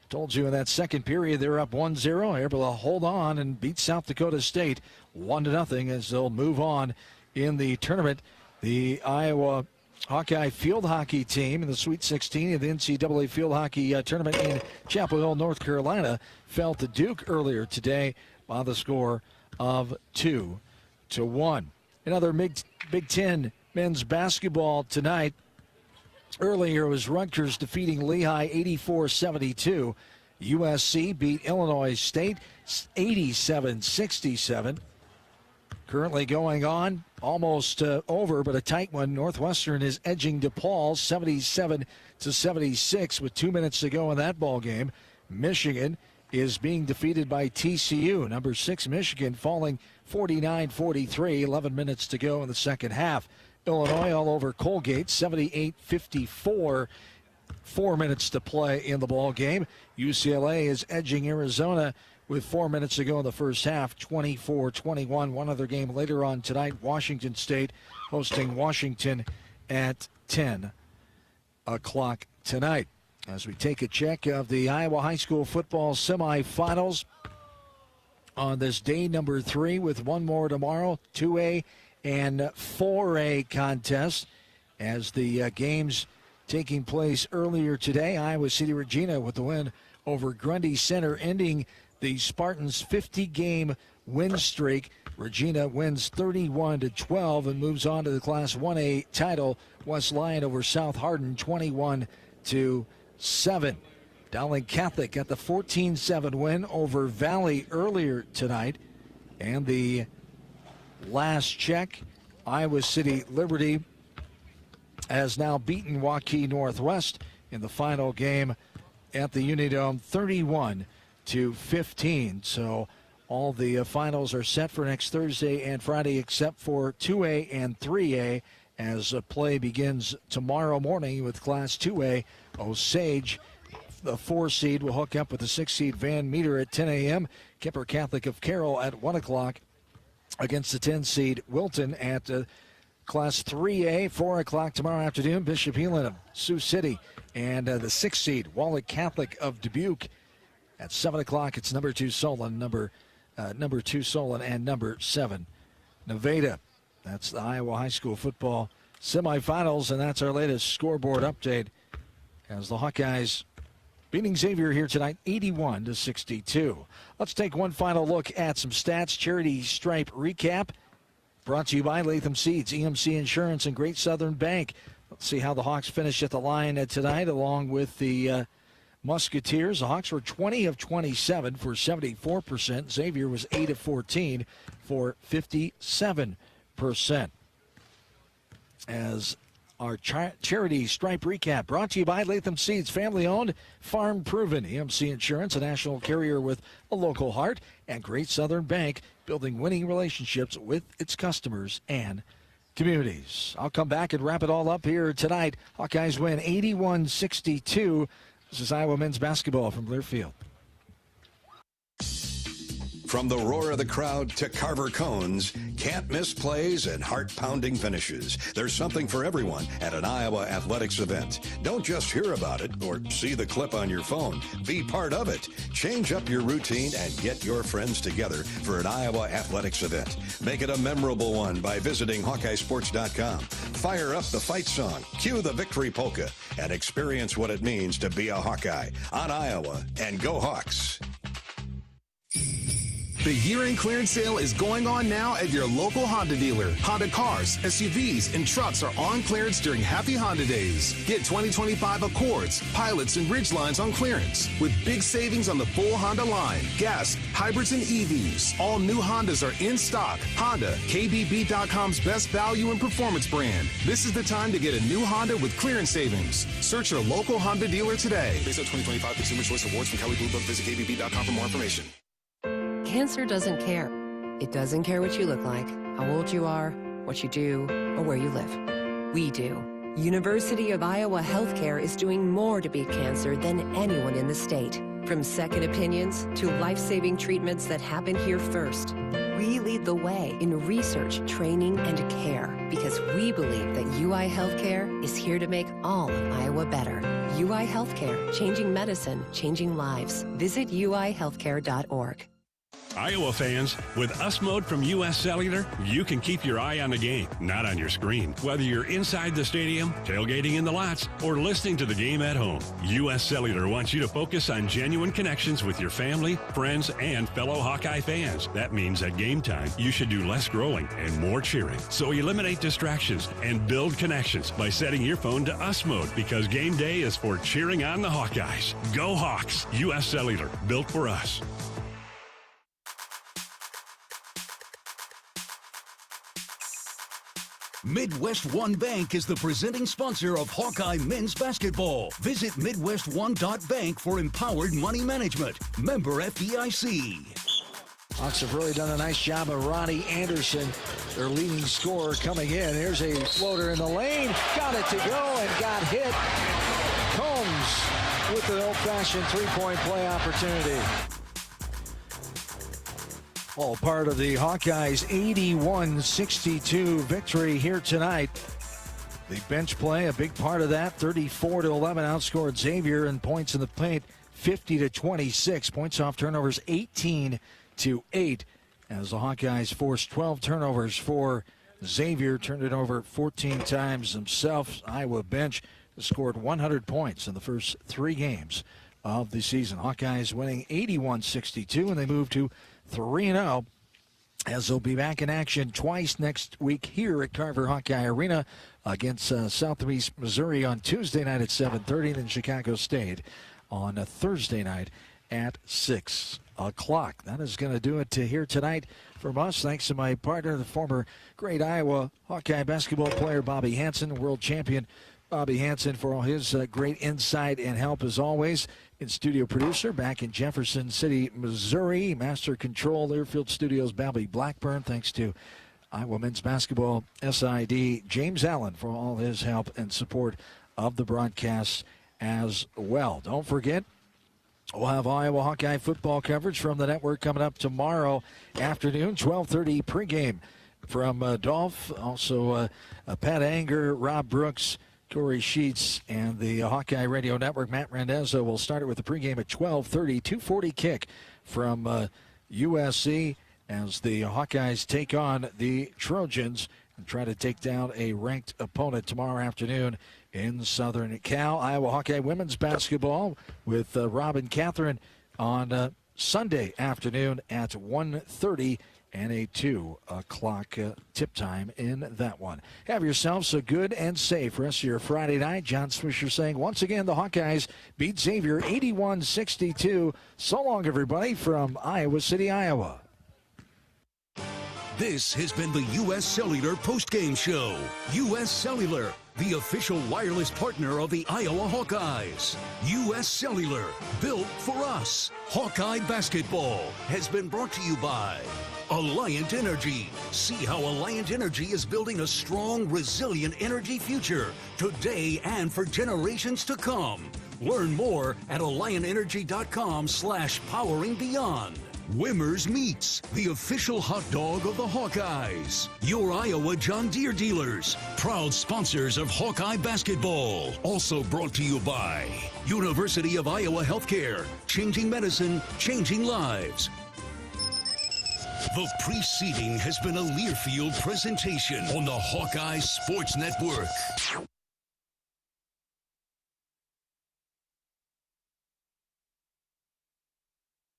Told you in that second period they're up 1-0, able to hold on and beat South Dakota State 1-0 as they'll move on in the tournament. The Iowa Hawkeye field hockey team in the Sweet 16 of the NCAA field hockey tournament in Chapel Hill, North Carolina, fell to Duke earlier today by the score of 2-1. Another Big Ten men's basketball tonight. Earlier was Rutgers defeating Lehigh 84-72. USC beat Illinois State 87-67. Currently going on, almost over, but a tight one. Northwestern is edging DePaul 77-76 with 2 minutes to go in that ball game. Michigan is being defeated by TCU. Number 6 Michigan falling 49-43, 11 minutes to go in the second half. Illinois all over Colgate 78-54. 4 minutes to play in the ball game. UCLA is edging Arizona with 4 minutes to go in the first half, 24-21. One other game later on tonight, Washington State hosting Washington at 10 o'clock tonight. As we take a check of the Iowa High School football semifinals on this day number 3 with one more tomorrow, 2A and 4A contest as the games taking place earlier today. Iowa City Regina with the win over Grundy Center, ending the Spartans' 50-game win streak. Regina wins 31-12 and moves on to the Class 1A title. West Lyon over South Hardin 21-7. Dowling Catholic got the 14-7 win over Valley earlier tonight. And the last check, Iowa City Liberty has now beaten Waukee Northwest in the final game at the Unidome 31-15. So all the finals are set for next Thursday and Friday except for 2A and 3A as play begins tomorrow morning with Class 2A. Osage, the 4 seed, will hook up with the 6 seed Van Meter at 10 a.m. Kemper Catholic of Carroll at 1 o'clock against the 10 seed Wilton at Class 3A, 4 o'clock tomorrow afternoon. Bishop Heelan, Sioux City, and the 6 seed Wallach Catholic of Dubuque. At 7 o'clock, it's number 2 Solon, number 2 Solon, and number 7 Nevada. That's the Iowa High School football semifinals, and that's our latest scoreboard update as the Hawkeyes beating Xavier here tonight, 81-62. Let's take one final look at some stats. Charity Stripe recap brought to you by Latham Seeds, EMC Insurance, and Great Southern Bank. Let's see how the Hawks finish at the line tonight, along with the Musketeers. The Hawks were 20 of 27 for 74%. Xavier was 8 of 14 for 57%. As our charity stripe recap brought to you by Latham Seeds, family-owned, farm-proven. EMC Insurance, a national carrier with a local heart, and Great Southern Bank, building winning relationships with its customers and communities. I'll come back and wrap it all up here tonight. Hawkeyes win 81-62. This is Iowa men's basketball from Learfield. From the roar of the crowd to Carver cones, can't miss plays and heart-pounding finishes. There's something for everyone at an Iowa athletics event. Don't just hear about it or see the clip on your phone. Be part of it. Change up your routine and get your friends together for an Iowa athletics event. Make it a memorable one by visiting HawkeyeSports.com. Fire up the fight song, cue the victory polka, and experience what it means to be a Hawkeye on Iowa. And go Hawks! The year-end clearance sale is going on now at your local Honda dealer. Honda cars, SUVs, and trucks are on clearance during Happy Honda Days. Get 2025 Accords, Pilots, and Ridgelines on clearance with big savings on the full Honda line. Gas, hybrids, and EVs. All new Hondas are in stock. Honda, KBB.com's best value and performance brand. This is the time to get a new Honda with clearance savings. Search your local Honda dealer today. Based on 2025 Consumer Choice Awards from Kelley Blue Book, visit KBB.com for more information. Cancer doesn't care. It doesn't care what you look like, how old you are, what you do, or where you live. We do. University of Iowa Healthcare is doing more to beat cancer than anyone in the state. From second opinions to life-saving treatments that happen here first. We lead the way in research, training, and care because we believe that UI Healthcare is here to make all of Iowa better. UI Healthcare, changing medicine, changing lives. Visit uihealthcare.org. Iowa fans, with US Mode from US Cellular, you can keep your eye on the game, not on your screen. Whether you're inside the stadium, tailgating in the lots, or listening to the game at home, US Cellular wants you to focus on genuine connections with your family, friends, and fellow Hawkeye fans. That means at game time, you should do less growling and more cheering. So eliminate distractions and build connections by setting your phone to US Mode because game day is for cheering on the Hawkeyes. Go Hawks! US Cellular, built for us. Midwest One Bank is the presenting sponsor of Hawkeye men's basketball. Visit MidwestOne.bank for empowered money management. Member FDIC. Hawks have really done a nice job of Ronnie Anderson, their leading scorer, coming in. Here's a floater in the lane. Got it to go and got hit. Combs with the old-fashioned three-point play opportunity. All part of the Hawkeyes' 81-62 victory here tonight. The bench play, a big part of that. 34-11 outscored Xavier in points in the paint, 50-26. Points off turnovers, 18-8. As the Hawkeyes forced 12 turnovers for Xavier, turned it over 14 times himself. Iowa bench scored 100 points in the first 3 games of the season. Hawkeyes winning 81-62, and they move to 3-0 as they'll be back in action twice next week here at Carver Hawkeye Arena against Southeast Missouri on Tuesday night at 7:30, then Chicago State on a Thursday night at 6 o'clock. That is going to do it here tonight from us. Thanks to my partner, the former great Iowa Hawkeye basketball player Bobby Hansen, world champion Bobby Hansen, for all his great insight and help as always. In studio producer back in Jefferson City, Missouri. Master Control Airfield Studios, Bobby Blackburn. Thanks to Iowa men's basketball SID James Allen for all his help and support of the broadcasts as well. Don't forget, we'll have Iowa Hawkeye football coverage from the network coming up tomorrow afternoon, 12:30 pregame from Dolph. Also, Pat Anger, Rob Brooks, Corey Sheets, and the Hawkeye Radio Network. Matt Randazzo will start it with the pregame at 12:30. 2:40 kick from USC as the Hawkeyes take on the Trojans and try to take down a ranked opponent tomorrow afternoon in Southern Cal. Iowa Hawkeye women's basketball with Rob and Catherine on Sunday afternoon at 1:30. And a 2 o'clock tip time in that one. Have yourselves a good and safe rest of your Friday night. John Swisher saying once again the Hawkeyes beat Xavier 81-62. So long, everybody, from Iowa City, Iowa. This has been the U.S. Cellular postgame show. U.S. Cellular, the official wireless partner of the Iowa Hawkeyes. U.S. Cellular, built for us. Hawkeye basketball has been brought to you by Alliant Energy. See how Alliant Energy is building a strong, resilient energy future today and for generations to come. Learn more at AlliantEnergy.com/poweringbeyond. Wimmer's Meats, the official hot dog of the Hawkeyes. Your Iowa John Deere dealers, proud sponsors of Hawkeye basketball. Also brought to you by University of Iowa Healthcare, changing medicine, changing lives. The preceding has been a Learfield presentation on the Hawkeye Sports Network.